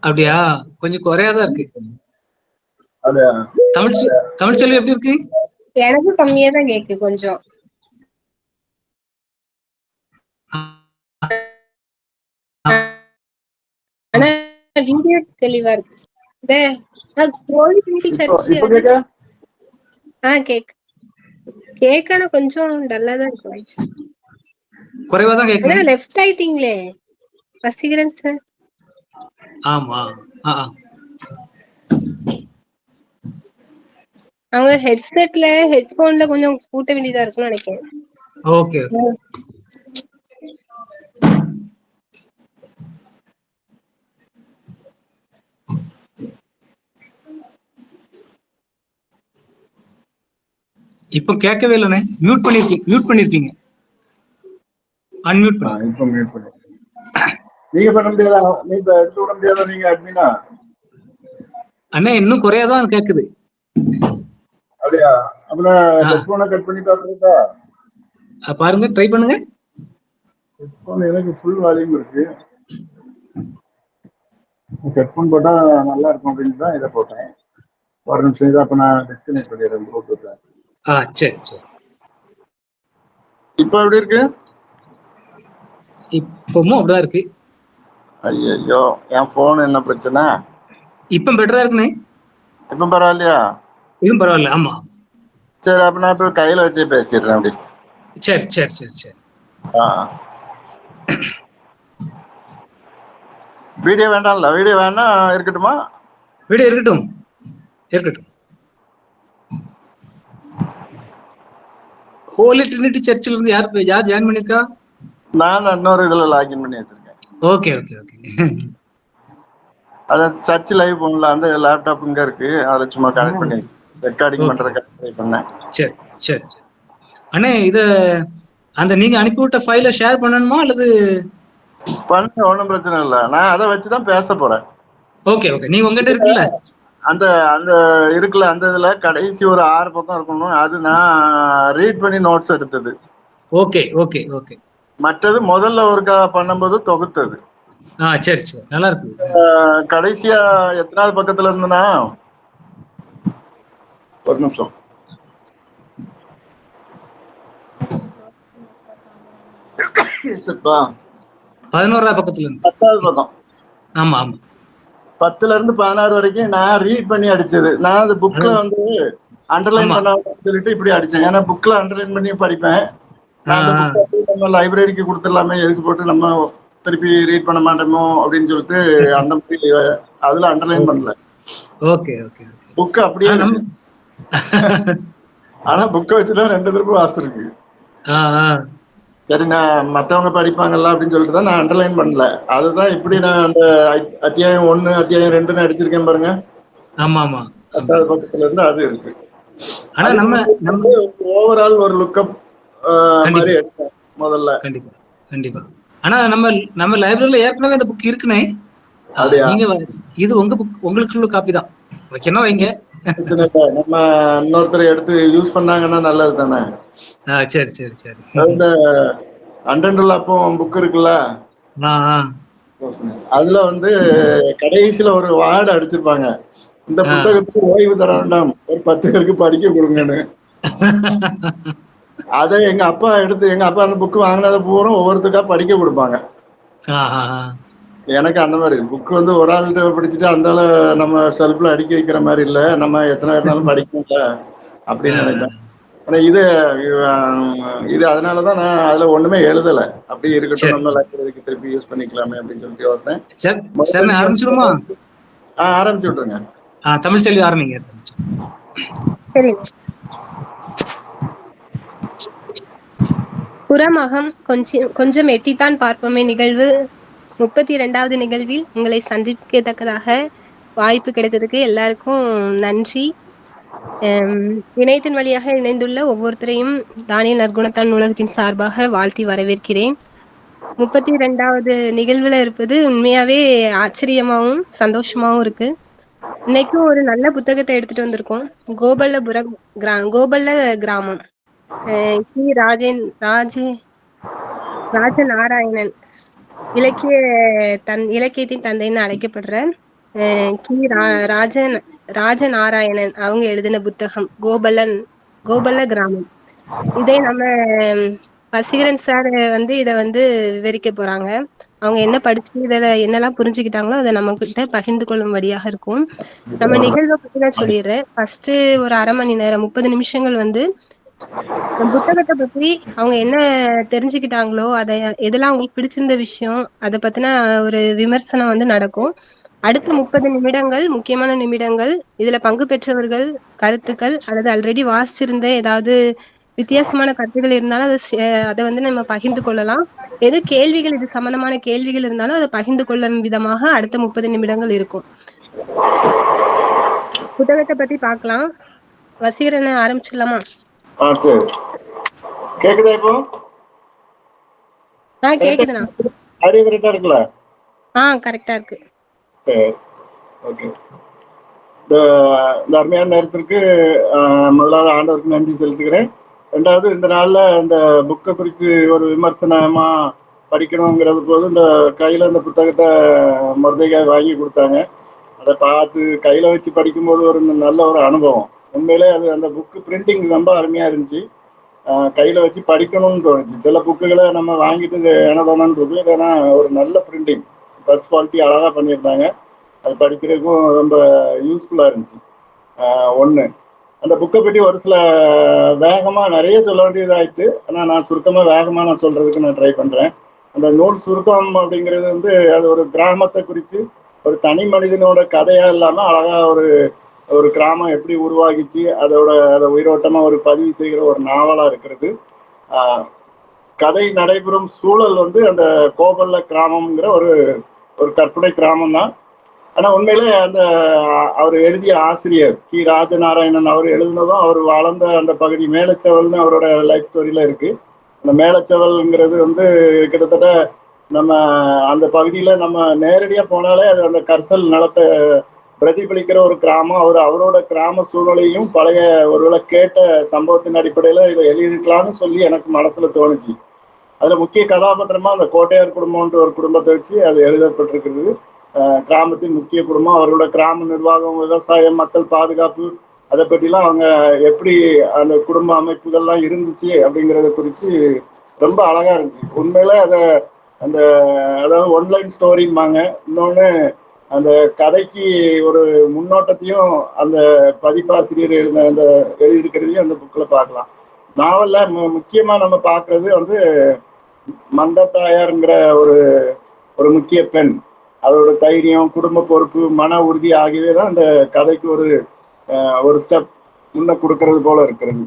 அப்படியா? கொஞ்சம் குறையாதான் இருக்கு. அப்படியா? தமிழ்ச்செல்வி எப்படி இருக்கு? எனக்கு கம்மியா தான் கேக்கு கொஞ்சம். ஆனா வீடியோ தெளிவா இருக்கு. கேக்கான கொஞ்சம் டல்லா தான் இருக்கு. குறைவா தான் கேக்குது. லெஃப்ட் ஆயிட்டீங்களே வசீகரன் சார். ஆமா. அவங்க ஹெட்செட்ல ஹெட்போன்ல கொஞ்சம் கூட்ட வேண்டியதா இருக்கும்னு நினைக்கிறேன். ஓகே. இப்ப கேட்கவே இல்லனே. மியூட் பண்ணிருக்கீங்க. அன்மியூட் பண்ணி. இப்ப மியூட் பண்ணி. நீங்க பண்ண முடியாதா? நீங்க எடுத்து விட முடியாதா? நீங்க அட்மினா? அண்ணே இன்னும் குறையாதான் கேக்குது. அப்படியா? அப்புறம் ஹெட்போனை கட் பண்ணி பாக்குறதா? பாருங்க, ட்ரை பண்ணுங்க. ஹெட்போன் எனக்கு ஃபுல் வால்யூம் இருக்கு. ஹெட்போன் போட்டா நல்லா இருக்கும் அப்படின்னு தான் இதை போட்டேன். ஒரு நிமிஷம் இதை அப்ப நான் டிஸ்கனெக்ட் பண்ணிடுறேன் ப்ளூடூத்ல. சரி சரி. இப்ப எப்படி இருக்கு? இப்பவும் அப்படிதான் இருக்கு. ஐயோ, என் போன் என்ன பிரச்சனை? இப்ப பெட்டரா இருக்குண்ணே. இப்ப பரவாயில்லையா? இதுவும் பரவாயில்ல. ஆமா. சரி, அப்ப நான் இப்ப கையில வச்சே பேசிடுறேன். அப்படி. சரி சரி சரி சரி. வீடியோ வேண்டாம்ல? வீடியோ வேணா இருக்கட்டுமா? வீடியோ இருக்கட்டும் இருக்கட்டும். ஹோலி ட்ரினிட்டி சர்ச்சில் இருந்து யார் ஜாயின் பண்ணிருக்கா? நான் இன்னொரு இதுல லாகின் பண்ணி வச்சிருக்கேன். Okay okay okay. அத சர்ச் லைவ் பண்ணல. அந்த லேப்டாப் இங்க இருக்கு. அதை சும்மா கனெக்ட் பண்ணி ரெக்கார்டிங் பண்றதுக்கு ட்ரை பண்ணேன். சரி சரி சரி. அண்ணே இத அந்த நீங்க அனுப்பிவிட்ட ஃபைல ஷேர் பண்ணணுமா அல்லது? பண்ண ஒன்றும் பிரச்சனை இல்லை. நான் அதை வச்சுதான் பேச போறேன். Okay okay. நீங்க உங்ககிட்ட இருக்குல்ல அந்த அந்த இருக்குல்ல, அந்த இதுல கடைசி ஒரு 6 பக்கம் இருக்கணும். அது நான் ரீட் பண்ணி நோட்ஸ் எடுத்தது. Okay okay okay. மற்றது முதல்ல ஒருக்கா பண்ணும்போது தொகுத்தது. சரி சரி, நல்லா இருக்கு. கடைசியா எத்தனாவது பக்கத்துல இருந்தனா, ஒரு நிமிஷம், 11ஆவது பக்கத்துல இருந்து 10வது பக்கம். ஆமா ஆமா. 10ல இருந்து 16 வரைக்கும் நான் ரீட் பண்ணி அடிச்சது. நான் அது புக்ல வந்து அண்டர்லைன் பண்ண சொல்லிட்டு இப்படி அடிச்சேன். ஏன்னா புக்ல அண்டர்லைன் பண்ணி படிப்பேன். நான் அந்த புக்கை நம்ம லைப்ரரிக்கு கொடுத்துடலாமே, எதுக்கு போட்டு நம்ம திருப்பி ரீட் பண்ண மாட்டோமோ அப்படின்னு சொல்லிட்டு அந்த மாதிரி அதுல அண்டர்லைன் பண்ணல. Okay okay. புக் அப்படியே இருக்கு. ஆனா புக்கை வச்சுதான் 2 திருப்பு வாசிருக்கு. சரி, நான் மற்றவங்க படிப்பாங்கல்ல அப்படின்னு சொல்லிட்டு தான் நான் அண்டர்லைன் பண்ணல. அதுதான் இப்படி நான் அந்த அத்தியாயம் 1 அத்தியாயம் 2 அடிச்சிருக்கேன் பாருங்க. ஆமா ஆமா. 10வது பக்கத்துல இருந்து அது இருக்கு. ஆனா நம்ம ஓவரால் ஒரு லுக்கப் மாதிரி எடுத்தேன் முதல்ல. கண்டிப்பா கண்டிப்பா. ஆனா நம்ம லைப்ரரியில ஏற்கனவே அந்த புக் இருக்குனே. நீங்க இது உங்க புக், உங்களுக்கு காப்பி தான் வைக்கணும் வைங்க. நம்ம இன்னொருத்தர் எடுத்து யூஸ் பண்ணாங்கன்னா நல்லது தானே. சரி சரி சரி. இந்த அண்டன்டலாப்பும் புக் இருக்குல்ல, அதுல வந்து கடைசியில ஒரு வார்டு அடிச்சிருப்பாங்க, இந்த புத்தகத்துக்கு ஓய்வு தர வேண்டாம், ஒரு 10 பேருக்கு படிக்க கொடுங்கன்னு. அதை எங்க அப்பா அந்த புக் வாங்கினதை பூரா ஒவ்வொருத்தருக்கா படிக்க கொடுப்பாங்க. எனக்கு அந்த மாதிரி புக் வந்து ஒரு ஆள்கிட்ட படிச்சுட்டு அந்த நம்ம செல்ஃப்ல அடுக்கி வைக்கிற மாதிரி இல்ல, நம்ம எத்தனை இருந்தாலும் படிக்கணும்ல அப்படின்னு நினைப்பேன். ஆனா இது அதனாலதான் நான் அதுல ஒண்ணுமே எழுதல. அப்படி இருக்கட்டும், நம்ம லைப்ரரிக்கு திருப்பி யூஸ் பண்ணிக்கலாமே அப்படின்னு சொல்லிட்டு யோசனை. ஆரம்பிச்சிருமா? ஆரம்பிச்சு விட்டுருங்க. தமிழ்ச்செல்வி ஆரம்பிங்க. சரி. புறமகம் கொஞ்சம் எட்டித்தான் பார்ப்போமே நிகழ்வு 32வது நிகழ்வில் உங்களை சந்திக்கத்தக்கதாக வாய்ப்பு கிடைத்ததுக்கு எல்லாருக்கும் நன்றி. இணையத்தின் வழியாக இணைந்துள்ள ஒவ்வொருத்தரையும் தானியல் நற்குணத்தான் நூலகத்தின் சார்பாக வாழ்த்தி வரவேற்கிறேன். 32வது நிகழ்வுல இருப்பது உண்மையாவே ஆச்சரியமாவும் சந்தோஷமாவும் இருக்கு. இன்னைக்கும் ஒரு நல்ல புத்தகத்தை எடுத்துட்டு வந்திருக்கோம். கோபல்ல கிராமம், ராஜநாராயணன் இலக்கியத்தின் தந்தைன்னு அழைக்கப்படுற ராஜநாராயணன் அவங்க எழுதின புத்தகம் கோபல்ல கிராமம். இதை நம்ம வசீகரன் சார் இத விவரிக்க போறாங்க. அவங்க என்ன படிச்சு இதுல என்னெல்லாம் புரிஞ்சுக்கிட்டாங்களோ அதை நம்ம கிட்ட பகிர்ந்து கொள்ளும்படியாக இருக்கும். நம்ம நிகழ்வை பத்தி நான் சொல்லிடுறேன். ஃபர்ஸ்ட் ஒரு 1/2 மணி நேரம் 30 நிமிஷங்கள் புத்தகத்தை பத்தி அவங்க என்ன தெரிஞ்சுக்கிட்டாங்களோ, எதெல்லாம் அவங்களுக்கு பிடிச்சிருந்த விஷயம், அதை பத்தின ஒரு விமர்சனம் நடக்கும். அடுத்த 30 நிமிடங்கள் முக்கியமான நிமிடங்கள். இதுல பங்கு பெற்றவர்கள் கருத்துக்கள் அல்லது ஆல்ரெடி வாசிச்சிருந்த ஏதாவது வித்தியாசமான கருத்துக்கள் இருந்தாலும் அதை நம்ம பகிர்ந்து கொள்ளலாம். எது கேள்விகள் இது சம்பந்தமான கேள்விகள் இருந்தாலும் அதை பகிர்ந்து கொள்ளும் விதமாக அடுத்த 30 நிமிடங்கள் இருக்கும். புத்தகத்தை பத்தி பார்க்கலாம். வசீகரனை ஆரம்பிச்சிடலாமா? கேக்குதா? இப்போ கேக்குதுண்ணா. ஆடியோ கரெக்டா இருக்குல்ல? கரெக்டா இருக்கு. சரி, ஓகே. இந்த அருமையான நேரத்திற்கு முதலாவது ஆண்டவருக்கு நன்றி செலுத்துகிறேன். ரெண்டாவது, இந்த நாள்ல இந்த புக்கை குறித்து ஒரு விமர்சனமா படிக்கணுங்கிறது போது இந்த கையில இந்த புத்தகத்தை மொர்தெகாய் வாங்கி கொடுத்தாங்க. அதை பார்த்து கையில வச்சு படிக்கும்போது ஒரு நல்ல ஒரு அனுபவம். உண்மையிலே அது அந்த புக்கு பிரிண்டிங் ரொம்ப அருமையா இருந்துச்சு. கையில வச்சு படிக்கணும்னு தோணுச்சு. சில புக்குகளை நம்ம வாங்கிட்டு எனதோனு இருக்கும். இதனா ஒரு நல்ல பிரிண்டிங், ஃபர்ஸ்ட் குவாலிட்டி அழகா பண்ணியிருந்தாங்க. அது படிக்கிறதுக்கும் ரொம்ப யூஸ்ஃபுல்லா இருந்துச்சு. ஒன்று, அந்த புக்கை பற்றி ஒரு சில வேகமாக நிறைய சொல்ல வேண்டியதாயிடுச்சு. ஆனால் நான் சுருக்கமாக வேகமாக நான் சொல்றதுக்கு நான் ட்ரை பண்றேன். அந்த நூல் சுருக்கம் அப்படிங்கிறது அது ஒரு கிராமத்தை குறித்து ஒரு தனி மனிதனோட கதையா இல்லாம அழகா ஒரு கிராமம் எப்படி உருவாகிச்சு அதை உயிரோட்டமா ஒரு பதிவு செய்கிற ஒரு நாவலா இருக்கிறது. கதை நடைபெறும் சூழல் அந்த கோபல்ல கிராமம்ங்கிற ஒரு கற்பனை கிராமம் தான். ஆனா உண்மையிலே அவர் எழுதிய ஆசிரியர் ராஜநாராயணன் அவர் எழுதினதும் அவர் வளர்ந்த அந்த பகுதி மேலச்சவல்னு அவரோட லைஃப் ஸ்டோரியில இருக்கு. அந்த மேலச்சவல்ங்கிறது கிட்டத்தட்ட நம்ம அந்த பகுதியில நம்ம நேரடியா போனாலே அது அந்த கர்சல் நிலத்தை பிரதிபலிக்கிற ஒரு கிராமம். அவரோட கிராம சூழ்நிலையும் பழைய ஒருவேளை கேட்ட சம்பவத்தின் அடிப்படையில இதை எழுதியிருக்கலாம்னு சொல்லி எனக்கு மனசுல தோணுச்சு. அதுல முக்கிய கதாபாத்திரமா அந்த கோட்டையார் குடும்பம்ன்ற ஒரு குடும்பத்தை வச்சு அது எழுதப்பட்டிருக்கிறது. கிராமத்தின் முக்கிய குடும்பம், அவரோட கிராம நிர்வாகம், விவசாயம், மக்கள் பாதுகாப்பு, அதை பற்றிலாம் அவங்க எப்படி அந்த குடும்ப அமைப்புகள்லாம் இருந்துச்சு அப்படிங்கிறத குறித்து ரொம்ப அழகா இருந்துச்சு. உண்மையில அதாவது ஒன்லைன் ஸ்டோரிம்பாங்க. இன்னொன்று, அந்த கதைக்கு ஒரு முன்னோட்டத்தையும் அந்த பதிப்பாசிரியர் எழுதியிருக்கிறதையும் அந்த புக்கில் பார்க்கலாம். நாவல்ல முக்கியமாக நம்ம பார்க்கறது மந்தத்தாயாருங்கிற ஒரு முக்கிய பெண். அவரோட தைரியம், குடும்ப பொறுப்பு, மன உறுதி ஆகியவே தான் அந்த கதைக்கு ஒரு ஸ்டெப் முன்ன கொடுக்கறது போல இருக்கிறது.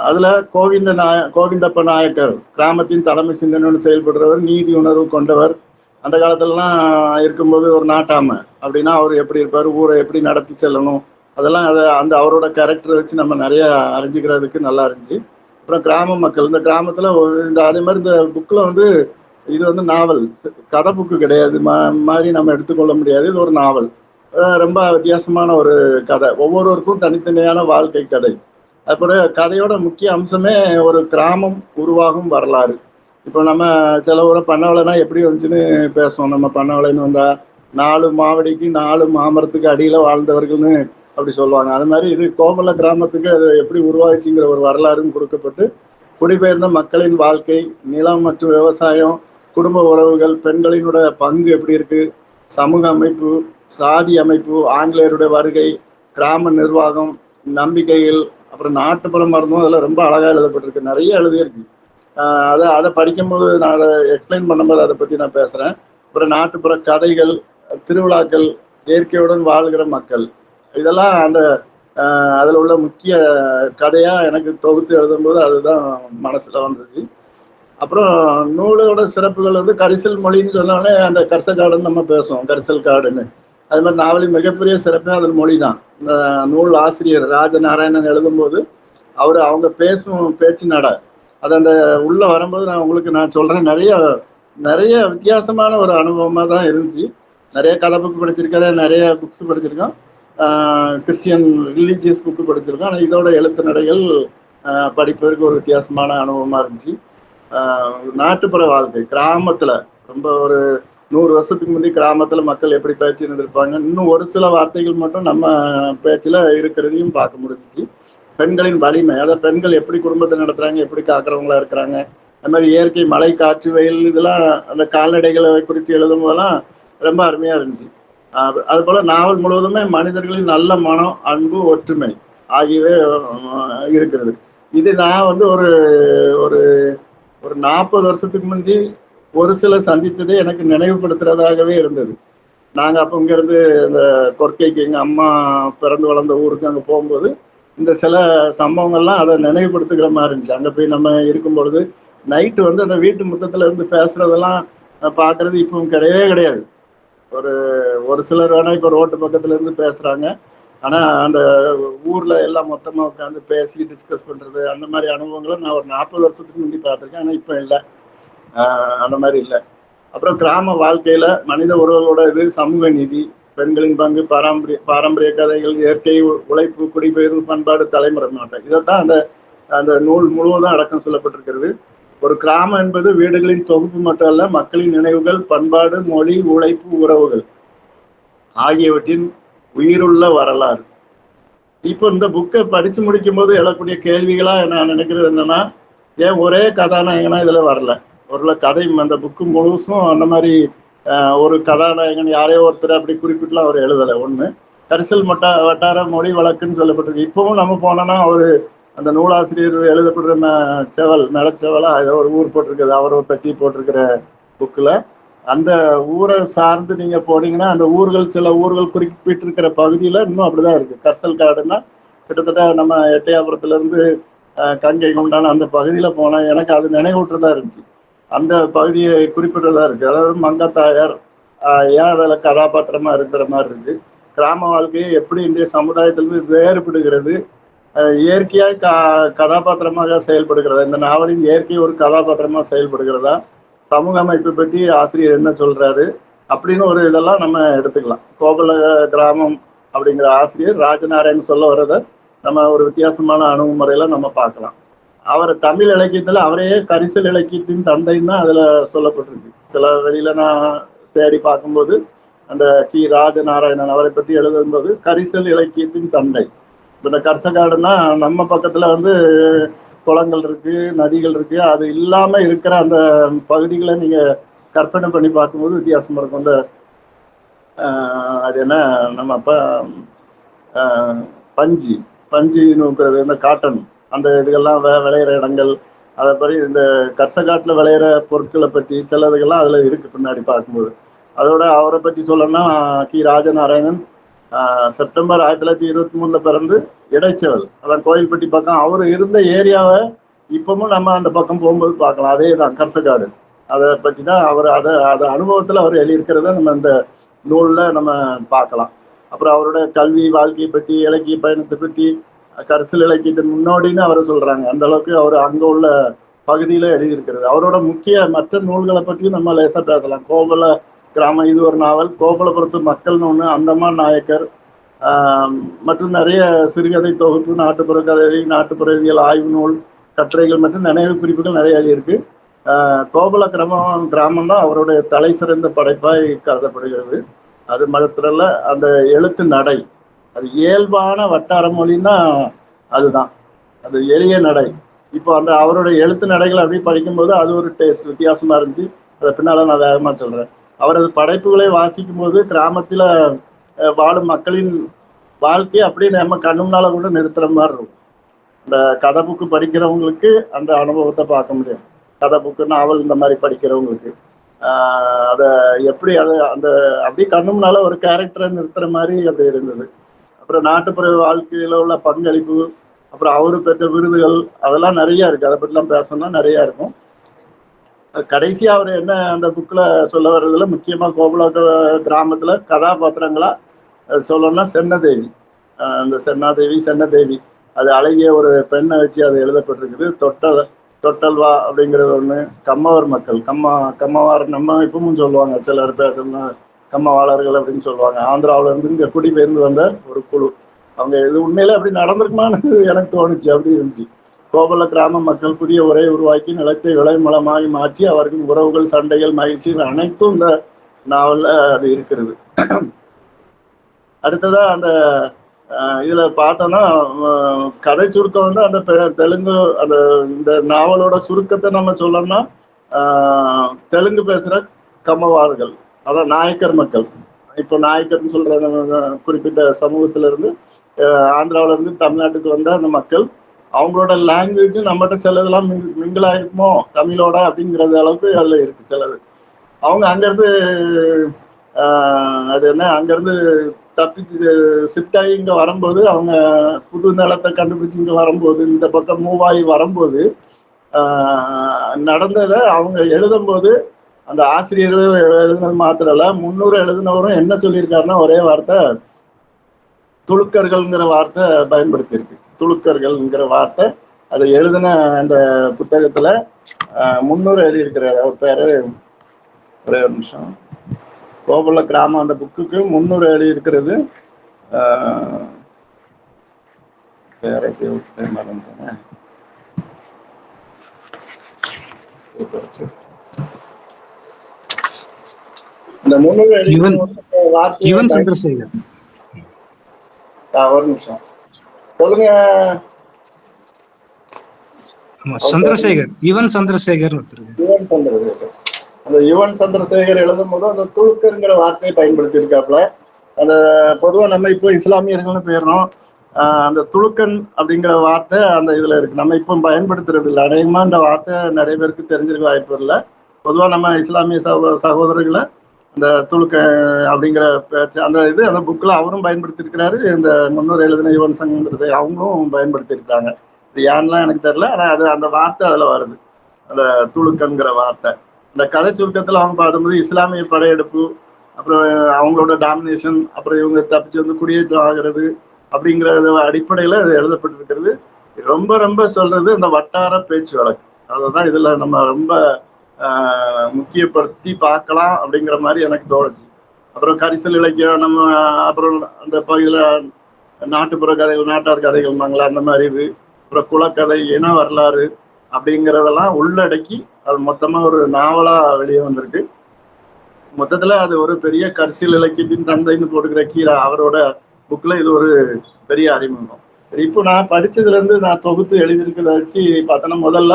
அதுல கோவிந்தப்ப நாயக்கர் கிராமத்தின் தலைமை சிந்தனைன்னு செயல்படுறவர், நீதி உணர்வு கொண்டவர். அந்த காலத்துலலாம் இருக்கும்போது ஒரு நாட்டாமை அப்படின்னா அவர் எப்படி இருப்பார், ஊரை எப்படி நடத்தி செல்லணும், அதெல்லாம் அவரோட கேரக்டரை வச்சு நம்ம நிறைய அறிஞ்சிக்கிறதுக்கு நல்லா இருந்துச்சு. அப்புறம் கிராம மக்கள், இந்த கிராமத்துல அதே மாதிரி இந்த புக்கில் இது நாவல், கதை புக்கு கிடையாது மாதிரி நம்ம எடுத்துக்கொள்ள முடியாது. இது ஒரு நாவல், ரொம்ப வித்தியாசமான ஒரு கதை. ஒவ்வொருவருக்கும் தனித்தனியான வாழ்க்கை கதை. அப்புறம் கதையோட முக்கிய அம்சமே ஒரு கிராமம் உருவாகும் வரலாறு. இப்போ நம்ம சில ஊரை பண்ணவளைனா எப்படி வந்துச்சுன்னு பேசுவோம். நம்ம பண்ணவளைன்னு வந்தா 4 மாவடிக்கு 4 மாமரத்துக்கு அடியில வாழ்ந்தவர்கள்னு அப்படி சொல்லுவாங்க. அது மாதிரி இது கோபல்ல கிராமத்துக்கு அது எப்படி உருவாச்சுங்கிற ஒரு வரலாறுன்னு கொடுக்கப்பட்டு குடிபெயர்ந்த மக்களின் வாழ்க்கை, நிலம் மற்றும் விவசாயம், குடும்ப உறவுகள், பெண்களினோட பங்கு எப்படி இருக்கு, சமூக அமைப்பு, சாதி அமைப்பு, ஆங்கிலேயருடைய வருகை, கிராம நிர்வாகம், நம்பிக்கைகள், அப்புறம் நாட்டுப்புற மருந்தும் அதெல்லாம் ரொம்ப அழகா எழுதப்பட்டிருக்கு. நிறைய எழுதியிருக்கு. அதை படிக்கும்போது நான் அதை எக்ஸ்பிளைன் பண்ணும்போது அதை பற்றி நான் பேசுகிறேன். அப்புறம் நாட்டுப்புற கதைகள், திருவிழாக்கள், இயற்கையுடன் வாழ்கிற மக்கள், இதெல்லாம் அதில் உள்ள முக்கிய கதையாக எனக்கு தொகுத்து எழுதும்போது அதுதான் மனசில் வந்துச்சு. அப்புறம் நூலோட சிறப்புகள் கரிசல் மொழின்னு சொன்னாலே அந்த கரிசக்காடுன்னு நம்ம பேசுவோம், கரிசல் காடுன்னு. அது மாதிரி நாவலின் மிகப்பெரிய சிறப்பே அதன் மொழி தான். இந்த நூல் ஆசிரியர் ராஜநாராயணன் எழுதும்போது அவங்க பேசும் பேச்சு நட அது உள்ள வரும்போது நான் சொல்றேன், நிறைய வித்தியாசமான ஒரு அனுபவமா தான் இருந்துச்சு. நிறைய கதை புக்கு படிச்சிருக்கேன், நிறைய புக்ஸ் படிச்சிருக்கோம், கிறிஸ்டியன் ரிலீஜியஸ் புக்கு படிச்சிருக்கோம். ஆனால் இதோட எழுத்து நடைகள் படிப்பதற்கு ஒரு வித்தியாசமான அனுபவமா இருந்துச்சு. நாட்டுப்புற வாழ்க்கை கிராமத்துல ரொம்ப ஒரு 100 வருஷத்துக்கு முந்தைய கிராமத்துல மக்கள் எப்படி பேச்சு இருந்திருப்பாங்க, இன்னும் ஒரு சில வார்த்தைகள் மட்டும் நம்ம பேச்சுல இருக்கிறதையும் பார்க்க முடிஞ்சிச்சு. பெண்களின் வலிமை, அதாவது பெண்கள் எப்படி குடும்பத்தை நடத்துறாங்க, எப்படி காக்குறவங்களா இருக்கிறாங்க, அந்த மாதிரி இயற்கை மழை காற்று வெயில் இதெல்லாம் அந்த கால்நடைகளை குறித்து எழுதும் போதெல்லாம் ரொம்ப அருமையா இருந்துச்சு. அது போல நாவல் முழுவதுமே மனிதர்களின் நல்ல மனம், அன்பு, ஒற்றுமை ஆகியவை இருக்கிறது. இது நான் வந்து ஒரு ஒரு ஒரு 40 வருஷத்துக்கு முந்தி ஒரு சில சந்தித்ததே எனக்கு நினைவுபடுத்துறதாகவே இருந்தது. நாங்க அப்ப இங்க இருந்து இந்த கொர்க்கைக்கு எங்க அம்மா பிறந்து வளர்ந்த ஊருக்கு அங்க போகும்போது இந்த சில சம்பவங்கள்லாம் அதை நினைவுபடுத்துகிற மாதிரி இருந்துச்சு. அங்க போய் நம்ம இருக்கும் பொழுது நைட்டு வந்து அந்த வீட்டு முத்தத்துல இருந்து பேசுறதெல்லாம் பாக்குறது இப்பவும் கிடையவே கிடையாது. ஒரு ஒரு சிலர் வேணா இப்ப ரோட்டு பக்கத்துல இருந்து பேசுறாங்க. ஆனா அந்த ஊர்ல எல்லாம் மொத்தமா உட்காந்து பேசி டிஸ்கஸ் பண்றது அந்த மாதிரி அனுபவங்களை நான் ஒரு 40 வருஷத்துக்கு முந்தி பார்த்திருக்கேன். ஆனா இப்ப இல்லை, அந்த மாதிரி இல்லை. அப்புறம் கிராம வாழ்க்கையில மனித உறவுகளோட இது, சமூக நீதி, பெண்களின் பங்கு, பாரம்பரிய கதைகள், இயற்கை, உழைப்பு, குடிபெயர்வு, பண்பாடு, தலைமுறை மாற்றம், இதைத்தான் அந்த அந்த நூல் முழுவதும் அடக்கம் சொல்லப்பட்டிருக்கிறது. ஒரு கிராமம் என்பது வீடுகளின் தொகுப்பு மட்டும் அல்ல, மக்களின் நினைவுகள், பண்பாடு, மொழி, உழைப்பு, உறவுகள் ஆகியவற்றின் உயிருள்ள வரலாறு. இப்போ இந்த புக்கை படிச்சு முடிக்கும் போது எழக்கூடிய கேள்விகளா நான் நினைக்கிறது என்னன்னா, ஏன் ஒரே கதாநாயகனா இதுல வரல? ஒரு கதை அந்த புக்கு முழுசும் அந்த மாதிரி ஒரு கதாநாயகன் யாரையோ ஒருத்தர் அப்படி குறிப்பிட்டுலாம் அவர் எழுதலை. ஒண்ணு கரிசல் வட்டார மொழி வழக்குன்னு சொல்லப்பட்டிருக்கு. இப்பவும் நம்ம போனோம்னா அவரு அந்த நூலாசிரியர் எழுதப்படுற மெளச்செவலா ஏதோ ஒரு ஊர் போட்டிருக்குது, அவரை பற்றி போட்டிருக்கிற புக்கில் அந்த ஊரை சார்ந்து நீங்க போனீங்கன்னா அந்த ஊர்கள், சில ஊர்கள் குறிப்பிட்டிருக்கிற பகுதியில இன்னும் அப்படிதான் இருக்கு. கரிசல் காடுன்னா கிட்டத்தட்ட நம்ம எட்டயபுரத்துல இருந்து கங்கை கொண்டான அந்த பகுதியில போனா எனக்கு அது நினைவூட்டுறதா இருந்துச்சு. அந்த பகுதியை குறிப்பிட்டதா இருக்கு. அதாவது மங்கத்தாயார் ஏன் அதில் கதாபாத்திரமா இருக்கிற மாதிரி இருக்கு. கிராம வாழ்க்கையை எப்படி இந்திய சமுதாயத்திலிருந்து வேறுபடுகிறது, இயற்கையா கதாபாத்திரமாக செயல்படுகிறதா, இந்த நாவலின் இயற்கை ஒரு கதாபாத்திரமா செயல்படுகிறதா, சமூக அமைப்பை பற்றி ஆசிரியர் என்ன சொல்றாரு அப்படின்னு ஒரு இதெல்லாம் நம்ம எடுத்துக்கலாம். கோபல கிராமம் அப்படிங்கிற ஆசிரியர் ராஜநாராயணன் சொல்ல வர்றதை நம்ம ஒரு வித்தியாசமான அணுகுமுறையில நம்ம பார்க்கலாம். அவர் தமிழ் இலக்கியத்துல அவரையே கரிசல் இலக்கியத்தின் தந்தைன்னு தான் அதுல சொல்லப்பட்டிருக்கு. சில வெளியில நான் தேடி பார்க்கும்போது அந்த கி ராஜநாராயணன் அவரை பற்றி எழுதும்போது கரிசல் இலக்கியத்தின் தந்தை. இந்த கரிசக்காடுன்னா நம்ம பக்கத்துல வந்து குளங்கள் இருக்கு, நதிகள் இருக்கு, அது இல்லாம இருக்கிற அந்த பகுதிகளை நீங்க கற்பனை பண்ணி பார்க்கும்போது வித்தியாசமா இருக்கும். அந்த அது என்ன நம்ம அப்ப பஞ்சு பஞ்சு நூக்கிறது, இந்த காட்டன், அந்த இதுகள்லாம் விளையிற இடங்கள், அதை பற்றி இந்த கரிசக்காட்டுல விளையிற பொருட்களை பற்றி சிலதுகள்லாம் அதுல இருக்கு பின்னாடி பார்க்கும்போது. அதோட அவரை பற்றி சொல்லணும்னா கி ராஜநாராயணன் செப்டம்பர் 1923 பிறந்து இடைச்செவல், அதான் கோயில்பட்டி பக்கம் அவர் இருந்த ஏரியாவை இப்பவும் நம்ம அந்த பக்கம் போகும்போது பார்க்கலாம். அதே தான் கரிசக்காடு. அதை பற்றி தான் அவர் அதை அனுபவத்தில் அவர் எழுதியிருக்கிறத நம்ம இந்த நூலில் நம்ம பார்க்கலாம். அப்புறம் அவரோட கல்வி வாழ்க்கையை பற்றி, இலக்கிய பயணத்தை பற்றி, கரிசல் இலக்கியத்தின் முன்னோடின்னு அவரை சொல்றாங்க. அந்த அளவுக்கு அவர் அங்கே உள்ள பகுதியில் எழுதியிருக்கிறது. அவரோட முக்கிய மற்ற நூல்களை பற்றியும் நம்ம லேசாக பேசலாம். கோபல கிராமம் இது ஒரு நாவல், கோபலபுரத்து மக்கள்னு ஒன்று, அந்தமான் நாயக்கர் மற்றும் நிறைய சிறுகதை தொகுப்பு, நாட்டுப்புற கதை, நாட்டுப்புறவியல் ஆய்வு நூல், கட்டுரைகள் மற்றும் நினைவு குறிப்புகள் நிறைய எழுதியிருக்கு. கோபல கிராமம் தான் அவருடைய தலை சிறந்த படைப்பாய் கருதப்படுகிறது. அது மாத்திரல்ல, அந்த எழுத்து நடை, அது இயல்பான வட்டார மொழின்னா அதுதான், அது எளிய நடை. இப்போ அந்த அவருடைய எழுத்து நடைகளை அப்படி படிக்கும்போது அது ஒரு டேஸ்ட் வித்தியாசமா இருந்துச்சு. அதை பின்னால நான் வேகமா சொல்றேன். அவரது படைப்புகளை வாசிக்கும் போது கிராமத்துல வாழும் மக்களின் வாழ்க்கையை அப்படியே நம்ம கண்ணு முன்னால கூட நிறுத்துற மாதிரி இருக்கும். இந்த கதை புக்கு படிக்கிறவங்களுக்கு அந்த அனுபவத்தை பார்க்க முடியும். கதை புக்கு, நாவல் இந்த மாதிரி படிக்கிறவங்களுக்கு அதை எப்படி அதை அந்த அப்படியே கண்ணு முன்னால ஒரு கேரக்டரை நிறுத்துற மாதிரி அப்படி இருந்தது. அப்புறம் நாட்டுப்புற வாழ்க்கையில உள்ள பங்களிப்பு, அப்புறம் அவரு பெற்ற விருதுகள், அதெல்லாம் நிறைய இருக்கு. அதை பற்றிலாம் பேசணும்னா நிறைய இருக்கும். கடைசியா அவர் என்ன அந்த புக்ல சொல்ல வர்றதுல முக்கியமா கோபல கிராமத்துல கதாபாத்திரங்களா சொல்லணும்னா சென்னதேவி, அந்த சென்னதேவி அது அழகிய ஒரு பெண்ணை வச்சு அது எழுதப்பட்டிருக்குது. தொட்டல்வா அப்படிங்கிறது ஒண்ணு. கம்மவர் மக்கள், கம்மவார் நம்ம இப்பவும் சொல்லுவாங்க, சிலர் பேசணும்னா கம்மவாளர்கள் அப்படின்னு சொல்லுவாங்க. ஆந்திராவில இருந்து இங்க குடிபெயர்ந்து வந்த ஒரு குழு. அவங்க இது உண்மையில அப்படி நடந்திருக்குமான்னு எனக்கு தோணுச்சு. அப்படி இருந்துச்சு. கோபல கிராம மக்கள் புதிய உரை உருவாக்கி நிலத்தை விளைமலமாய் மாற்றி அவர்கள் உறவுகள், சண்டைகள், மகிழ்ச்சிகள் அனைத்தும் இந்த நாவல்ல அது இருக்கிறது. அடுத்ததா அந்த இதுல பார்த்தோம்னா கதை சுருக்கம் வந்து அந்த தெலுங்கு அந்த இந்த நாவலோட சுருக்கத்தை நம்ம சொல்லணும்னா தெலுங்கு பேசுற கம்மவார்கள், அதான் நாயக்கர் மக்கள். இப்போ நாயக்கர்னு சொல்ற குறிப்பிட்ட சமூகத்துல இருந்து ஆந்திராவில இருந்து தமிழ்நாட்டுக்கு வந்த அந்த மக்கள், அவங்களோட லாங்குவேஜ் நம்மகிட்ட சிலதெல்லாம் மிங்கிள் ஆயிருக்குமோ தமிழோட அப்படிங்கிறது அளவுக்கு அதுல இருக்கு சிலது. அவங்க அங்கிருந்து அது என்ன அங்கிருந்து தப்பிச்சு ஷிஃப்ட் ஆகி இங்க வரும்போது, அவங்க புது நிலத்தை கண்டுபிடிச்சு இங்க வரும்போது, இந்த பக்கம் மூவ் ஆகி வரும்போது நடந்ததை அவங்க எழுதும்போது அந்த ஆசிரியர்கள் எழுதுனது மாத்திரம் இல்ல, 300 எழுதினவரும் என்ன சொல்லியிருக்காருன்னா ஒரே வார்த்தை துளுக்கர்கள்ங்கிற வார்த்தை பயன்படுத்தி இருக்கு. துளுக்கர்கள்ங்கிற வார்த்தை அதை எழுதின அந்த புத்தகத்துல 300 எழுதியிருக்கிறார். அவர் பேரு ஒரே ஒரு நிமிஷம், கோபல கிராமம் அந்த புக்குக்கு 300 எழுதியிருக்கிறது. மறந்துட்டேன். இந்த 300 வார்த்தை ஒரு நிமிஷம் சொல்லுங்க. சந்திரசேகர், யுவன் சந்திரசேகர். அந்த யுவன் சந்திரசேகர் எழுதும் போது அந்த துளுக்கருங்கிற வார்த்தையை பயன்படுத்தி இருக்காப்புல. அந்த பொதுவா நம்ம இப்போ இஸ்லாமியர்கள்னு போயிடுறோம், அந்த துளுக்கன் அப்படிங்கிற வார்த்தை அந்த இதுல இருக்கு. நம்ம இப்போ பயன்படுத்துறது இல்லை. அநேகமா இந்த வார்த்தை நிறைய பேருக்கு தெரிஞ்சிருக்க வாய்ப்பு இல்லை. பொதுவா நம்ம இஸ்லாமிய சகோதரர்களை அந்த துளுக்க அப்படிங்கிற பேச்சு அந்த இது அந்த புக்கில் அவரும் பயன்படுத்தி இருக்கிறாரு. இந்த 300 எழுதின யுவன் சந்திரசேகர் அவங்களும் பயன்படுத்தி இருக்காங்க. இது ஏன்லாம் எனக்கு தெரியல, ஆனால் அது அந்த வார்த்தை அதுல வருது, அந்த துளுக்கன்கிற வார்த்தை. இந்த கதை சுருக்கத்தில் அவங்க பார்க்கும்போது இஸ்லாமிய படையெடுப்பு, அப்புறம் அவங்களோட டாமினேஷன், அப்புறம் இவங்க தப்பிச்சு வந்து குடியேற்றம் ஆகிறது அப்படிங்கிறது அடிப்படையில் அது எழுதப்பட்டிருக்கிறது. ரொம்ப ரொம்ப சொல்றது இந்த வட்டார பேச்சு வழக்கு, அதைதான் இதுல நம்ம ரொம்ப முக்கியப்படுத்தி பார்க்கலாம் அப்படிங்கிற மாதிரி எனக்கு தோணுச்சு. அப்புறம் கரிசல் இலக்கியம் நம்ம அப்புறம் அந்த பகுதியில் நாட்டுப்புற கதைகள், நாட்டார் கதைகள்னாங்களா அந்த மாதிரி இது, அப்புறம் குலக்கதை, இன வரலாறு அப்படிங்கிறதெல்லாம் உள்ளடக்கி அது மொத்தமா ஒரு நாவலா வெளியே வந்திருக்கு. மொத்தத்துல அது ஒரு பெரிய கரிசல் இலக்கியத்தின் தந்தைன்னு போட்டுக்கிற கீரா அவரோட புக்ல இது ஒரு பெரிய அறிமுகம். சரி, இப்போ நான் படிச்சதுல இருந்து நான் தொகுத்து எழுதியிருக்கிறத வச்சு பார்த்தோன்னா முதல்ல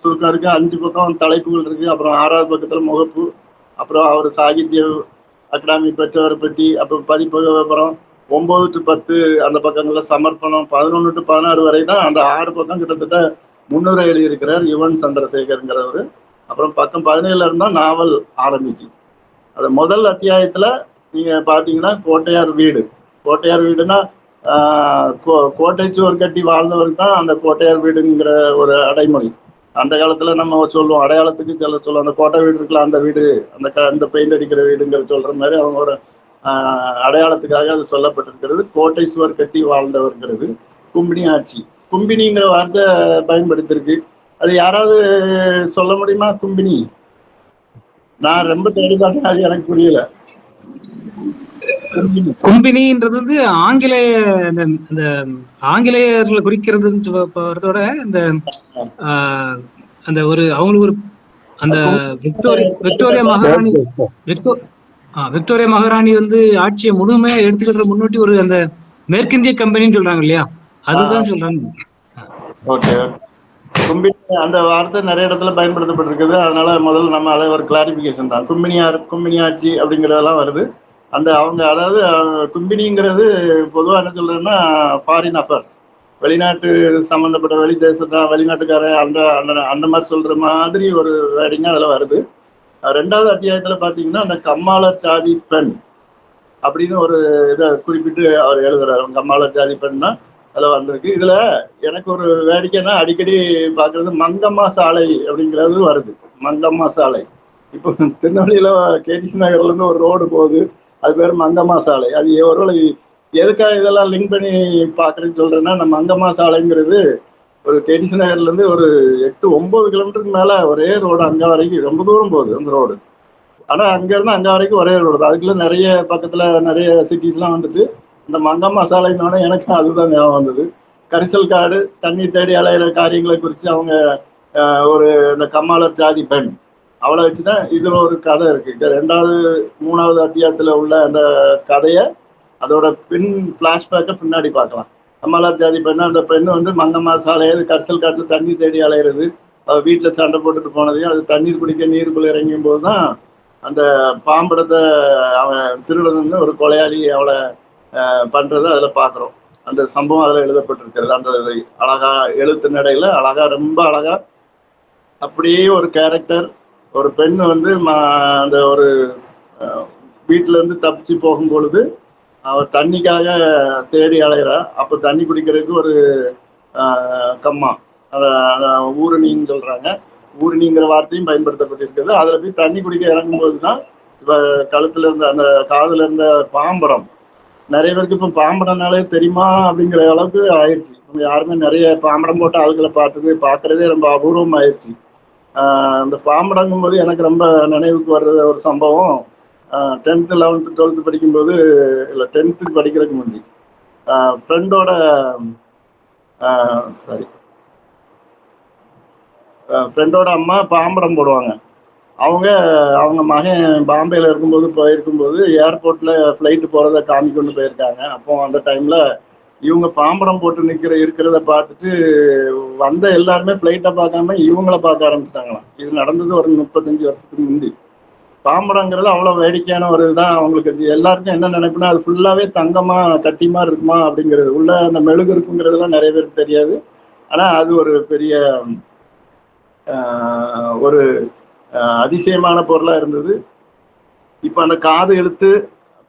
சுருக்கம் இருக்கு, 5 பக்கம் தலைப்புகள் இருக்கு, அப்புறம் 6வது பக்கத்துல முகப்பு, அப்புறம் அவர் சாகித்ய அகாடமி பெற்றவரை பற்றி, அப்புறம் பதிப்பு, அப்புறம் 9 to 10 அந்த பக்கங்கள்ல சமர்ப்பணம், 11 to 16 வரை தான் அந்த 6 பக்கம் கிட்டத்தட்ட 300 எழுதியிருக்கிறார் யுவன் சந்திரசேகர்ங்கிறவர். அப்புறம் பக்கம் 17 இருந்தா நாவல் ஆரம்பிக்கும். அது முதல் அத்தியாயத்துல நீங்க பாத்தீங்கன்னா கோட்டையார் வீடு. கோட்டையார் வீடுனா கோட்டை சுவர் கட்டி வாழ்ந்தவருக்கு தான் அந்த கோட்டையார் வீடுங்கிற ஒரு அடைமொழி. அந்த காலத்துல நம்ம சொல்லுவோம், அடையாளத்துக்கு சொல்லுவோம், அந்த கோட்டை வீடு இருக்குல்ல அந்த வீடு, அந்த பெயிண்ட் அடிக்கிற வீடுங்கிற சொல்ற மாதிரி அவங்களோட அடையாளத்துக்காக அது சொல்லப்பட்டிருக்கிறது. கோட்டை சுவர் கட்டி வாழ்ந்தவர்ங்கிறது. கும்பினி ஆட்சி, கும்பினிங்கிற வார்த்தை பயன்படுத்திருக்கு. அது யாராவது சொல்ல முடியுமா? கும்பினி நான் ரொம்ப தேடி பார்த்தேன், அது எனக்கு புரியல. கும்பினின்றது வந்து ஆங்கிலேயர்களை குறிக்கிறதுன்றதோட இந்த அந்த ஒரு அவங்களுக்கு ஒரு அந்த விக்டோரியா மகாராணி வந்து ஆட்சியை முழுமையா எடுத்துக்கிட்ட முன்னோட்டி ஒரு அந்த மேற்கிந்திய கம்பெனின்னு சொல்றாங்க இல்லையா, அதுதான் சொல்றாங்க. கும்பினி அந்த வார்த்தை நிறைய இடத்துல பயன்படுத்தப்பட்டிருக்குது. அதனால முதல்ல நம்ம அதை ஒரு கிளாரிபிகேஷன் தான். கும்பினி ஆட்சி அப்படிங்கிறதெல்லாம் வருது. அந்த அவங்க அதாவது கும்பினிங்கிறது பொதுவாக என்ன சொல்றதுன்னா ஃபாரின் அஃபேர்ஸ், வெளிநாட்டு சம்மந்தப்பட்ட வெளி தேசத்தான் வெளிநாட்டுக்காரன் அந்த அந்த அந்த மாதிரி சொல்ற மாதிரி ஒரு வேர்டிங்கா அதில் வருது. 2வது அத்தியாயத்தில் பார்த்தீங்கன்னா அந்த கம்மாளர் சாதி பெண் அப்படின்னு ஒரு இதை குறிப்பிட்டு அவர் எழுதுறாரு. கம்மாளர் சாதி பெண்ணா அதில் வந்திருக்கு. இதுல எனக்கு ஒரு வேடிக்கைன்னா அடிக்கடி பார்க்கறது மங்கம்மா சாலை அப்படிங்கிறது வருது. மங்கம்மா சாலை இப்போ திருநெல்வேலியில கேடிசி நகர்ல இருந்து ஒரு ரோடு போகுது, அது பேர் மங்கம்மா சாலை. அது ஒருவேளை எதுக்காக இதெல்லாம் லிங்க் பண்ணி பார்க்குறேன்னு சொல்றேன்னா, நம்ம மங்கம்மா சாலைங்கிறது ஒரு கேடிசி நகர்ல இருந்து ஒரு 8-9 கிலோமீட்டருக்கு மேல ஒரே ரோடு, அங்க வரைக்கும் ரொம்ப தூரம் போகுது அந்த ரோடு. ஆனா அங்க இருந்து அங்க வரைக்கும் ஒரே ரோடு தான். அதுக்குள்ள நிறைய பக்கத்துல நிறைய சிட்டிஸ்லாம் வந்துட்டு இந்த மங்கம்மா சாலைன்னு எனக்கு அதுதான் ஞாபகம் வந்தது. கரிசல் காடு, தண்ணி தேடி அலையிற காரியங்களை குறித்து அவங்க ஒரு இந்த கம்மாளர் ஜாதி பெண் அவளை வச்சுதான் இதுல ஒரு கதை இருக்கு. 2வது 3வது அத்தியாயத்துல உள்ள அந்த கதையை அதோட பிளாஷ்பேக்கை பின்னாடி பார்க்கலாம். கம்மாளர் ஜாதி பெண்ணு, அந்த பெண்ணு வந்து மங்கம்மா சாலையாது கரிசல் காட்டுல தண்ணி தேடி அலையிறது, வீட்டுல சண்டை போட்டுட்டு போனதையும், அது தண்ணீர் குடிக்க நீருக்குள்ள இறங்கும் போதுதான் அந்த பாம்படத்தை அவன் திருடன்னு ஒரு கொலையாளி அவளை பண்றதை அதுல பாக்குறோம். அந்த சம்பவம் அதுல எழுதப்பட்டிருக்கிறது. அந்த அழகா எழுத்து நடையில அழகா, ரொம்ப அழகா அப்படியே ஒரு கேரக்டர். ஒரு பெண் வந்து அந்த ஒரு வீட்டுல இருந்து தப்பிச்சு போகும் பொழுது அவ தண்ணிக்காக தேடி அலையிறா. அப்ப தண்ணி குடிக்கிறதுக்கு ஒரு கம்மா, ஊருணின்னு சொல்றாங்க, ஊருணிங்கிற வார்த்தையும் பயன்படுத்தப்பட்டிருக்கிறது. அதுல போய் தண்ணி குடிக்க இறங்கும் போதுதான் இப்ப கழுத்துல இருந்த அந்த காதுல இருந்த பாம்படம், நிறைய பேருக்கு இப்ப பாம்படம்னாலே தெரியுமா அப்படிங்கிற அளவுக்கு ஆயிடுச்சு. யாருமே நிறைய பாம்படம் போட்ட ஆளுகளை பார்க்கறதே ரொம்ப அபூர்வம் ஆயிடுச்சு. அந்த பாம்படங்கும் போது எனக்கு ரொம்ப நினைவுக்கு வர்ற ஒரு சம்பவம், 10th 11th 12th படிக்கும்போது, இல்லை 10th படிக்கிறதுக்கு முந்தி ஃப்ரெண்டோட ஃப்ரெண்டோட அம்மா பாம்படம் போடுவாங்க. அவங்க மகன் பாம்பேல போயிருக்கும்போது ஏர்போர்ட்ல ஃப்ளைட்டு போறதை காமிக்கொண்டு போயிருக்காங்க. அப்போ அந்த டைம்ல இவங்க பாம்படம் போட்டு இருக்கிறத பார்த்துட்டு வந்த எல்லாருமே ஃப்ளைட்டை பார்க்காம இவங்கள பார்க்க ஆரம்பிச்சிட்டாங்களாம். இது நடந்தது ஒரு 35 வருஷத்துக்கு முந்தி. பாம்படங்கிறது அவ்வளவு வேடிக்கையான ஒரு இதுதான். அவங்களுக்கு எல்லாருக்கும் என்ன நினைப்புனா, அது ஃபுல்லாவே தங்கமா கட்டிமா இருக்குமா அப்படிங்கிறது, உள்ள அந்த மெழுகு இருக்குங்கிறதுலாம் நிறைய பேருக்கு தெரியாது. ஆனா அது ஒரு பெரிய ஒரு அதிசயமான பொருளா இருந்தது. இப்ப அந்த காது எழுத்து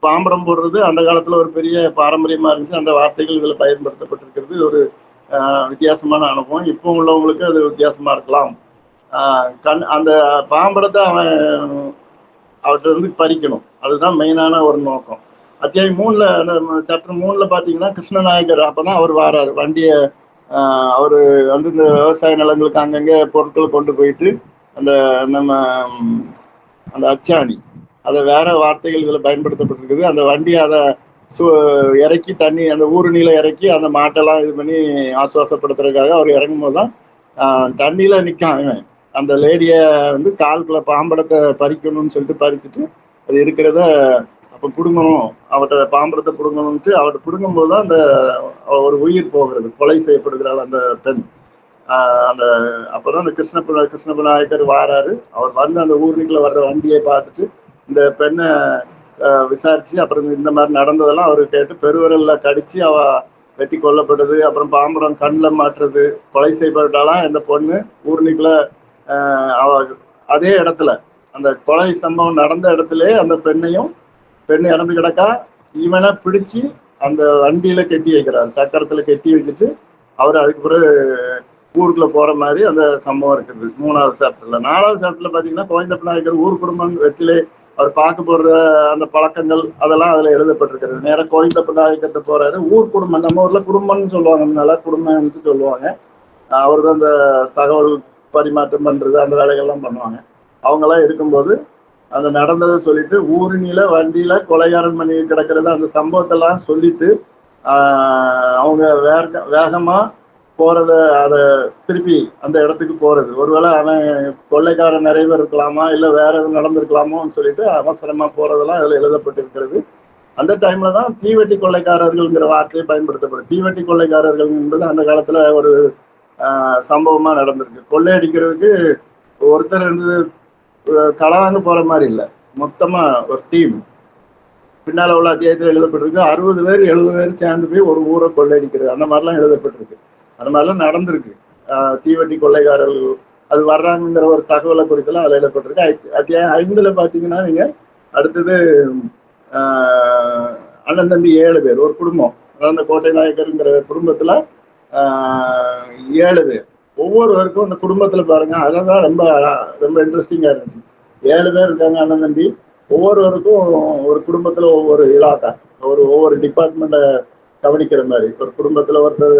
பாம்படம் போடுறது அந்த காலத்துல ஒரு பெரிய பாரம்பரியமா இருந்துச்சு. அந்த வார்த்தைகள் இதுல பயன்படுத்தப்பட்டிருக்கிறது ஒரு வித்தியாசமான அனுபவம். இப்போ உள்ளவங்களுக்கு அது வித்தியாசமா இருக்கலாம். அந்த பாம்படத்தை அவர்கிட்ட இருந்து பறிக்கணும், அதுதான் மெயினான ஒரு நோக்கம். அத்தியாயம் 3ல அந்த சாப்டர் 3ல பாத்தீங்கன்னா கிருஷ்ணநாயக்கர் அப்பதான் அவர் வாராரு. வண்டிய அவரு வந்து இந்த விவசாய நிலங்களுக்கு அங்கங்க பொருட்களை கொண்டு போயிட்டு அந்த நம்ம அந்த அச்சாணி, அதை வேற வார்த்தைகள் இதுல பயன்படுத்தப்பட்டிருக்குது. அந்த வண்டி அதை இறக்கி தண்ணி அந்த ஊருணியில இறக்கி அந்த மாட்டெல்லாம் இது பண்ணி ஆசுவாசப்படுத்துறதுக்காக அவர் இறங்கும் போதுதான் தண்ணியில நிற்கான். அந்த லேடிய வந்து கால்குள்ள பாம்படத்தை பறிக்கணும்னு சொல்லிட்டு பறிச்சுட்டு அது இருக்கிறத அப்ப புடுங்கணும், அவட்ட பாம்படத்தை புடுங்கணும்ட்டு அவட்ட புடுங்கும் போதுதான் அந்த ஒரு உயிர் போகிறது, கொலை செய்யப்படுகிறாள் அந்த பெண். அந்த அப்பதான் அந்த கிருஷ்ணநாயக்கர் வாராரு. அவர் வந்து அந்த ஊருக்குள்ள வர்ற வண்டியை பார்த்துட்டு இந்த பெண்ணை விசாரிச்சு அப்புறம் இந்த மாதிரி நடந்ததெல்லாம் அவரு கேட்டு பெருவிரல்ல கடிச்சு அவ வெட்டி கொல்லப்படுது. அப்புறம் பாம்படம் கண்ணில் மாட்டுறது, கொலை செய்யப்பட்டாலாம் இந்த பொண்ணு ஊர்னிக்குள்ள அவ அதே இடத்துல அந்த கொலை சம்பவம் நடந்த இடத்துல அந்த பெண்ணு இறந்து கிடக்கா. இவனை பிடிச்சு அந்த வண்டியில கெட்டி வைக்கிறார், சக்கரத்துல கெட்டி வச்சுட்டு அவர் அதுக்கு பிறகு ஊருக்குள்ள போற மாதிரி அந்த சம்பவம் இருக்குது 3வது சாப்டர்ல. 4வது சாப்டர்ல பாத்தீங்கன்னா கோவிந்தப்ப நாயக்கர் ஊர் குடும்பம் வெற்றிலே அவர் பார்க்க போடுற அந்த பழக்கங்கள் அதெல்லாம் அதுல எழுதப்பட்டிருக்கிறது. நேரம் கோவிந்தப்ப நாயக்கர்கிட்ட போறாரு. ஊர் குடும்பம், நம்ம ஊர்ல குடும்பம்னு சொல்லுவாங்க, நல்லா குடும்பம்னு சொல்லுவாங்க. அவர் தான் அந்த தகவல் பரிமாற்றம் பண்றது அந்த வேலைகள்லாம் பண்ணுவாங்க. அவங்கெல்லாம் இருக்கும்போது அந்த நடந்ததை சொல்லிட்டு ஊருணியில வண்டியில கொலைகாரன் பண்ணி கிடக்கிறது அந்த சம்பவத்தெல்லாம் சொல்லிட்டு அவங்க வேகமா போறத அதை திருப்பி அந்த இடத்துக்கு போறது. ஒருவேளை அவன் கொள்ளைக்காரன் நிறைய பேர் இருக்கலாமா, இல்ல வேற எதுவும் நடந்திருக்கலாமோன்னு சொல்லிட்டு அவசரமா போறதெல்லாம் அதுல எழுதப்பட்டிருக்கிறது. அந்த டைம்ல தான் தீவெட்டி கொள்ளைக்காரர்கள்ங்கிற வார்த்தையை பயன்படுத்தப்படும். தீவெட்டி கொள்ளைக்காரர்கள் என்பது அந்த காலத்துல ஒரு சம்பவமா நடந்திருக்கு. கொள்ளையடிக்கிறதுக்கு ஒருத்தர் இருந்து களவாங்க போற மாதிரி இல்லை, மொத்தமா ஒரு டீம். பின்னால உள்ள அத்தியாயத்தில் எழுதப்பட்டிருக்கு 60 பேர் 70 பேர் சேர்ந்து போய் ஒரு ஊரை கொள்ளையடிக்கிறது, அந்த மாதிரிலாம் எழுதப்பட்டிருக்கு. அந்த மாதிரிலாம் நடந்திருக்கு. தீவெட்டி கொள்ளைக்காரர்கள் அது வர்றாங்கிற ஒரு தகவலை குறித்தெல்லாம் அதில் எழுதப்பட்டிருக்கு. அத்தியாயம் 5ல பாத்தீங்கன்னா நீங்க அடுத்தது அண்ணன் தம்பி 7 பேர் ஒரு குடும்பம், அதாவது அந்த கோட்டை நாயக்கருங்கிற குடும்பத்துல 7 பேர். ஒவ்வொருவருக்கும் அந்த குடும்பத்துல பாருங்க, அதான் ரொம்ப ரொம்ப இன்ட்ரெஸ்டிங்கா இருந்துச்சு. 7 பேர் இருக்காங்க அண்ணன் தம்பி. ஒவ்வொருவருக்கும் ஒரு குடும்பத்துல ஒவ்வொரு இலாக்கா, ஒவ்வொரு டிபார்ட்மெண்ட்டை கவனிக்கிற மாதிரி. ஒரு குடும்பத்துல ஒருத்தர்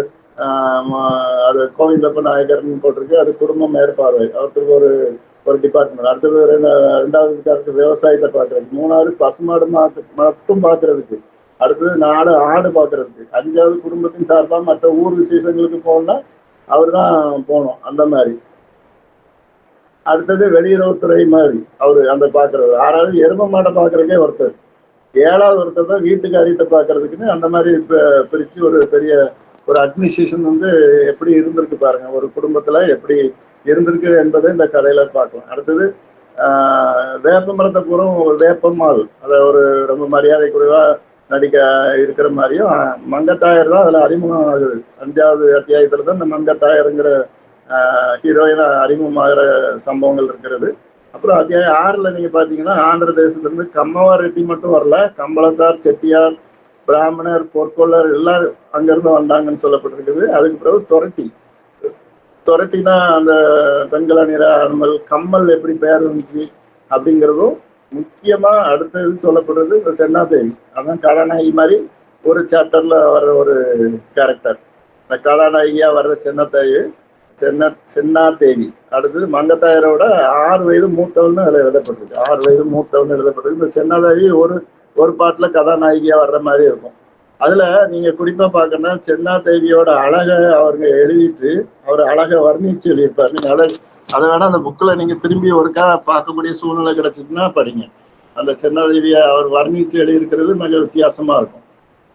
அது கோவிந்தப்ப நாயக்கர்னு போட்டிருக்கு, அது குடும்பம் மேற்பார்வை, ஒருத்தருக்கு ஒரு டிபார்ட்மெண்ட். அடுத்தது 2வது விவசாயத்தை பார்க்கறதுக்கு, 3வது பசுமாடு மட்டும் பார்க்கறதுக்கு, அடுத்தது 4 ஆடு பாக்குறதுக்கு, 5வது குடும்பத்தின் சார்பா மற்ற ஊர் விசேஷங்களுக்கு போகணும்னா அவர் தான் போகணும். அந்த மாதிரி. அடுத்தது வெளியுறவுத்துறை மாதிரி அவரு அந்த பாக்குறது. 6வது எரும மாட்டை பாக்குறதுக்கே ஒருத்தர், 7வது ஒருத்தர் தான் வீட்டு காரியத்தை பாக்குறதுக்குன்னு அந்த மாதிரி பிரிச்சு ஒரு பெரிய ஒரு அட்மினிஸ்ட்ரேஷன் வந்து எப்படி இருந்திருக்கு பாருங்க, ஒரு குடும்பத்துல எப்படி இருந்திருக்கு என்பதை இந்த கதையில பார்க்கலாம். அடுத்தது வேப்ப மரத்தை பூரா ஒரு வேப்பம்மாள், அதை ஒரு ரொம்ப மரியாதை குறைவா நடிக்க இருக்கிற மாதிரியும் மங்கத்தாயர் தான் அதுல அறிமுகம் ஆகுது. 5வது அத்தியாயத்துல தான் இந்த மங்கத்தாயருங்கிற ஹீரோயினா அறிமுகமாகிற சம்பவங்கள் இருக்கிறது. அப்புறம் அத்தியாயம் 6ல நீங்க பாத்தீங்கன்னா ஆந்திர தேசத்துல இருந்து கம்மவா ரெட்டி மட்டும் வரல, கம்பளத்தார், செட்டியார், பிராமணர், பொற்கொள்ளர் எல்லாரும் அங்கிருந்து வந்தாங்கன்னு சொல்லப்பட்டிருக்குது. அதுக்கு பிறகு தொரட்டி தான் அந்த பெண்கள நிற அனுமல், கம்மல் எப்படி பெயர் இருந்துச்சு அப்படிங்கிறதும் முக்கியமா அடுத்தது சொல்லப்படுறது இந்த சென்னாதேவி. அதான் கதாநாயகி மாதிரி ஒரு சாப்டர்ல வர்ற ஒரு கேரக்டர். இந்த கதாநாயகியா வர்ற சென்னாதேவி. அடுத்தது மங்கத்தாயரோட 6 வயது மூத்தவன்னு அதுல எழுதப்பட்டிருக்கு. 6 வயது மூத்தவன்னு எழுதப்பட்டிருக்கு. இந்த சென்னாதேவி ஒரு பாட்டுல கதாநாயகியா வர்ற மாதிரி இருக்கும். அதுல நீங்க குறிப்பா பாக்கணும்னா சென்னாதேவியோட அழகை அவங்க எழுதிட்டு அவர் அழகை வர்ணிச்சு எழுதியிருப்பாரு. நீங்க அதை வேணா அந்த புக்ல நீங்க திரும்பி ஒருக்கா பார்க்கக்கூடிய சூழ்நிலை கிடைச்சிச்சுன்னா படிங்க. அந்த சென்னாதேவியை அவர் வர்ணிச்சு எழுதியிருக்கிறது மிக வித்தியாசமா இருக்கும்.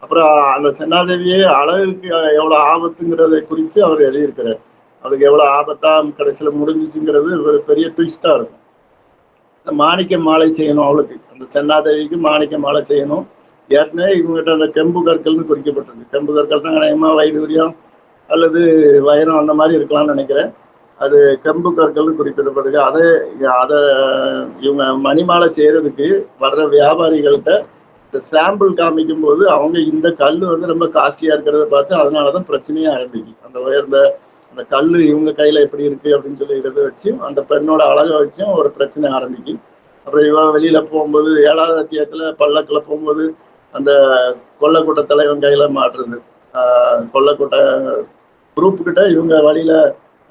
அப்புறம் அந்த சென்னாதேவியே அழகுக்கு எவ்வளவு ஆபத்துங்கிறதை குறித்து அவர் எழுதியிருக்கிறார். அவளுக்கு எவ்வளவு ஆபத்தா கடைசியில முடிஞ்சிச்சுங்கிறது ஒரு பெரிய ட்விஸ்டா இருக்கும். மாணிக்க மாலை செய்யணும் அவளுக்கு, அந்த சென்னாதேவிக்கு மாணிக்க மாலை செய்யணும். ஏற்கனவே இவங்ககிட்ட அந்த கெம்பு கற்கள்னு குறிக்கப்பட்டிருக்கு. கெம்பு கற்கள் தான் நினைமா வைடூரியம் அல்லது வைரம் அந்த மாதிரி இருக்கலாம்னு நினைக்கிறேன். அது கெம்பு கற்கள்னு குறிப்பிடப்பட்டிருக்கு. அதை இவங்க மணிமாலை செய்யறதுக்கு வர்ற வியாபாரிகள்கிட்ட இந்த சாம்பிள் காமிக்கும் போது அவங்க இந்த கல் வந்து ரொம்ப காஸ்ட்லியா இருக்கிறத பார்த்து அதனாலதான் பிரச்சனையே ஆரம்பிக்கும். அந்த உயர்ந்த அந்த கல் இவங்க கையில எப்படி இருக்கு அப்படின்னு சொல்லி இதை வச்சும் அந்த பெண்ணோட அழகை வச்சும் ஒரு பிரச்சனை ஆரம்பிக்கும். அப்புறம் இவன் வெளியில போகும்போது 7வது அத்தியாயத்துல பல்லக்குல போகும்போது அந்த கொள்ளைக்கூட்ட தலைவன் கையில மாட்டுறது, கொள்ளைக்கூட்ட குரூப் கிட்ட இவங்க வழியில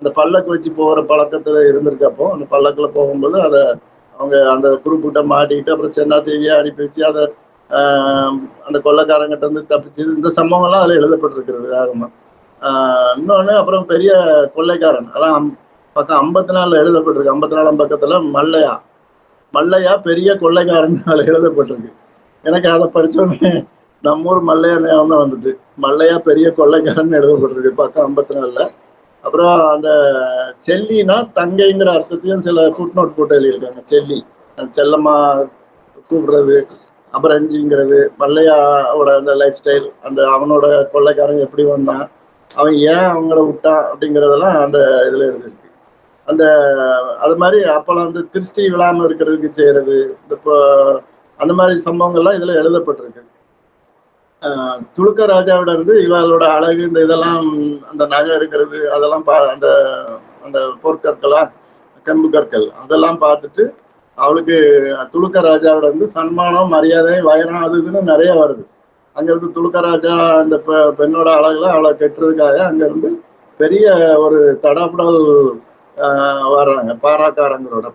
அந்த பல்லக்கு வச்சு போகிற பழக்கத்துல இருந்திருக்கப்போ அந்த பல்லக்குல போகும்போது அதை அவங்க அந்த குரூப் கிட்ட மாட்டிக்கிட்டு அப்புறம் சென்னாதேவியை அனுப்பி வச்சு அதை அந்த கொள்ளைக்காரங்கிட்ட வந்து தப்பிச்சது, இந்த சம்பவங்கள்லாம் அதுல எழுதப்பட்டிருக்கிறது வேகமா. இன்னொன்னு அப்புறம் பெரிய கொள்ளைக்காரன், அதான் பக்கம் 54 எழுதப்பட்டிருக்கு. 54ஆம் பக்கத்துல மல்லையா பெரிய கொள்ளைக்காரன் அதுல எழுதப்பட்டிருக்கு. எனக்கு அதை படிச்சோடனே நம்ம ஊர் மல்லையா ஞாபகம் தான் வந்துச்சு. மல்லையா பெரிய கொள்ளைக்காரன் எழுதப்பட்டிருக்கு பக்கம் 54ல. அப்புறம் அந்த செல்லினா தங்கைங்கிற அர்த்தத்தையும் சில ஃபுட் நோட் போட்டு எழுதியிருக்காங்க. செல்லி செல்லம்மா கூப்பிடுறது, அபரஞ்சிங்கிறது, மல்லையாவோட அந்த லைஃப் ஸ்டைல், அந்த அவனோட கொள்ளைக்காரன் எப்படி வந்தான், அவன் ஏன் அவங்கள விட்டான் அப்படிங்கிறதெல்லாம் அந்த இதுல எழுதிருக்கு. அது மாதிரி அப்பெல்லாம் வந்து திருஷ்டி விழாம இருக்கிறதுக்கு செய்யறது, இந்த அந்த மாதிரி சம்பவங்கள்லாம் இதுல எழுதப்பட்டிருக்கு. துலுக்க ராஜாவோட இருந்து இவளோட அழகு, இந்த இதெல்லாம் அந்த நகை இருக்கிறது, அதெல்லாம் அந்த அந்த பொற்கற்களா கம்பு கற்கள் அதெல்லாம் பார்த்துட்டு அவளுக்கு துலுக்க ராஜாவோட இருந்து சன்மானம், மரியாதை, வயரம் அது இதுன்னு நிறைய வருது. அங்க இருந்து துலுக்க ராஜா அந்த பெண்ணோட அழகுல அவளை கெட்டுறதுக்காக அங்க இருந்து பெரிய ஒரு தடாப்புடல் வர்றாங்க.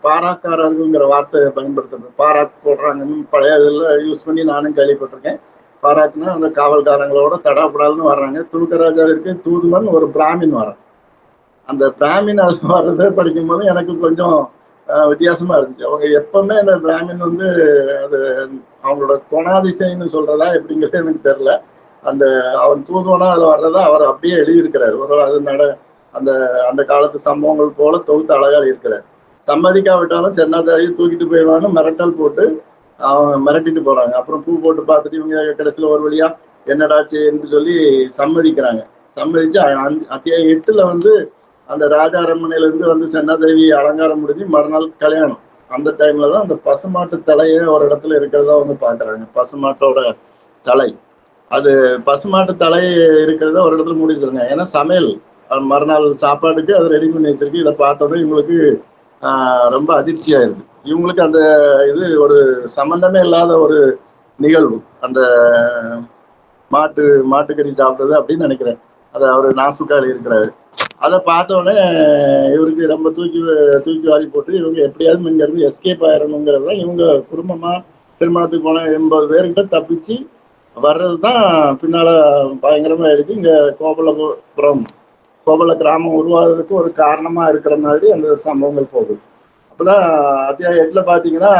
பாராக்காரங்கிற வார்த்தையை பயன்படுத்துறது, பாராக் போடுறாங்கன்னு பழைய இதில் யூஸ் பண்ணி நானும் கேள்விப்பட்டிருக்கேன். பாராக்குன்னா அந்த காவல்காரங்களோட தடாப்புடால்னு வர்றாங்க. துலுக்கராஜாவிற்கு தூதுவன் ஒரு பிராமின் வரான். அந்த பிராமின் அது வர்றதை படிக்கும் போது எனக்கு கொஞ்சம் வித்தியாசமா இருந்துச்சு. அவங்க எப்பவுமே அந்த பிராமின் வந்து அது அவங்களோட குணாதிசைன்னு சொல்றதா எப்படிங்கிறது எனக்கு தெரியல. அந்த அவன் தூதுவனா அதுல வர்றதா அவர் அப்படியே எழுதியிருக்கிறார். ஒரு அது அந்த அந்த காலத்து சம்பவங்கள் போல தொகுத்து அழகா இருக்கிறார். சம்மதிக்காவிட்டாலும் சென்னாதாரி தூக்கிட்டு போயிடுவான்னு மிரட்டல் போட்டு அவன் மிரட்டிட்டு போறாங்க. அப்புறம் பூ போட்டு பார்த்துட்டு இவங்க கடைசியில ஒரு வழியா என்னடாச்சுன்னு சொல்லி சம்மதிக்கிறாங்க. சம்மதிச்சு அத்தியாயம் 8ல வந்து அந்த ராஜா அரண்மனையில இருந்து வந்து சென்னாதேவி அலங்காரம் முடிஞ்சு மறுநாள் கல்யாணம். அந்த டைம்ல தான் அந்த பசுமாட்டு தலையே ஒரு இடத்துல இருக்கிறதா வந்து பாக்குறாங்க. பசுமாட்டோட தலை, அது பசுமாட்டு தலை இருக்கிறத ஒரு இடத்துல முடிச்சிருங்க. ஏன்னா சமையல் மறுநாள் சாப்பாட்டுக்கு அதை ரெடி பண்ணி வச்சிருக்கு. இதை பார்த்தோன்னே இவங்களுக்கு ரொம்ப அதிர்ச்சி ஆயிருக்கு. இவங்களுக்கு அந்த இது ஒரு சம்பந்தமே இல்லாத ஒரு நிகழ்வு, அந்த மாட்டுக்கறி சாப்பிட்டது அப்படின்னு நினைக்கிறேன். அதை அவர் நாசுக்கா இருக்கிறாரு. அதை பார்த்தோன்னே இவருக்கு ரொம்ப தூக்கி வாரி போட்டு இவங்க எப்படியாவது இங்க இருந்து எஸ்கேப் ஆயிடணுங்கிறது தான் இவங்க குடும்பமா திருமணத்துக்கு போன 80 பேர்கிட்ட தப்பிச்சு வர்றதுதான் பின்னால பயங்கரமா எழுதி இங்க கோபல கிராமம் உருவாகிறதுக்கு ஒரு காரணமா இருக்கிற மாதிரி அந்த சம்பவங்கள் போகுது. அப்பதான் அத்தியாயம் 8ல பாத்தீங்கன்னா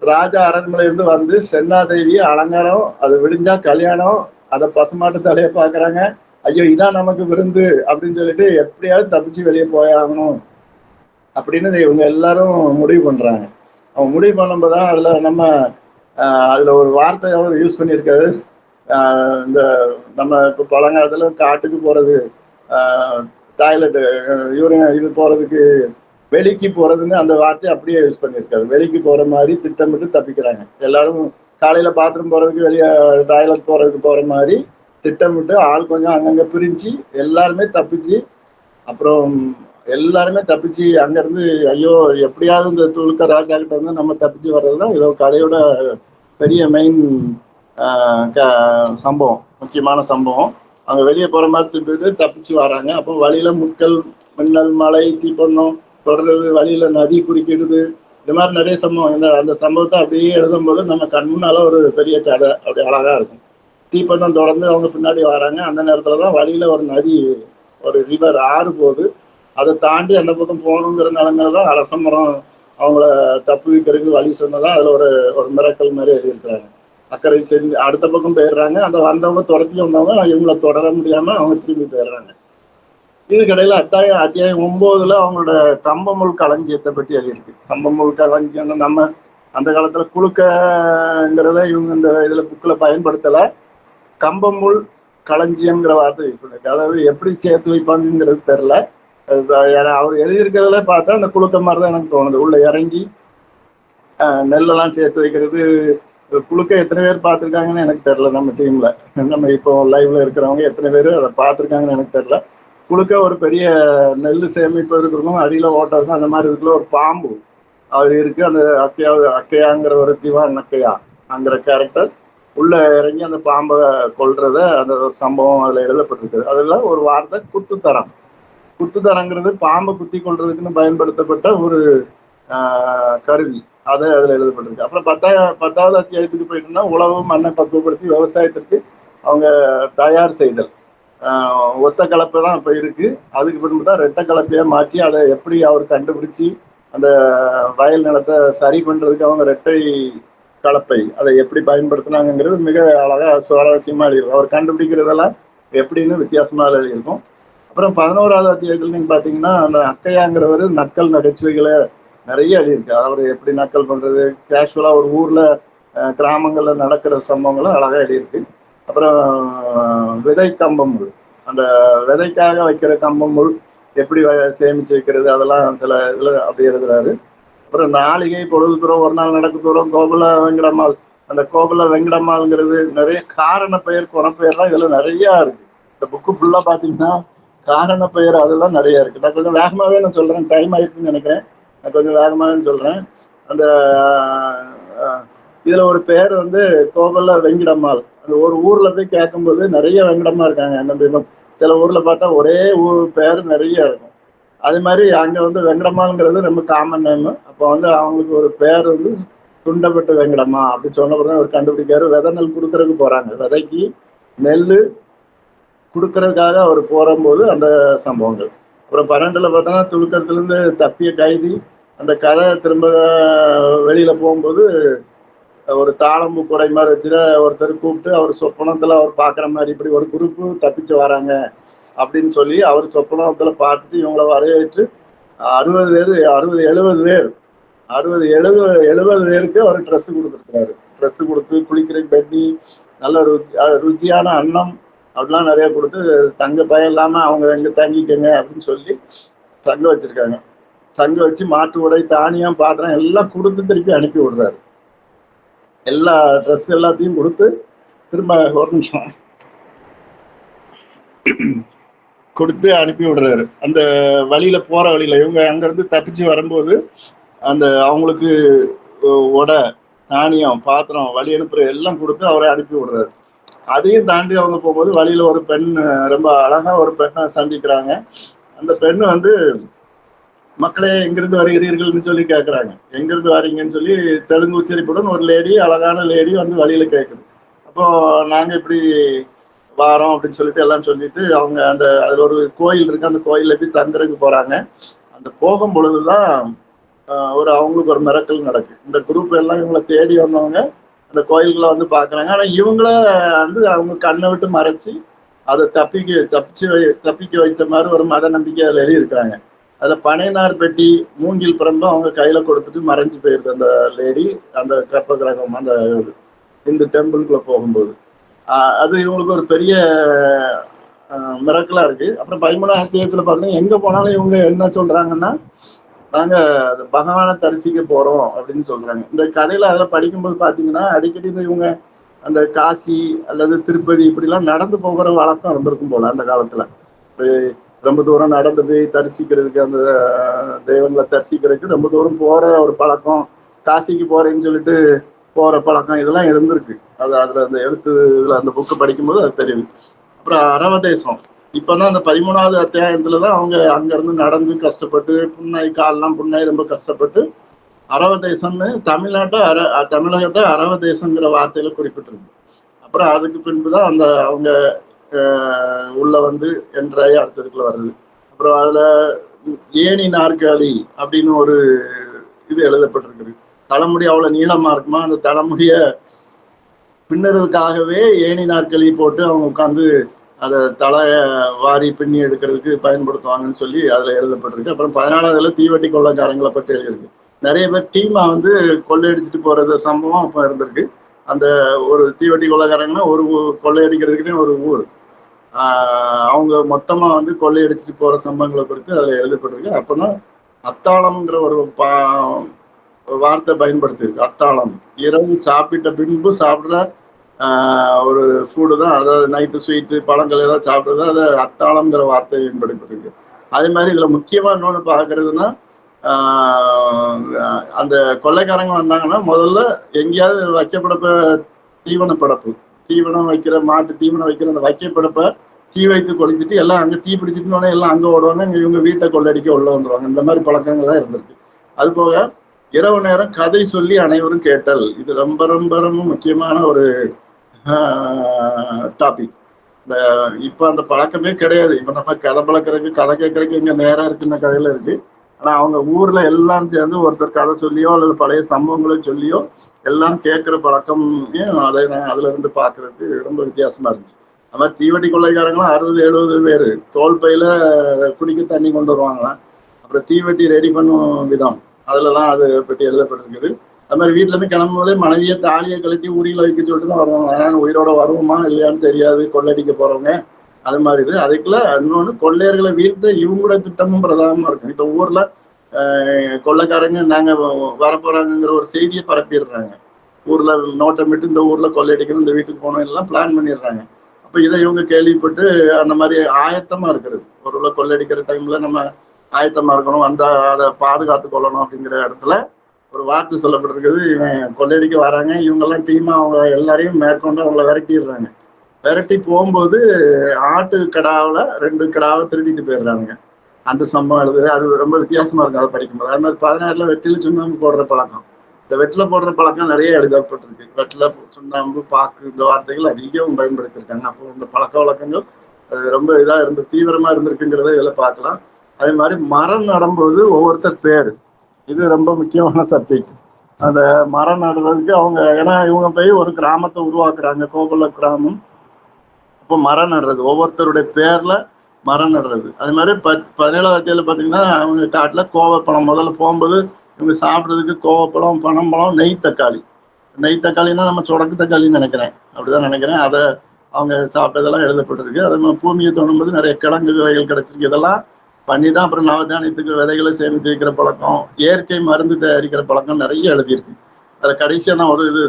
ராஜா அரண்மனை இருந்து வந்து சென்னாதேவி அலங்காரம், அது விடிஞ்சா கல்யாணம், அதை பசுமாட்டு தலையை பாக்குறாங்க. ஐயோ இதான் நமக்கு விருந்து அப்படின்னு சொல்லிட்டு எப்படியாவது தப்பிச்சு வெளியே போயாகணும் அப்படின்னு இவங்க எல்லாரும் முடிவு பண்றாங்க. அவங்க முடிவு பண்ணும்போதுதான் அதுல ஒரு வார்த்தை அவர் யூஸ் பண்ணியிருக்காரு. இந்த நம்ம இப்போ பழங்காலத்துல காட்டுக்கு போறது, டாய்லெட் இது போறதுக்கு வெளிக்கு போறதுன்னு அந்த வார்த்தையை அப்படியே யூஸ் பண்ணியிருக்காரு. வெளிக்கு போற மாதிரி திட்டமிட்டு தப்பிக்கிறாங்க எல்லாரும். காலையில பாத்ரூம் போறதுக்கு, வெளியே டாய்லெட் போறதுக்கு போற மாதிரி திட்டமிட்டு ஆள் கொஞ்சம் அங்கங்க பிரிஞ்சு எல்லாருமே தப்பிச்சு, அப்புறம் எல்லாருமே தப்பிச்சு அங்கிருந்து ஐயோ எப்படியாவது இந்த துலுக்க ராஜா கிட்ட வந்து நம்ம தப்பிச்சு வர்றதுதான் இதோ கதையோட பெரிய மெயின் சம்பவம், முக்கியமான சம்பவம். அவங்க வெளியே போற மாதிரி திட்டு தப்பிச்சு வராங்க. அப்போ வழியில முட்கள், மின்னல், மழை, தீப்பந்தம் தொடர்றது, வழியில நதி குறுக்கிடுது, இந்த மாதிரி நிறைய சம்பவம். அந்த சம்பவத்தை அப்படியே எழுதும் போது நம்ம கண் முன்னால ஒரு பெரிய கதை அப்படி அழகா இருக்கும். தீப்பந்தம் தொடர்ந்து அவங்க பின்னாடி வராங்க. அந்த நேரத்துலதான் வழியில ஒரு நதி, ஒரு ரிவர், ஆறு போகுது. அதை தாண்டி அந்த பக்கம் போகணுங்கிற நிலைமையில்தான் அரசமரம் அவங்கள தப்பு வைக்கிறதுக்கு வழி சொன்னதான் அதுல ஒரு மிரக்கல் மாதிரி எழுதியிருக்கிறாங்க. அக்கறை செஞ்சு அடுத்த பக்கம் போயிடுறாங்க. அந்த வந்தவங்க துரத்தி வந்தவங்க இவங்கள தொடர முடியாம அவங்க திரும்பி போயிடுறாங்க. இதுக்கிடையில அத்தியாயம் 9ல அவங்களோட கம்பமுள் களஞ்சியத்தை பற்றி எழுதியிருக்கு. கம்பமுள் களஞ்சியம் நம்ம அந்த காலத்துல குழுக்கங்கிறத இவங்க இந்த இதுல புக்ல பயன்படுத்தல. கம்பமுள் களஞ்சியம்ங்கிற வார்த்தை யூஸ் பண்ணிருக்கு. அதாவது எப்படி சேர்த்து வைப்பாங்கிறது தெரியல. அவர் எழுதியிருக்கிறதுல பார்த்தா அந்த குழுக்க மாதிரிதான் எனக்கு தோணுது. உள்ள இறங்கி நெல்லெல்லாம் சேர்த்து வைக்கிறது. குழுக்க எத்தனை பேர் பார்த்துருக்காங்கன்னு எனக்கு தெரியல. நம்ம டீம்ல, நம்ம இப்போ லைவ்ல இருக்கிறவங்க எத்தனை பேர் அதை பார்த்துருக்காங்கன்னு எனக்கு தெரியல. குழுக்க ஒரு பெரிய நெல் சேமிப்பு இருக்கும், அடியில ஓட்டம் இருக்கும். அந்த மாதிரி இருக்குள்ள ஒரு பாம்பு அவர் இருக்கு. அந்த அக்கையாங்கிற ஒரு திவான் அக்கையாங்கிற கேரக்டர் உள்ள இறங்கி அந்த பாம்பை கொல்றத அந்த சம்பவம் அதுல எழுதப்பட்டிருக்கு. அதுல ஒரு வார்த்தை குத்துத்தரம். குத்துத்தரங்கிறது பாம்பை குத்தி கொள்றதுக்குன்னு பயன்படுத்தப்பட்ட ஒரு கருவி. அதை அதுல எழுதப்பட்டிருக்கு. அப்புறம் 10வது அத்தியாயத்துக்கு போயிட்டோம்னா உழவு, மண்ணை பக்குவப்படுத்தி விவசாயத்திற்கு அவங்க தயார் செய்தல். ஒத்த கலப்பை தான் இப்ப இருக்கு. அதுக்கு பின்பு தான் ரெட்டை கலப்பையா மாற்றி அதை எப்படி அவர் கண்டுபிடிச்சி அந்த வயல் நிலத்தை சரி பண்றதுக்கு அவங்க ரெட்டை கலப்பை அதை எப்படி பயன்படுத்தினாங்கிறது மிக அழகா சுவாரஸ்யமா எழுதியிருக்கும். அவர் கண்டுபிடிக்கிறதெல்லாம் எப்படின்னு வித்தியாசமா எழுதியிருக்கும். அப்புறம் 11வது அத்தியாயத்தில் நீங்க பாத்தீங்கன்னா அந்த அக்கையாங்கிறவர் நக்கல் நகைச்சுவைகளை நிறைய எழுதியிருக்கு. அவர் எப்படி நக்கல் பண்றது, கேஷுவலா ஒரு ஊர்ல கிராமங்கள்ல நடக்கிற சம்பவங்களும் அழகா எழுதியிருக்கு. அப்புறம் விதை கம்பமுள், அந்த விதைக்காக வைக்கிற கம்பமுள் எப்படி சேமிச்சு வைக்கிறது, அதெல்லாம் சில இதுல அப்படி எழுதுறாரு. அப்புறம் நாளிகை, பொழுது தூரம், ஒரு நாள் நடக்கு தூரம், கோகுல வெங்கடம்மாள். அந்த கோகுல வெங்கடம்மாள்ங்கிறது நிறைய காரண பெயர், குணப்பெயர்லாம் இதுல நிறைய இருக்கு. இந்த புக்கு ஃபுல்லா பாத்தீங்கன்னா காரண பெயர் அதெல்லாம் நிறைய இருக்கு. நான் கொஞ்சம் வேகமாவே நான் சொல்றேன், டைம் ஆயிடுச்சுன்னு நினைக்கிறேன். நான் கொஞ்சம் வேகமாவே சொல்றேன். அந்த இதுல ஒரு பேர் வந்து கோகுல வெங்கடம்மாள். அந்த ஒரு ஊர்ல போய் கேட்கும்போது நிறைய வெங்கடம்மா இருக்காங்க. அந்த சில ஊர்ல பார்த்தா ஒரே ஊர் பேர் நிறைய இருக்கும். அதே மாதிரி அங்க வந்து வெங்கடம்மாள்ங்கிறது ரொம்ப காமன் நேம். அப்போ வந்து அவங்களுக்கு ஒரு பேர் வந்து துண்டப்பட்டு வெங்கடம்மா அப்படி சொன்னப்பதான் அவர் கண்டுபிடிக்காரு. விதை நெல் கொடுக்கறதுக்கு போறாங்க, விதைக்கு நெல் கொடுக்கறதுக்காக அவர் போகும்போது அந்த சம்பவங்கள். அப்புறம் 12ல பார்த்தோன்னா துளுக்கத்துல இருந்து தப்பிய கைதி, அந்த கதை திரும்ப வெளியில போகும்போது ஒரு தாளம்பு குடை மாதிரி வச்சுட்டு ஒருத்தர் கூப்பிட்டு அவர் சொப்பனத்துல அவர் பாக்குற மாதிரி இப்படி ஒரு குரூப்பு தப்பிச்சு வராங்க அப்படின்னு சொல்லி அவர் சொப்பனத்துல பார்த்துட்டு இவங்களை வரவேற்று 70 பேருக்கு அவர் ட்ரெஸ் கொடுத்துருக்காரு. ட்ரெஸ் கொடுத்து குளிக்கிறதுக்கு பெட்டி, நல்ல ருச்சியான அன்னம் அப்படிலாம் நிறைய கொடுத்து தங்க பயம் இல்லாம அவங்க எங்க தங்கிக்கங்க அப்படின்னு சொல்லி தங்க வச்சிருக்காங்க. தங்க வச்சு மாட்டு உடை, தானியம், பாத்திரம் எல்லாம் கொடுத்து திருப்பி அனுப்பி விடுறாரு. எல்லா ட்ரெஸ் எல்லாத்தையும் கொடுத்து திரும்ப ஒரு நிமிஷம் கொடுத்து அனுப்பி விடுறாரு. அந்த வழியில போற வழியில இவங்க அங்க இருந்து தப்பிச்சு வரும்போது அந்த அவங்களுக்கு உடை, தானியம், பாத்திரம், வழி அனுப்புற எல்லாம் கொடுத்து அவரை அனுப்பி விடுறாரு. அதையும் தாண்டி அவங்க போகும்போது வழியில ஒரு பெண், ரொம்ப அழகா ஒரு பெண்ணை சந்திக்கிறாங்க. அந்த பெண்ணு வந்து மக்களே எங்கிருந்து வருகிறீர்கள்னு சொல்லி கேட்கறாங்க. எங்கிருந்து வரீங்கன்னு சொல்லி தெலுங்கு உச்சரிப்புடன் ஒரு லேடி, அழகான லேடி வந்து வழியில கேட்குது. அப்போ நாங்க இப்படி வாரோம் அப்படின்னு சொல்லிட்டு எல்லாம் சொல்லிட்டு அவங்க அந்த அதுல ஒரு கோயில் இருக்கு, அந்த கோயில்ல போய் தங்குறதுக்கு போறாங்க. அந்த போகும் பொழுதுதான் ஒரு அவங்களுக்கு ஒரு மிரக்கல் நடக்கு. இந்த குரூப் எல்லாம் இவங்களை தேடி வந்தவங்க அந்த கோயில்களை வந்து பாக்குறாங்க. ஆனா இவங்கள வந்து அவங்க கண்ணை விட்டு மறைச்சு அதை தப்பிக்க வைத்த மாதிரி ஒரு மத நம்பிக்கை அதுல எழுதியிருக்கிறாங்க. அதுல பனைநார் பெட்டி மூங்கில் பிரம்பு அவங்க கையில கொடுத்துட்டு மறைஞ்சு போயிருது அந்த லேடி, அந்த கற்ப கிரகம் அந்த இந்த டெம்பிள்குள்ள போகும்போது. அது இவங்களுக்கு ஒரு பெரிய மிரக்கலா இருக்கு. அப்புறம் 13ஆம் அத்தியாயத்துல பாத்தீங்கன்னா எங்க போனாலும் இவங்க என்ன சொல்றாங்கன்னா, நாங்க பகவானை தரிசிக்க போறோம் அப்படின்னு சொல்றாங்க. இந்த கதையில அதில் படிக்கும்போது பாத்தீங்கன்னா அடிக்கடி இவங்க அந்த காசி அல்லது திருப்பதி இப்படிலாம் நடந்து போகிற வழக்கம் இருந்திருக்கும் போல அந்த காலத்துல. ரொம்ப தூரம் நடந்து போய் தரிசிக்கிறதுக்கு, அந்த தெய்வங்களை தரிசிக்கிறதுக்கு ரொம்ப தூரம் போற ஒரு பழக்கம், காசிக்கு போறேன்னு சொல்லிட்டு போற பழக்கம் இதெல்லாம் இருந்திருக்கு. அது அதுல அந்த எழுத்துல அந்த புக்கு படிக்கும்போது அது தெரியுது. அப்புறம் அரவதேசம் இப்பதான் அந்த 13ஆவது அத்தியாயத்துலதான் அவங்க அங்க இருந்து நடந்து கஷ்டப்பட்டு புண்ணாய் கால்லாம் புண்ணாய் ரொம்ப கஷ்டப்பட்டு அரவதேசம்னு தமிழகத்தை அரவதேசங்கிற வார்த்தையில குறிப்பிட்டிருக்கு. அப்புறம் அதுக்கு பின்புதான் அந்த அவங்க உள்ள வந்து என்றாய் அடுத்ததுக்குள்ள வருது. அப்புறம் அதுல ஏணி நாற்காலி அப்படின்னு ஒரு இது எழுதப்பட்டிருக்குது. தலைமுடி அவ்வளவு நீளமா இருக்குமா, அந்த தலைமுடிய பின்னுறதுக்காகவே ஏணி நாற்காலி போட்டு அவங்க உட்காந்து அதை தலைய வாரி பின்னி எடுக்கிறதுக்கு பயன்படுத்துவாங்கன்னு சொல்லி அதுல எழுதப்பட்டிருக்கு. அப்புறம் 14ஆவதுல தீவட்டி கொள்ளைக்காரங்களை பற்றி எழுதியிருக்கு. நிறைய பேர் டீமா வந்து கொள்ளையடிச்சிட்டு போறது சம்பவம் அப்ப இருந்திருக்கு. அந்த ஒரு தீவட்டி கொள்ளைக்காரங்கன்னா ஒரு கொள்ளையடிக்கிறதுக்குன்னு ஒரு ஊர், அவங்க மொத்தமா வந்து கொள்ளையடிச்சிட்டு போற சம்பவங்களை குறித்து அதுல எழுதப்பட்டிருக்கு. அப்பதான் அத்தாளம்ங்கிற ஒரு வார்த்தை பயன்படுத்தியிருக்கு. அத்தாளம் இரவு சாப்பிட்ட பின்பு சாப்பிட்ற ஒரு ஃபுட்டு தான், அதாவது நைட்டு ஸ்வீட்டு பழங்கள் ஏதாவது சாப்பிட்றது, அதை அத்தாளம்ங்கிற வார்த்தை பயன்படுத்தியிருக்கு. அதே மாதிரி இதுல முக்கியமா இன்னொன்று பார்க்கறதுன்னா, அந்த கொள்ளைக்காரங்க வந்தாங்கன்னா முதல்ல எங்கேயாவது வைக்கப்படப்ப தீவனம் வைக்கிற மாட்டு தீவனம் வைக்கிற அந்த வைக்கப்படப்ப தீ வைத்து கொளுத்திட்டு எல்லாம் அங்கே தீ பிடிச்சிட்டு எல்லாம் அங்கே ஓடுவாங்க, இவங்க வீட்டை கொள்ளடிக்க உள்ள வந்துருவாங்க. இந்த மாதிரி பழக்கங்கள்லாம் இருந்திருக்கு. அது போக இரவு நேரம் கதை சொல்லி அனைவரும் கேட்டல், இது ரொம்ப ரொம்ப ரொம்ப முக்கியமான ஒரு டாபிக். இந்த இப்ப அந்த பழக்கமே கிடையாது. இப்ப நம்ம கதை பழக்கிறதுக்கு கதை கேட்கறதுக்கு இங்க நேரம் இருக்கு, இந்த கதையில இருக்கு. ஆனா அவங்க ஊர்ல எல்லாம் சேர்ந்து ஒருத்தர் கதை சொல்லியோ அல்லது பழைய சம்பவங்களை சொல்லியோ எல்லாம் கேட்கிற பழக்கம் அதை நான் அதுல இருந்து பாக்குறதுக்கு ரொம்ப வித்தியாசமா இருந்துச்சு. அது மாதிரி தீவட்டி கொள்ளைக்காரங்களும் 60-70 பேர் தோல் பையில குடிக்க தண்ணி கொண்டு வருவாங்களாம். அப்புறம் தீவட்டி ரெடி பண்ணும் விதம் அதுலலாம் அது பற்றி எழுதப்பட்டிருக்குது. அது மாதிரி வீட்டுல இருந்து கிளம்பும் போதே மனைவியை தாலியை கழட்டி உரியில வைக்க சொல்லிட்டு தான் வருவாங்க. ஏன்னா உயிரோட வருவோமா இல்லையான்னு தெரியாது, கொள்ளடிக்க போறவங்க. அது மாதிரி இது. அதுக்குள்ள இன்னொன்று கொள்ளையர்களை வீழ்த்த இவங்களோட திட்டமும் பிரதானமா இருக்கும். இப்ப ஊர்ல கொள்ளைக்காரங்க நாங்க வரப்போறாங்கிற ஒரு செய்தியை பரப்பிடுறாங்க. ஊர்ல நோட்டமிட்டு இந்த ஊர்ல கொள்ளையடிக்கணும், இந்த வீட்டுக்கு போகணும் எல்லாம் பிளான் பண்ணிடுறாங்க. அப்ப இதை இவங்க கேள்விப்பட்டு அந்த மாதிரி ஆயத்தமா இருக்கிறது. ஒரு கொள்ளையடிக்கிற டைம்ல நம்ம ஆயத்தமா இருக்கணும், அந்த அதை பாதுகாத்து கொள்ளணும் அப்படிங்கிற இடத்துல ஒரு வார்த்தை சொல்லப்பட்டிருக்குது. இவன் கொள்ளையடிக்க வராங்க, இவங்கெல்லாம் டீமா அவங்க எல்லாரையும் மேற்கொண்டு அவங்கள விரட்டிடுறாங்க. விரட்டி போகும்போது ஆட்டு கடாவில் 2 கடாவை திருடிட்டு போயிடுறாங்க. அந்த சம்பவம் எழுது அது ரொம்ப வித்தியாசமா இருக்கும் அதை படிக்கும்போது. அது மாதிரி 16ல வெற்றில சுண்ணாம்பு போடுற பழக்கம், இந்த வெற்றில போடுற பழக்கம் நிறைய எழுதப்பட்டிருக்கு. வெற்றில சுண்ணாம்பு பாக்கு இந்த வார்த்தைகள் அதிகம் பயன்படுத்தியிருக்காங்க. அப்போ இந்த பழக்க வழக்கங்கள் ரொம்ப இதா இருந்து தீவிரமா இருந்திருக்குங்கிறத இதில் பார்க்கலாம். அதே மாதிரி மரம் நடும்போது ஒவ்வொருத்தர் பேர், இது ரொம்ப முக்கியமான சப்ஜெக்ட். அந்த மரம் நடுறதுக்கு அவங்க ஏன்னா இவங்க போய் ஒரு கிராமத்தை உருவாக்குறாங்க, கோகுல கிராமம். இப்போ மரம் நடுறது ஒவ்வொருத்தருடைய பேர்ல மரம் நடுறது. அது மாதிரி 17ஆவது அத்தியாயத்துல பாத்தீங்கன்னா அவங்க காட்டுல கோவப்பழம் முதல்ல போகும்போது இவங்க சாப்பிட்றதுக்கு கோவப்பழம், பனம்பழம், நெய் தக்காளின்னா நம்ம சொடக்கு தக்காளின்னு நினைக்கிறேன், அப்படிதான் நினைக்கிறேன். அதை அவங்க சாப்பிட்டதெல்லாம் எழுதப்பட்டிருக்கு. அதே மாதிரி பூமியை தோணும்போது நிறைய கிழங்கு வகைகள் கிடைச்சிருக்கு. இதெல்லாம் பண்ணி தான் அப்புறம் நவதானியத்துக்கு விதைகளை சேமித்து வைக்கிற பழக்கம், இயற்கை மருந்து தயாரிக்கிற பழக்கம் நிறைய எழுதியிருக்கு. அதில் கடைசியாக நான் ஒரு இது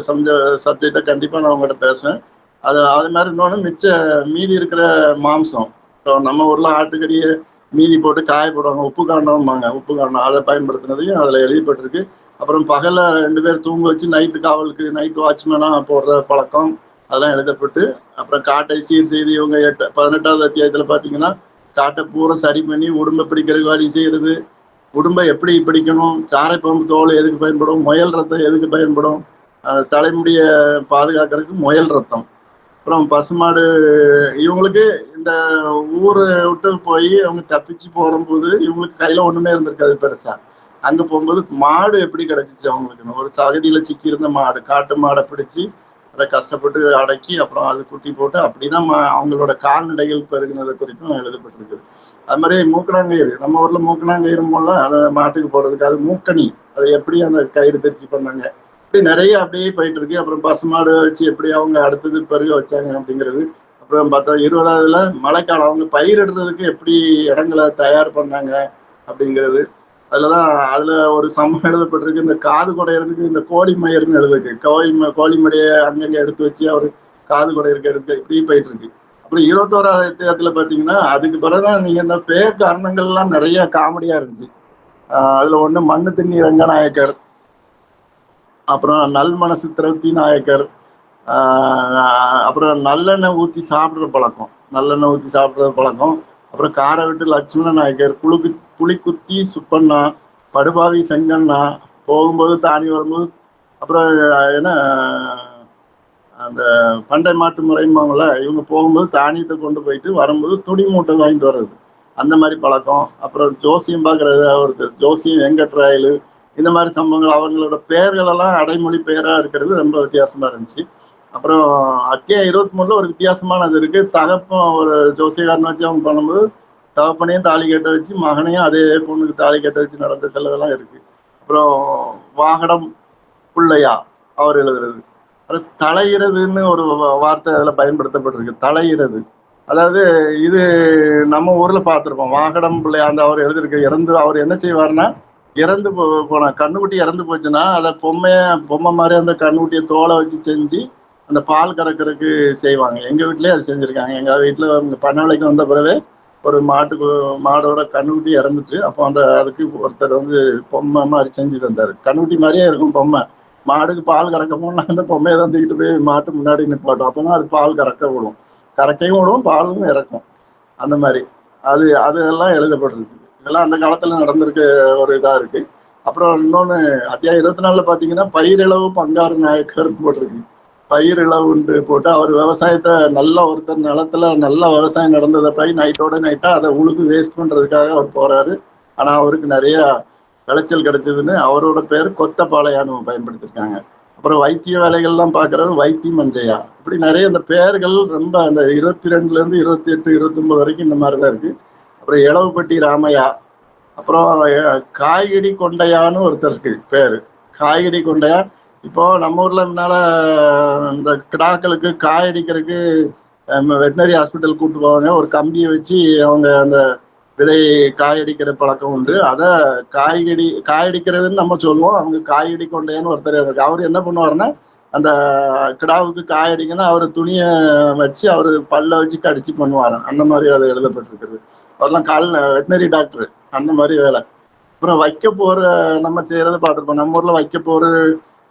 சப்ஜெக்டை கண்டிப்பாக நான் உங்கள்கிட்ட பேசுவேன். அது மாதிரி இன்னொன்று மீதி இருக்கிற மாம்சம். இப்போ நம்ம ஊர்ல ஆட்டுக்கறியை மீதி போட்டு காய போடுவாங்க, உப்பு காண்டம் அதை பயன்படுத்தினதையும் அதில் எழுதிப்பட்டிருக்கு. அப்புறம் பகல 2 பேர் தூங்க வச்சு நைட்டு காவலுக்கு நைட் வாட்ச்மேனா போடுற பழக்கம் அதெல்லாம் எழுதப்பட்டு, அப்புறம் காட்டை சீர் செய்து இவங்க 18ஆவது அத்தியாயத்தில் பார்த்தீங்கன்னா காட்டை பூரா சரி பண்ணி உடும்பை பிடிக்கிறதுக்கு வழி செய்யறது, உடும்பை எப்படி பிடிக்கணும், சாரை பாம்பு தோல் எதுக்கு பயன்படும், முயல் ரத்தம் எதுக்கு பயன்படும், தலைமுடிய பாதுகாக்கிறதுக்கு முயல் ரத்தம் அப்புறம் பசுமாடு இவங்களுக்கு இந்த ஊரை விட்டு போய் அவங்க தப்பிச்சு போகும்போது இவங்களுக்கு கையில ஒண்ணுமே இருந்திருக்காது பெருசா. அங்க போகும்போது மாடு எப்படி கிடைச்சிச்சு அவங்களுக்கு, ஒரு சகதியில சிக்கி இருந்த மாடு, காட்டு மாடை பிடிச்சி அதை கஷ்டப்பட்டு அடக்கி அப்புறம் அது குட்டி போட்டு அப்படிதான் அவங்களோட கால்நடைகள் பெருகினது குறித்தும் எழுதப்பட்டிருக்குது. அது மாதிரி மூக்கணாங்கயிறு, நம்ம ஊர்ல மூக்கணாங்கயிறு மூலம் அதை மாட்டுக்கு போடுறதுக்கு, அது மூக்கணி, அதை எப்படி அந்த கயிறு திருச்சி பண்ணாங்க, இப்படி நிறைய அப்படியே போயிட்டு இருக்கு. அப்புறம் பசுமாடு வச்சு எப்படி அவங்க அடுத்தது பெருக வச்சாங்க அப்படிங்கிறது. அப்புறம் பார்த்தா 20வதுல மழைக்காலம், அவங்க பயிரிடுறதுக்கு எப்படி இடங்களை தயார் பண்ணாங்க அப்படிங்கிறது. அதுல ஒரு சம்பவம் எழுதப்பட்டிருக்கு. இந்த காது குடையிறதுக்கு இந்த கோழி மயிர்னு எழுதுக்கு, கோழி மடையை அங்கங்க எடுத்து வச்சு அவர் காது குடையிறதுக்கு இப்படி போயிட்டு இருக்கு. அப்புறம் 21வது அத்தியாயத்துல பாத்தீங்கன்னா அதுக்கு பிறகுதான் நீங்க இந்த பேர் காரணங்கள் எல்லாம் நிறைய காமெடியா இருந்துச்சு. அதுல ஒண்ணு மண்ணு திண்ணி ரங்கநாயக்கர், அப்புறம் நல் மனசு திரௌத்தி நாயக்கர், அப்புறம் நல்லெண்ணெய் ஊற்றி சாப்பிட்ற பழக்கம், நல்லெண்ணெய் ஊற்றி சாப்பிட்ற பழக்கம், அப்புறம் காரை விட்டு லட்சுமண நாயக்கர், புலிக்குத்தி சுப்பண்ணா, படுபாவி செங்கண்ணா, போகும்போது தாண்டி வரும்போது, அப்புறம் என்ன அந்த பண்டை மாட்டு முறைம்பாங்கள, இவங்க போகும்போது தானியத்தை கொண்டு போயிட்டு வரும்போது துணி மூட்டை வாங்கிட்டு வர்றது, அந்த மாதிரி பழக்கம். அப்புறம் ஜோசியம் பார்க்கறது, அவருக்கு ஜோசியம் வெங்கட்ராயலு, இந்த மாதிரி சம்பவங்கள். அவங்களோட பெயர்கள் எல்லாம் அடைமொழி பெயரா இருக்கிறது ரொம்ப வித்தியாசமா இருந்துச்சு. அப்புறம் அத்தியாயம் 23ல ஒரு வித்தியாசமானது இருக்கு. தகப்பன் ஒரு ஜோசியக்காரனை வச்சு அவங்க பண்ணும்போது தகப்பனையும் தாலி கட்ட வச்சு மகனையும் அதே பொண்ணுக்கு தாலி கட்ட வச்சு நடந்த சிலதெல்லாம் இருக்கு. அப்புறம் வாகடம் புள்ளையா அவர் எழுதுறது. அது தலையிறதுன்னு ஒரு வார்த்தை அதில் பயன்படுத்தப்பட்டிருக்கு. தலையிறது, அதாவது இது நம்ம ஊர்ல பார்த்துருப்போம். வாகடம் பிள்ளையா அந்த அவர் எழுதிருக்கு. அவர் என்ன செய்வார்னா, இறந்து போன கண்ணுக்குட்டி இறந்து போச்சுன்னா அதை பொம்மை மாதிரி அந்த கண்ணுக்குட்டியை தோலை வச்சு செஞ்சு அந்த பால் கறக்கிறதுக்கு செய்வாங்க. எங்க வீட்லயே அது செஞ்சிருக்காங்க. எங்க வீட்டுல பண்ண வந்த பிறகு ஒரு மாடோட கண்ணுக்குட்டி இறந்துச்சு. அப்போ அதுக்கு ஒருத்தர் பொம்மை மாதிரி செஞ்சு தந்தாரு. கண்ணுக்குட்டி மாதிரியே இருக்கும் பொம்மை. மாடுக்கு பால் கறக்க போனா அந்த பொம்மையை தான் தூக்கிட்டு போய் மாட்டு முன்னாடி நிப்பாட்டும். அப்பதான் அது பால் கறக்கையும் விடும், பாலும் இறக்கும். அந்த மாதிரி அதெல்லாம் எழுதப்பட்டிருக்கு. இதெல்லாம் அந்த காலத்துல நடந்திருக்க ஒரு இதா இருக்கு. அப்புறம் இன்னொன்னு அத்தியாயம் 24ல பாத்தீங்கன்னா பயிரிழவு பங்காறு நாயக்கர் போட்டிருக்கு. பயிரிழவுன்னு போட்டு அவர் விவசாயத்தை ஒருத்தர் நிலத்துல நல்ல விவசாயம் நடந்ததை நைட்டா அதை உழுது வேஸ்ட் பண்றதுக்காக அவர் போறாரு. ஆனா அவருக்கு நிறைய விளைச்சல் கிடைச்சதுன்னு அவரோட பேர் கொத்தப்பாளையான்னு பயன்படுத்திருக்காங்க. அப்புறம் வைத்திய வேலைகள்லாம் பார்க்கறது வைத்தி மஞ்சையா. இப்படி நிறைய இந்த பெயர்கள் ரொம்ப அந்த 22ல இருந்து 28, 29 வரைக்கும் இந்த மாதிரிதான் இருக்கு. அப்புறம் இளவுப்பட்டி ராமையா, அப்புறம் காய்கறி கொண்டையான்னு ஒருத்தர் இருக்கு பேரு, காய்கறி கொண்டையா. இப்போ நம்ம ஊர்ல முன்னால இந்த கிடாக்களுக்கு காய் அடிக்கிறதுக்கு வெட்டினரி ஹாஸ்பிட்டல் கூட்டு போவாங்க. ஒரு கம்பியை வச்சு அவங்க அந்த விதை காயடிக்கிற பழக்கம் உண்டு. அதை காயடிக்கிறதுன்னு நம்ம சொல்லுவோம். அவங்க காயடி கொண்டையான்னு ஒருத்தர் இருக்கு. அவர் என்ன பண்ணுவாருன்னா, அந்த கிடாவுக்கு காயடிக்கன்னா அவர் துணியை வச்சு அவர் பல்ல வச்சு கடிச்சு பண்ணுவாராம். அந்த மாதிரி அது எழுதப்பட்டிருக்குது. அவர்லாம் வெட்டினரி டாக்டர், அந்த மாதிரி வேலை. அப்புறம் வைக்க போற நம்ம செய்யறத பார்த்துருப்போம். நம்ம ஊர்ல வைக்க போற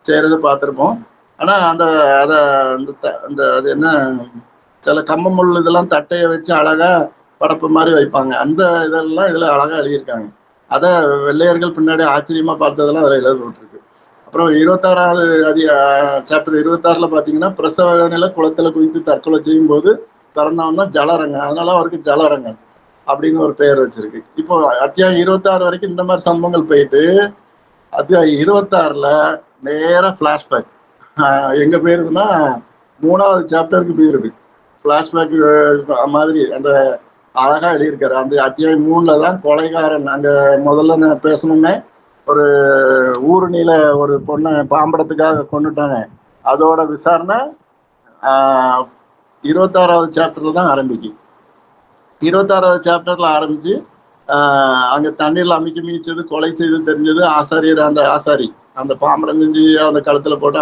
செய்யறத பார்த்துருப்போம். ஆனா அது என்ன, சில கம்ம முள் இதெல்லாம் தட்டையை வச்சு அழகா படப்பு மாதிரி வைப்பாங்க. அந்த இதெல்லாம் இதுல அழகா எழுதியிருக்காங்க. அதை வெள்ளையர்கள் பின்னாடி ஆச்சரியமா பார்த்ததெல்லாம் அதில் எழுதப்பட்டிருக்கு. அப்புறம் 26வது சாப்டர் 26ல பாத்தீங்கன்னா பிரசவ நிலை குளத்துல குதித்து தற்கொலை செய்யும் போது பிறந்தவன் தான் ஜலரங்கன். அதனால அவருக்கு ஜலரங்கன் அப்படின்னு ஒரு பெயர் வச்சிருக்கு. இப்போ அத்தியாயம் 26 வரைக்கும் இந்த மாதிரி சம்பவங்கள் போயிட்டு அத்தியாயம் 26ல நேரா பிளாஷ்பேக் எங்க போயிருதுன்னா 3வது சாப்டருக்கு போயிருது. பிளாஷ்பேக் மாதிரி அந்த அழகா எழுதியிருக்காரு. அந்த அத்தியாயம் 3ல தான் கொலைகாரன், அங்க முதல்ல நான் பேசணும்னே ஒரு ஊருணியில ஒரு பொண்ணை பாம்படத்துக்காக கொண்டுட்டாங்க. அதோட விசாரணை 26வது சாப்டர்ல தான் ஆரம்பிக்கும். 26வது சாப்டர்ல ஆரம்பிச்சு அங்க தண்ணீர்ல அமைக்க மீச்சது, கொலை செய்து தெரிஞ்சது ஆசாரியர். அந்த ஆசாரி அந்த பாம்படம் செஞ்சு அந்த கழுத்துல போட்டு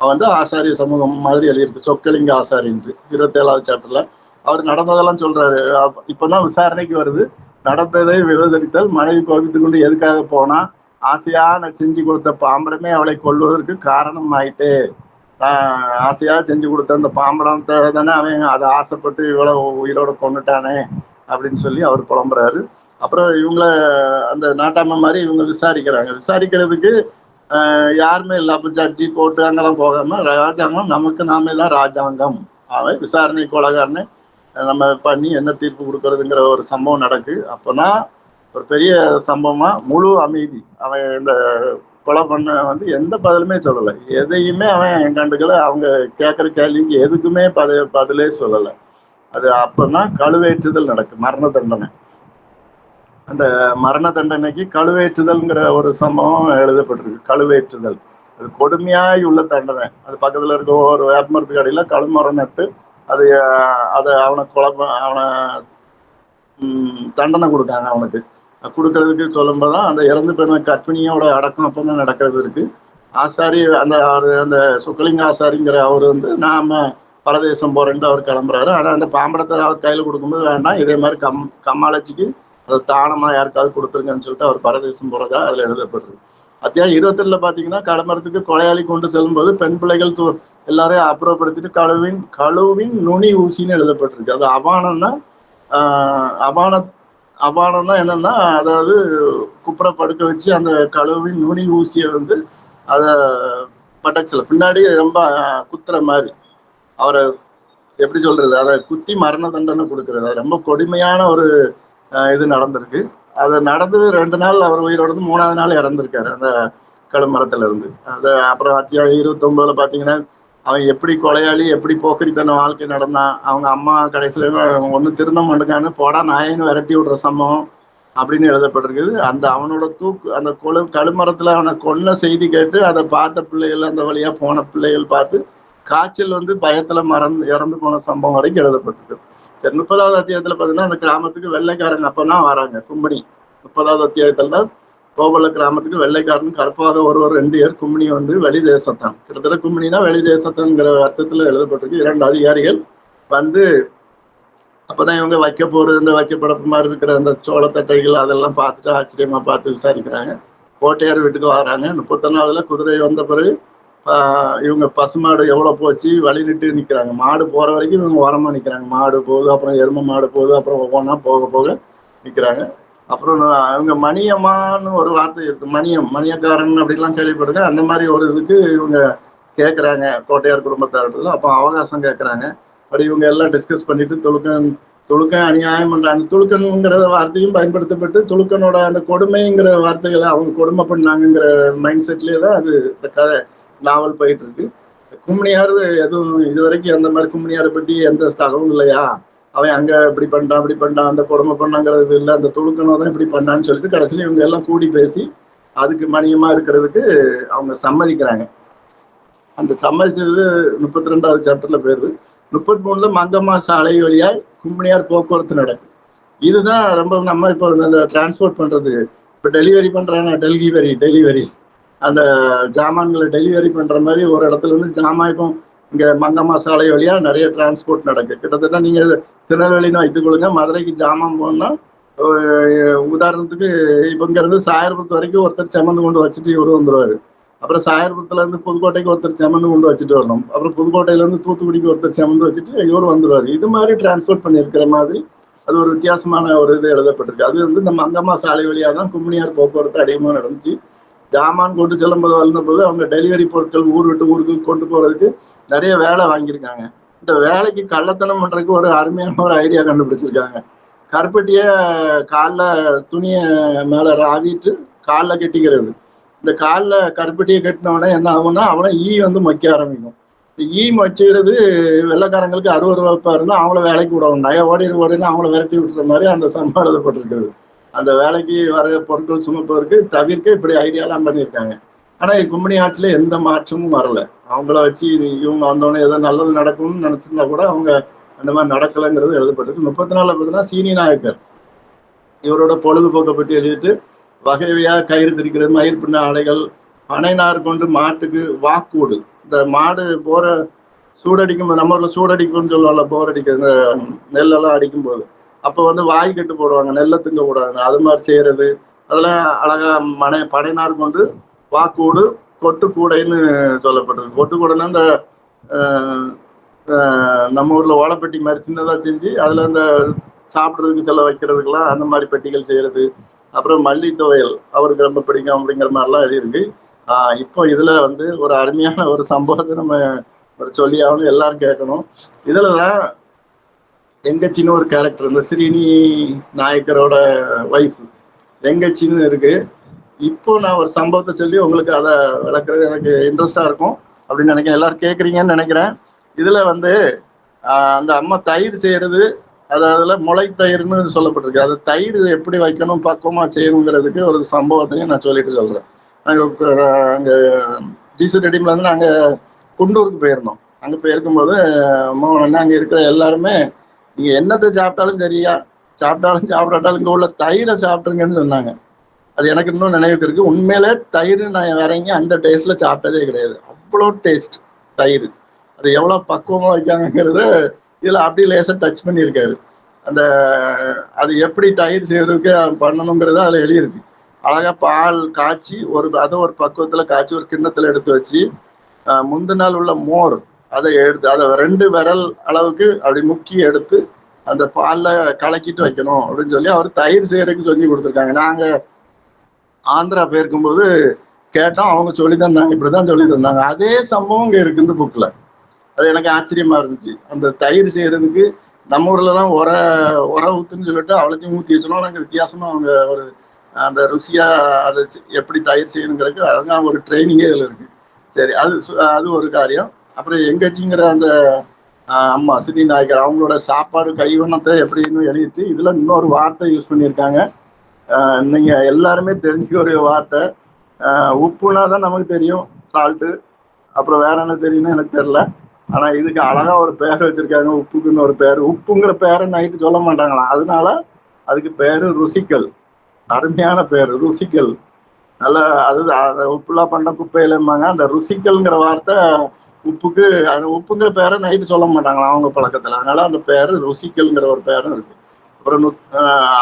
அவன் ஆசாரிய சமூகம் மாதிரி எழுதியிருக்கு, சொக்கலிங்க ஆசாரின்ட்டு 27வது சாப்டர்ல. அவர் நடந்ததெல்லாம் சொல்றாரு. இப்பதான் விசாரணைக்கு வருது. நடந்ததை விரோதரித்தல், மனைவி கோபித்துக் கொண்டு எதுக்காக போனா, ஆசையா நான் செஞ்சு கொடுத்த பாம்படமே அவளை கொல்வதற்கு காரணம் ஆயிட்டு, ஆசையா செஞ்சு கொடுத்த அந்த பாம்படத்தை தானே அவன் அதை ஆசைப்பட்டு இவ்வளவு உயிரோட கொண்டுட்டானே அப்படின்னு சொல்லி அவர் புலம்புறாரு. அப்புறம் இவங்கள அந்த நாட்டாம மாதிரி இவங்க விசாரிக்கிறதுக்கு யாருமே இல்லை. அப்போ ஜட்ஜி போட்டு அங்கெல்லாம் போகாம ராஜாங்கம், நமக்கு நாமே தான் ராஜாங்கம் அவன் விசாரணை கொலைகாரனை நம்ம பண்ணி என்ன தீர்ப்பு கொடுக்கறதுங்கிற ஒரு சம்பவம் நடக்கு. அப்போதான் ஒரு பெரிய சம்பவமா முழு அமைதி. அவன் இந்த கொலை பண்ண வந்து எந்த பதிலுமே சொல்லலை, எதையுமே அவன் கண்டுக்கல. அவங்க கேட்குற கேள்விக்கு எதுக்குமே பதிலே சொல்லலை. அது அப்பதான் கழுவேற்றுதல் நடக்கு, மரண தண்டனை. அந்த மரண தண்டனைக்கு கழுவேற்றுதல்ங்கிற ஒரு சம்பவம் எழுதப்பட்டிருக்கு. கழுவேற்றுதல் அது கொடுமையாய் உள்ள தண்டனை. அது பக்கத்துல இருக்க ஒரு வேப்பமரத்துக்கு அடியில கழுமரம் நட்டு அது அதை அவனை அவனை தண்டனை கொடுக்காங்க. அவனுக்கு கொடுக்கறதுக்கு சொல்லும்போதுதான் அந்த இறந்து போன கற்பிணியோட அடக்கம் அப்பதான் நடக்கிறது இருக்கு. ஆசாரி அந்த அந்த சுக்கலிங்க ஆசாரிங்கிற அவர் வந்து நாம பரதேசம் போறேன்ட்டு அவர் கிளம்புறாரு. ஆனா அந்த பாம்படத்தை அவர் கையில கொடுக்கும்போது வேண்டாம், இதே மாதிரி கம்மாளச்சிக்கு அதை தானமா யாருக்காவது கொடுத்துருங்கன்னு சொல்லிட்டு அவர் பரதேசம் போறதா அதுல எழுதப்பட்டிருக்கு. அத்தியாயம் 22 பாத்தீங்கன்னா கடமரத்துக்கு கொலையாளி கொண்டு செல்லும்போது பெண் பிள்ளைகள் எல்லாரையும் அப்புறப்படுத்திட்டு கழுவின் நுனி ஊசின்னு எழுதப்பட்டிருக்கு. அது அபானம்னா அபானம்னா என்னன்னா, அதாவது குப்புற படுக்க வச்சு அந்த கழுவின் நுனி ஊசியை வந்து அதை பட்டக்ஸில் பின்னாடி ரொம்ப குத்துற மாதிரி அவரை எப்படி சொல்றது, அதை குத்தி மரண தண்டனை கொடுக்கறது. அது ரொம்ப கொடுமையான ஒரு இது நடந்திருக்கு. அது நடந்து 2 நாள் அவர் உயிரோடு, 3ஆவது நாள் இறந்திருக்காரு அந்த கழுமரத்துல இருந்து. அது அப்புறம் அத்தியாயம் 29 பாத்தீங்கன்னா அவன் எப்படி கொலையாளி, எப்படி போக்கரித்தன வாழ்க்கை நடந்தான். அவங்க அம்மா கடைசியில ஒண்ணு திருந்தம் பண்ணுக்கான்னு போடா நாயின்னு விரட்டி விடுற சம்பவம் அப்படின்னு எழுதப்பட்டிருக்குது. அந்த அவனோட அந்த கழுமரத்துல அவனை கொன்ன செய்தி கேட்டு அதை பார்த்த பிள்ளைகள், அந்த வழியா போன பிள்ளைகள் பார்த்து காய்ச்சல் வந்து பயத்துல இறந்து போன சம்பவம் வரைக்கும் எழுதப்பட்டிருக்கு. 30வது அத்தியாயத்துல பாத்தீங்கன்னா அந்த கிராமத்துக்கு வெள்ளைக்காரங்க அப்பதான் வராங்க. கும்பனி 30வது அத்தியாயத்துல தான் கோபல கிராமத்துக்கு வெள்ளைக்காரன் கருப்பாக ஒருவர் 2 பேர் கும்பினி வந்து வெளி தேசத்தான். கிட்டத்தட்ட கும்பினினா வெளி தேசத்தான்ங்கிற அர்த்தத்துல எழுதப்பட்டிருக்கு. 2 அதிகாரிகள் வந்து அப்பதான் இவங்க இந்த வைக்கப்படப்பு மாதிரி இருக்கிற அந்த சோளத்தட்டைகள் அதெல்லாம் பார்த்துட்டு ஆச்சரியமா பார்த்து விசாரிக்கிறாங்க. கோட்டையார் வீட்டுக்கு வராங்க. 31ஆவதுல குதிரை வந்த பிறகு இவங்க பசுமாடு எவ்வளவு போச்சு வழி நிட்டு நிக்கிறாங்க. மாடு போற வரைக்கும் இவங்க ஓரமா நிக்கிறாங்க. மாடு போகுது, அப்புறம் எரும மாடு போகுது, அப்புறம் ஒவ்வொன்றா போக போக நிக்கிறாங்க. அப்புறம் இவங்க மணியம்மான்னு ஒரு வார்த்தை இருக்கு, மணியக்காரன் அப்படின்லாம் கேள்விப்படுங்க. அந்த மாதிரி ஒரு இதுக்கு இவங்க கேட்குறாங்க கோட்டையார் குடும்பத்தாரத்துல. அப்போ அவகாசம் கேட்குறாங்க. அப்படி இவங்க எல்லாம் டிஸ்கஸ் பண்ணிட்டு துலுக்கன் அநியாயம் பண்ற அந்த துலுக்கன்ங்கிற வார்த்தையும் பயன்படுத்தப்பட்டு துலுக்கனோட அந்த கொடுமைங்கிற வார்த்தைகளை அவங்க கொடுமை பண்ணாங்கிற மைண்ட் செட்லயே தான் அது இந்த கதை நாவல் போயிட்டு இருக்கு. கும்மினியார் எதுவும் இதுவரைக்கும் அந்த மாதிரி கும்மினியாரை பற்றி எந்த தகவலும் இல்லையா, அவன் அங்க இப்படி பண்ணிட்டான் அந்த கொடுமை பண்ணாங்கிறது இல்லை, அந்த துளுக்கனோ தான் இப்படி பண்ணான்னு சொல்லிட்டு கடைசியில இவங்க எல்லாம் கூடி பேசி அதுக்கு மணியமா இருக்கிறதுக்கு அவங்க சம்மதிக்கிறாங்க. அந்த சம்மதிச்சது 32வது சாப்டர்ல போயிருது. 33ல மங்கம்மா சாலை வழியா கும்மினியார் போக்குவரத்து நடக்கும். இதுதான் ரொம்ப நம்ம இப்போ இந்த டிரான்ஸ்போர்ட் பண்றது, இப்போ டெலிவரி பண்றாங்க, டெலிவரி அந்த ஜாமான்களை டெலிவரி பண்ற மாதிரி ஒரு இடத்துல இருந்து ஜாமான் இப்போ இங்க மங்கம்மா சாலை வழியா நிறைய டிரான்ஸ்போர்ட் நடக்கு. கிட்டத்தட்ட நீங்க திருநெல்வேலின்னு வைத்துக்கொள்ளுங்க, மதுரைக்கு ஜாமான் போனா உதாரணத்துக்கு இப்போ இங்க இருந்து சாயர்புரத்து வரைக்கும் ஒருத்தர் செமந்து கொண்டு வச்சுட்டு இவரு வந்துருவாரு. அப்புறம் சாயர்புரத்துல இருந்து புதுக்கோட்டைக்கு ஒருத்தர் செமந்து கொண்டு வச்சுட்டு வரணும். அப்புறம் புதுக்கோட்டையில இருந்து தூத்துக்குடிக்கு ஒருத்தர் செமந்து வச்சுட்டு இவர் வந்துருவாரு. இது மாதிரி டிரான்ஸ்போர்ட் பண்ணியிருக்கிற மாதிரி அது ஒரு வித்தியாசமான ஒரு இது எழுதப்பட்டிருக்கு. அது வந்து இந்த மங்கம்மா சாலை வழியா தான் கும்மினியார் போக்குவரத்து அதிகமாக நடந்துச்சு. ஜாமான் கொண்டு செல்லும்போது வளர்ந்தபோது அவங்க டெலிவரி பொருட்கள் ஊர் விட்டு ஊருக்கு கொண்டு போறதுக்கு நிறைய வேலை வாங்கியிருக்காங்க. இந்த வேலைக்கு கள்ளத்தனம் பண்றதுக்கு ஒரு அருமையான ஒரு ஐடியா கண்டுபிடிச்சிருக்காங்க. கருப்பட்டிய காலில் துணிய மேல ராவிட்டு காலில் கட்டிக்கிறது. இந்த காலில் கருப்பட்டியை கட்டினவனே என்ன ஆகும்னா அவனை வந்து மொக்க ஆரம்பிக்கும். இந்த மொச்சுகிறது வெள்ளைக்காரங்களுக்கு அருவருவப்பா இருந்தால் அவங்கள வேலைக்கு விடவும் நய ஓடினு அவங்கள விரட்டி விட்டுற மாதிரி அந்த சம்பவம் எழுதப்பட்டிருக்கிறது. அந்த வேலைக்கு வர பொருட்கள் சுமப்பதற்கு தவிர்க்க இப்படி ஐடியாலாம் பண்ணியிருக்காங்க. ஆனா கும்பனி ஆட்சியில எந்த மாற்றமும் வரல. அவங்கள வச்சு இவங்க வந்தோடனே ஏதோ நல்லது நடக்கும்னு நினைச்சிருந்தா கூட அவங்க அந்த மாதிரி நடக்கலைங்கிறது எழுதப்பட்டிருக்கு. 34 பார்த்தீங்கன்னா சீனி நாயக்கர் இவரோட பொழுதுபோக்கை பற்றி எழுதிட்டு வகை வகையாக கயிறு திரிக்கிறது, மயிர் பின்ன ஆடைகள், பனைநார் கொண்டு மாட்டுக்கு வாக்கூடு. இந்த மாடு போற சூடடிக்கும், நம்ம ஊர்ல சூடடிக்கும்னு சொல்லுவாங்கல்ல, போர் அடிக்கிறது இந்த நெல்லெல்லாம் அடிக்கும் போது அப்போ வந்து வாய் கட்டு போடுவாங்க, நெல்லை திங்க போடுவாங்க, அது மாதிரி செய்யறது. அதெல்லாம் அழகா பனைநார் கொண்டு வாக்கூடு கொட்டு கூடைன்னு சொல்லப்பட்டது. கொட்டு கூடைன்னா இந்த நம்ம ஊர்ல ஓலைப்பெட்டி மாதிரி சின்னதா செஞ்சு அதுல இந்த சாப்பிட்றதுக்கு செல்ல வைக்கிறதுக்கெல்லாம் அந்த மாதிரி பெட்டிகள் செய்யறது. அப்புறம் மல்லி துவையல் அவருக்கு ரொம்ப பிடிக்கும் அப்படிங்கிற மாதிரிலாம் எழுதியிருக்கு. இப்போ இதுல வந்து ஒரு அருமையான ஒரு சம்பவத்தை நம்ம சொல்லி ஆகணும், எல்லாரும் கேட்கணும். இதுலதான் எங்கச்சின்னு ஒரு கேரக்டர், இந்த ஸ்ரீனி நாயக்கரோட ஒய்ஃப் எங்கச்சின்னு இருக்கு. இப்போ நான் ஒரு சம்பவத்தை சொல்லி உங்களுக்கு அதை விளக்குறது எனக்கு இன்ட்ரெஸ்டா இருக்கும் அப்படின்னு நினைக்கிறேன். எல்லாரும் கேட்குறீங்கன்னு நினைக்கிறேன். இதுல வந்து அந்த அம்மா தயிர் செய்யறது, அதாவது முளை தயிர்னு சொல்லப்பட்டிருக்கு. அது தயிர் எப்படி வைக்கணும், பக்குவமா செய்யணுங்கிறதுக்கு ஒரு சம்பவத்தையும் நான் சொல்லிட்டு சொல்றேன். அங்கே ஜிசு ரெடிமில் வந்து நாங்கள் குண்டூருக்கு போயிருந்தோம். அங்கே போயிருக்கும்போது மோகன் அங்கே இருக்கிற எல்லாருமே நீங்கள் என்னத்தை சாப்பிட்டாலும் சரியா, சாப்பிட்டாலும் சாப்பிடாட்டாலும் இங்கே உள்ள தயிரை சாப்பிட்ருங்கன்னு சொன்னாங்க. அது எனக்கு இன்னும் நினைவுக்கு இருக்கு. உண்மையிலே தயிர் நான் வேறங்க அந்த டேஸ்ட்ல சாப்பிட்டதே கிடையாது. அவ்வளோ டேஸ்ட் தயிர். அது எவ்வளோ பக்குவமாக வைக்காங்கிறத இதில் அப்படி லேசாக டச் பண்ணியிருக்காரு. அந்த அது எப்படி தயிர் செய்யறதுக்கு பண்ணணுங்கிறத அதில் எழுதியிருக்கு. அழகா பால் காய்ச்சி அதை ஒரு பக்குவத்தில் காய்ச்சி ஒரு கிண்ணத்தில் எடுத்து வச்சு, முந்தின நாள் உள்ள மோர் அதை எடுத்து அதை 2 விரல் அளவுக்கு அப்படி முக்கி எடுத்து அந்த பாலில் கலக்கிட்டு வைக்கணும் அப்படின்னு சொல்லி அவர் தயிர் செய்யறதுக்கு சொல்லி கொடுத்துருக்காங்க. நாங்கள் ஆந்திரா போயிருக்கும்போது கேட்டோம், அவங்க சொல்லி தந்தாங்க, இப்படிதான் சொல்லி தந்தாங்க. அதே சம்பவம் இங்கே இருக்கு இந்த புக்கில். அது எனக்கு ஆச்சரியமா இருந்துச்சு. அந்த தயிர் செய்யறதுக்கு நம்ம ஊர்ல தான் உர ஊத்துன்னு சொல்லிட்டு அவ்வளோத்தையும் ஊற்றி வச்சோம். நாங்கள் வித்தியாசமா அவங்க ஒரு அந்த ருசியா அதை எப்படி தயிர் செய்யணுங்கிறதுக்கு அதான் ஒரு ட்ரைனிங்கே இதில் இருக்கு. சரி, அது ஒரு காரியம். அப்புறம் எங்கச்சிங்கிற அந்த அம்மா ஸ்ரீ நாயக்கர் அவங்களோட சாப்பாடு கைவண்ணத்தை எப்படின்னு எழுதிட்டு இதுல இன்னொரு வார்த்தை யூஸ் பண்ணியிருக்காங்க. நீங்க எல்லாருமே தெரிஞ்சுக்க ஒரு வார்த்தை, உப்புனா தான் நமக்கு தெரியும், சால்ட்டு. அப்புறம் வேற என்ன தெரியும்னு எனக்கு தெரியல. ஆனா இதுக்கு அழகா ஒரு பேர் வச்சிருக்காங்க, உப்புக்குன்னு ஒரு பேர். உப்புங்கிற பேரை நைட்டு சொல்ல மாட்டாங்களாம், அதனால அதுக்கு பேரு ருசிக்கல். அருமையான பேர் ருசிக்கல். நல்லா அது உப்புலாம் பண்ண குப்பையிலம்பாங்க. அந்த ருசிக்கல்ங்கிற வார்த்தை உப்புக்கு, அந்த உப்புங்கிற பேரை நைட்டு சொல்ல மாட்டாங்களாம் அவங்க பழக்கத்துல, அதனால அந்த பேரு ருசிக்கல்ங்கிற ஒரு பேரும் இருக்கு. அப்புறம்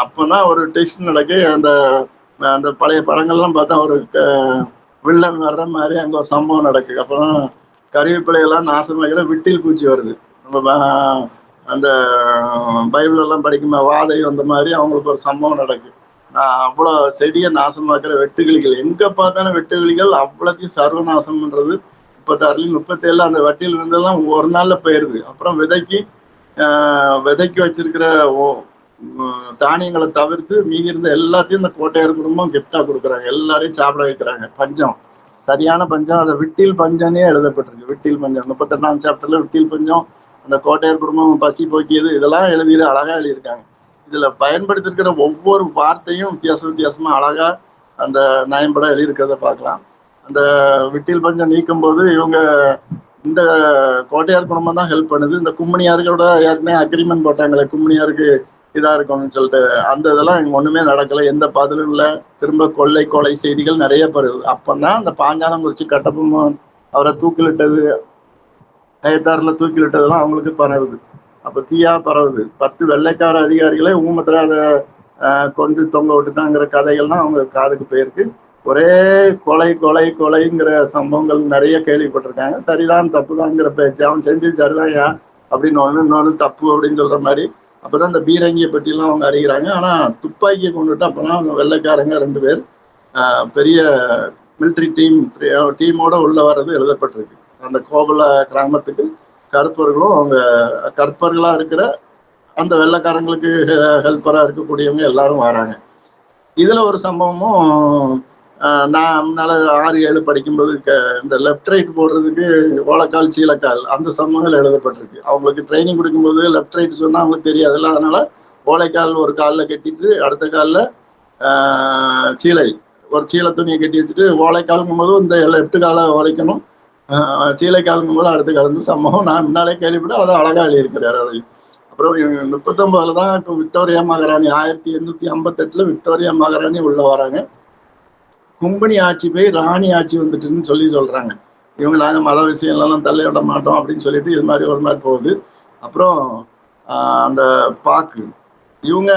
அப்பதான் ஒரு டெஸ்ட் நடக்கு. அந்த பழைய படங்கள்லாம் பார்த்தா ஒரு வில்லன் வர்ற மாதிரி அங்கே ஒரு சம்பவம் நடக்கு. அப்புறம் கறிவேப்பிலையெல்லாம் நாசமாகிற விட்டில் பூச்சி வருது. நம்ம அந்த பைபிள் எல்லாம் படிக்குமா வாதை வந்த மாதிரி அவங்களுக்கு ஒரு சம்பவம் நடக்கு. அவ்வளோ செடியை நாசமாக்குற வெட்டுக்கிளிகள், எங்க பார்த்தாலும் வெட்டுக்கிளிகள் அவ்வளோத்தையும் சர்வநாசம் பண்றது. 36 37 அந்த வட்டியில் இருந்தெல்லாம் ஒரு நாள்ல போயிருது. அப்புறம் விதைக்கு வச்சிருக்கிற தானியங்களை தவிர்த்து மீதி இருந்த எல்லாத்தையும் இந்த கோட்டையார் குடும்பம் கிஃப்டா கொடுக்குறாங்க, எல்லாரையும் சாப்பிட வைக்கிறாங்க. பஞ்சம், சரியான பஞ்சம். அதை விட்டில் பஞ்சம்னே எழுதப்பட்டிருக்கு. விட்டில் பஞ்சம் 38ஆம் சாப்டர்ல விட்டில் பஞ்சம், அந்த கோட்டையார் குடும்பம் பசி போக்கியது, இதெல்லாம் அழகா எழுதியிருக்காங்க. இதுல பயன்படுத்திருக்கிற ஒவ்வொரு வார்த்தையும் வித்தியாசமா அழகா அந்த நயம்பட எழுதியிருக்கிறத பார்க்கலாம். அந்த விட்டில் பஞ்சம் நீக்கும் போது இவங்க இந்த கோட்டையார் குடும்பம் தான் ஹெல்ப் பண்ணுது. இந்த கும்மணியார்களோட ஏற்கனவே அக்ரிமெண்ட் போட்டாங்களே, கும்மணியாருக்கு இதா இருக்கும்னு சொல்லிட்டு, அந்த இதெல்லாம் இங்க ஒண்ணுமே நடக்கல, எந்த பதிலும் இல்லை. திரும்ப கொலை செய்திகள் நிறைய பருது. அப்பதான் அந்த பாஞ்சாலம் குறிச்சி கட்டபொம்மன் அவரை தூக்கிலிட்டது, கயத்தாறுல தூக்கிலிட்டதெல்லாம் அவங்களுக்கு பரவுது. அப்ப தீயா பரவுது. 10 வெள்ளைக்கார அதிகாரிகளே ஊமத்துல அதை கொண்டு தொங்க விட்டுட்டாங்கிற கதைகள்லாம் அவங்க காதுக்கு போயிருக்கு. ஒரே கொலைங்கிற சம்பவங்கள் நிறைய கேள்விப்பட்டிருக்காங்க. சரிதான் தப்புதான்ங்கிற பேச்சு, அவன் செஞ்சது சரிதான்யா அப்படின்னு இன்னொன்று தப்பு அப்படின்னு சொல்ற மாதிரி. அப்பதான் இந்த பீரங்கியை பற்றிலாம் அவங்க அறிகிறாங்க. ஆனா துப்பாக்கியை கொண்டுட்டு அப்பதான் அவங்க வெள்ளைக்காரங்க 2 பேர் பெரிய மிலிட்ரி டீமோட உள்ள வர்றது எழுதப்பட்டிருக்கு. அந்த கோபல கிராமத்துக்கு கருப்பர்களும் அவங்க கற்பர்களா இருக்கிற அந்த வெள்ளைக்காரங்களுக்கு ஹெல்ப்பரா இருக்கக்கூடியவங்க எல்லாரும் வராங்க. இதுல ஒரு சம்பவமும் நான் முன்னால 6, 7 படிக்கும்போது இந்த லெஃப்ட் ரைட் போடுறதுக்கு ஓலக்கால் சீலக்கால் அந்த சம்பவங்கள் எழுதப்பட்டிருக்கு. அவங்களுக்கு ட்ரைனிங் கொடுக்கும்போது லெஃப்ட் ரைட் சொன்னா அவங்களுக்கு தெரியாதுல்ல, அதனால ஓலைக்கால் ஒரு காலில் கட்டிட்டு அடுத்த காலில் ஒரு சீலை துணியை கட்டி வச்சுட்டு ஓலைக்காலுங்கும் போது இந்த லெஃப்ட் காலை உதைக்கணும், சீலைக்காலுங்கும் போது அடுத்த காலம் சம்பவம் நான் முன்னாலே கேள்விப்பட்டு அதை அழகா எழுதியிருக்கிறார். அதை அப்புறம் 39 தான் இப்போ விக்டோரியா மகாராணி 1858 விக்டோரியா மகாராணி உள்ள வராங்க. கும்பனி ஆட்சி போய் ராணி ஆட்சி வந்துட்டுன்னு சொல்றாங்க. இவங்க நாங்கள் மத விஷயம்லாம் தள்ளி விட மாட்டோம் அப்படின்னு சொல்லிட்டு இது மாதிரி ஒரு மாதிரி போகுது. அப்புறம் அந்த பாக்கு இவங்க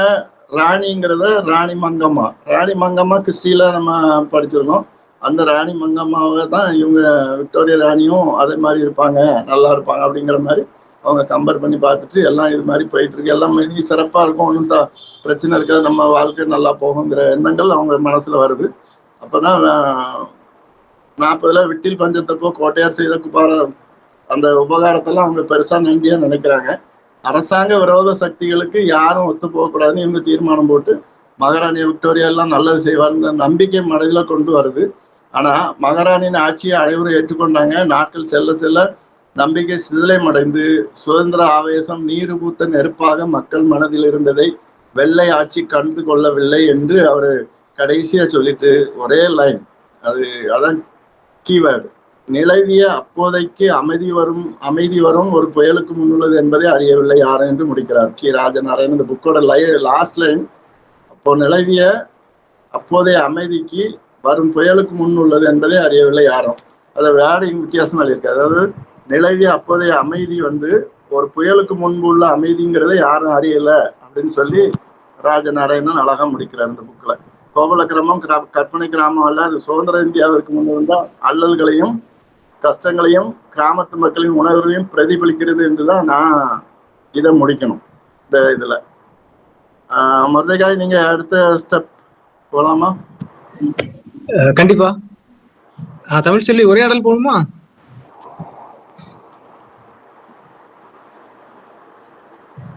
ராணிங்கிறத ராணி மங்கம்மா கிறிஸ்டியில நம்ம படிச்சிருக்கோம். அந்த ராணி மங்கம்மாவை தான் இவங்க விக்டோரியா ராணியும் அதே மாதிரி இருப்பாங்க, நல்லா இருப்பாங்க அப்படிங்கிற மாதிரி அவங்க கம்பேர் பண்ணி பார்த்துட்டு எல்லாம் இது மாதிரி போயிட்டு இருக்கு, எல்லாம் இனி சிறப்பாக இருக்கும், ஒன்றும் பிரச்சனை இருக்காது, நம்ம வாழ்க்கை நல்லா போகுங்கிற எண்ணங்கள் அவங்க மனசுல வருது. அப்பதான் 40 விட்டில் பஞ்சத்தப்போ கோட்டையார் செய்த அந்த உபகாரத்தெல்லாம் அவங்க பெருசா நன்றியா நினைக்கிறாங்க. அரசாங்க விரோத சக்திகளுக்கு யாரும் ஒத்து போகக்கூடாதுன்னு இவங்க தீர்மானம் போட்டு மகாராணி விக்டோரியா எல்லாம் நல்லது செய்வார்னு நம்பிக்கை மனதில கொண்டு வருது. ஆனா மகாராணியின் ஆட்சியை அனைவரும் ஏற்றுக்கொண்டாங்க. நாட்கள் செல்ல செல்ல நம்பிக்கை சிதிலமடைந்து சுதந்திர ஆவேசம் நீர் பூத்த நெருப்பாக மக்கள் மனதில் இருந்ததை வெள்ளை ஆட்சி கண்டு கொள்ளவில்லை என்று அவரு கடைசியா சொல்லிட்டு ஒரே லைன், அது அதான் கீவேர்டு, நிலவிய அப்போதைக்கு அமைதி வரும் ஒரு புயலுக்கு முன்னுள்ளது என்பதை அறியவில்லை யாரும் என்று முடிக்கிறார் கி ராஜநாராயணன். இந்த புக்கோட லாஸ்ட் லைன், அப்போ நிலவிய அப்போதைய அமைதிக்கு வரும் புயலுக்கு முன் உள்ளது என்பதை அறியவில்லை யாரும். அதை வேர்டிங் வித்தியாசமா இருக்கு. அதாவது நிலவிய அப்போதைய அமைதி ஒரு புயலுக்கு முன்பு உள்ள அமைதிங்கிறத யாரும் அறியல அப்படின்னு சொல்லி ராஜநாராயணன் அழகா முடிக்கிறார் இந்த புக்ல. கோவல கிராமம் கற்பனை கிராமம் அல்ல, அது சுதந்திர இந்தியாவிற்கு முன் இருந்தா அல்லல்களையும் கஷ்டங்களையும் கிராமத்து மக்களின் உணர்வையும் பிரதிபலிக்கிறது என்றுதான் நான் இதை முடிக்கணும் இந்த இதுல. மதுரைக்காய் நீங்க அடுத்த ஸ்டெப் போலாமா? கண்டிப்பா. தமிழ் சொல்லி உரையாடல் போகணுமா?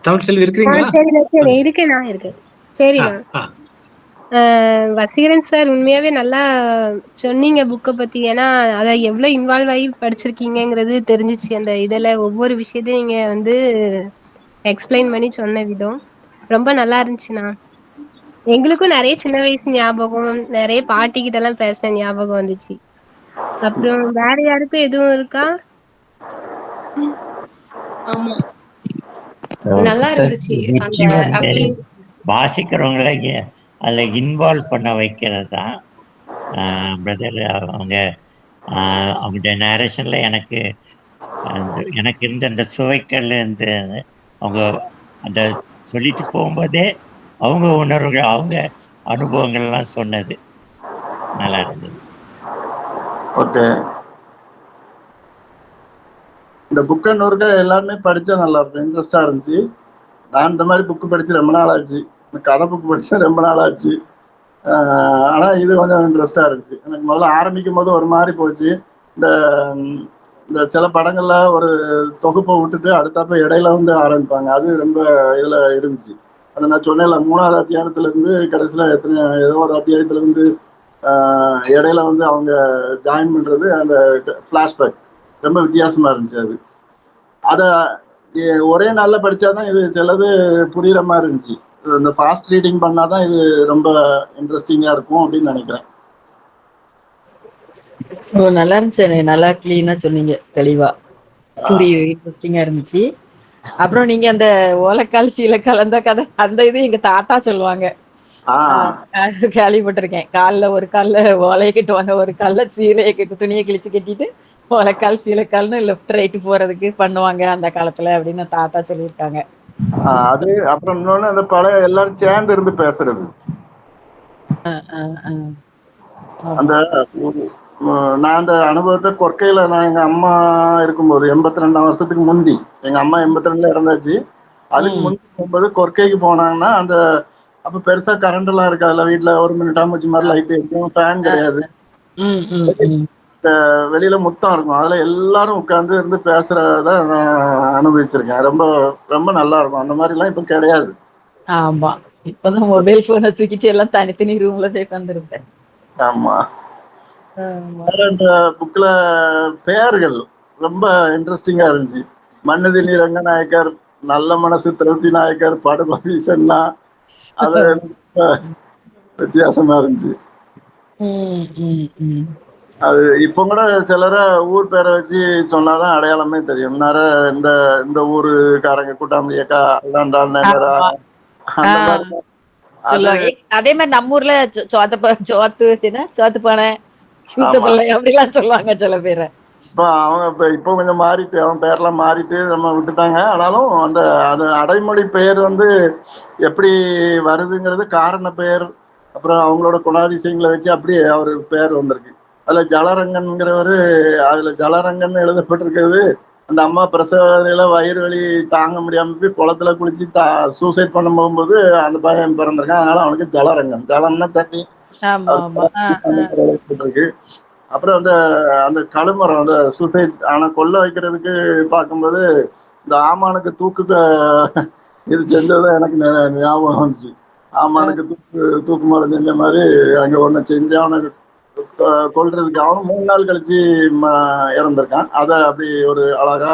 தமிழ் செல்வி இருக்கிறீங்களா? இருக்கேன், நான் இருக்கேன். சரிண்ணா. வசீகரன் சார் உண்மையாவே நல்லா சொன்னீங்க புக்கை பத்தி. ஏன்னா அதை எவ்வளவு இன்வால்வ் ஆகி படிச்சிருக்கீங்கிறது தெரிஞ்சிச்சு. அந்த இதுல ஒவ்வொரு விஷயத்தையும் நீங்க எக்ஸ்பிளைன் பண்ணி சொன்ன விதம் ரொம்ப நல்லா இருந்துச்சுண்ணா. எங்களுக்கும் நிறைய சின்ன வயசு ஞாபகம், நிறைய பாட்டி கிட்ட எல்லாம் பேச ஞாபகம் வந்துச்சு. அப்புறம் வேற யாருக்கும் எதுவும் இருக்கா? ஆமா, நல்லா இருந்துச்சு. வாசிக்கிறவங்கள அதுல இன்வால்வ் பண்ண வைக்கிறது தான் பிரதர். அவங்களுடைய நேரேஷன்ல எனக்கு இருந்த அந்த சுவைக்கல் இருந்து அவங்க அந்த சொல்லிட்டு போகும்போதே அவங்க உணர்வுகள் அவங்க அனுபவங்கள்லாம் சொன்னது நல்லா இருந்தது. ஓகே, இந்த புக்கை நூறுக்க எல்லாருமே படிச்சா நல்லா இருக்கும், இன்ட்ரெஸ்டா இருந்துச்சு. நான் இந்த மாதிரி புக்கு படிச்சு ரொம்ப நாள் ஆச்சு, இந்த கதை புக்கு படிச்சா ரொம்ப நாள் ஆச்சு. ஆனா இது கொஞ்சம் இன்ட்ரெஸ்டா இருந்துச்சு. எனக்கு முதல்ல ஆரம்பிக்கும் போது ஒரு மாதிரி போச்சு. இந்த சில படங்கள்ல ஒரு தொகுப்பை விட்டுட்டு அடுத்தப்ப இடையில ஆரம்பிப்பாங்க, அது ரொம்ப இதுல இருந்துச்சு. அதை நான் சொன்னேன்ல, 3வது அத்தியாயத்துல இருந்து கடைசியில ஏதோ ஒரு அத்தியாயத்துல இடையில அவங்க ஜாயின் பண்றது, அந்த பிளாஷ்பேக் ரொம்ப வித்தியாசமா இருந்துச்சு. அதை ஒரே நாள்ல படிச்சாதான் இது சிலது புரியுற மாதிரி இருந்துச்சு. இந்த ஃபாஸ்ட் ரீடிங் பண்ணாதான் இது ரொம்ப இன்ட்ரெஸ்டிங்கா இருக்கும் அப்படின்னு நினைக்கிறேன். நல்லா இருந்துச்சு, நல்லா கிளீனா சொன்னீங்க, தெளிவா புரியும், இன்ட்ரெஸ்டிங்கா இருந்துச்சு. அப்புறம் நீங்க அந்த ஓலைக்கால் சீலைக்கால் அந்த கதை, அந்த இது எங்க தாத்தா சொல்லுவாங்க, கேள்விப்பட்டிருக்கேன். காலில் ஒரு கால்ல ஓலையை கட்டுவாங்க, ஒரு கால்ல சீலையை கட்டு, துணியை கிழிச்சு கட்டிட்டு ஓலைக்கால் சீலைக்கால்னு லெஃப்ட் ரைட்டு போறதுக்கு பண்ணுவாங்க அந்த காலத்துல அப்படின்னு தாத்தா சொல்லியிருக்காங்க. அது அப்புறம் இன்னொன்னு, அந்த பழைய எல்லாரும் சேர்ந்து இருந்து பேசுறது. அந்த நான் அந்த அனுபவத்தை கொற்கையில, நான் எங்க அம்மா இருக்கும்போது 82ஆம் வருஷத்துக்கு முந்தி, எங்க அம்மா 82ல இறந்தாச்சு. அதுக்கு முந்தி போகும்போது கொற்கைக்கு போனாங்கன்னா, அப்ப பெருசா கரண்ட் எல்லாம் இருக்காதுல்ல, வீட்டுல ஒரு மினிட்டாமச்சு மாதிரி லைட் இருக்கும், ஃபேன் கிடையாது, வெளியில முத்தம் இருக்கும். அதுல எல்லாரும் உட்கார்ந்து இருந்து பேசுறத நான் அனுபவிச்சிருக்கேன். ரொம்ப ரொம்ப நல்லா இருக்கும். அந்த மாதிரி எல்லாம் இப்ப கிடையாது. ஆமா, இப்பதான் மொபைல் போனை தூக்கிட்டு எல்லாம் தனித்தனி ரூம்ல உட்கார்ந்துருப்பேன். ஆமா, இந்த புக்ல பெயர்கள் ரொம்ப இன்ட்ரெஸ்டிங்கா இருந்துச்சு. மன்னுதினி ரங்கநாயக்கர், நல்ல மனசு திரௌதி நாயக்கர், படுபாவி சென்னா, அது வித்தியாசமா இருந்துச்சு. அது இப்ப கூட சிலர ஊர் பேரை வச்சு சொன்னாதான் அடையாளமே தெரியும். இந்த ஊருக்காரங்க கூட்டாமலியக்கா அதே மாதிரி நம்ம ஊர்ல சோத்து பானை அப்படிலாம் சொல்லுவாங்க சில பேரை. இப்போ கொஞ்சம் மாறிட்டு, அவன் பேர்லாம் மாறிட்டு நம்ம விட்டுட்டாங்க. ஆனாலும் அது அடைமொழி பெயர் எப்படி வருதுங்கிறது, காரண பெயர், அப்புறம் அவங்களோட குணாதிசயங்களை வச்சு அப்படியே அவர் பெயர் வந்திருக்கு. அதுல ஜலரங்கன்கிறவரு, அதுல ஜலரங்கன் எழுதப்பட்டிருக்கிறது, அந்த அம்மா பிரசவ வயிறு வலி தாங்க முடியாம போய் குளத்துல குளிச்சு சூசைட் பண்ண போகும்போது அந்த பையன் பிறந்திருக்கான். அதனால அவனுக்கு ஜலரங்கன், ஜலம்னா தண்ணி இருக்கு. அப்புறம் அந்த அந்த கழுமரம் அந்த சூசைட் ஆனா கொல்ல வைக்கிறதுக்கு பார்க்கும்போது இந்த ஆமானுக்கு தூக்கு இது செஞ்சதான் எனக்கு ஞாபகம் வந்துச்சு. ஆமானுக்கு தூக்கு மரம் செஞ்ச மாதிரி அங்க ஒண்ணு செஞ்சு அவனுக்கு கொல்றதுக்கு அவனும் 3 நாள் கழிச்சு இறந்திருக்கான். அத அப்படி ஒரு அழகா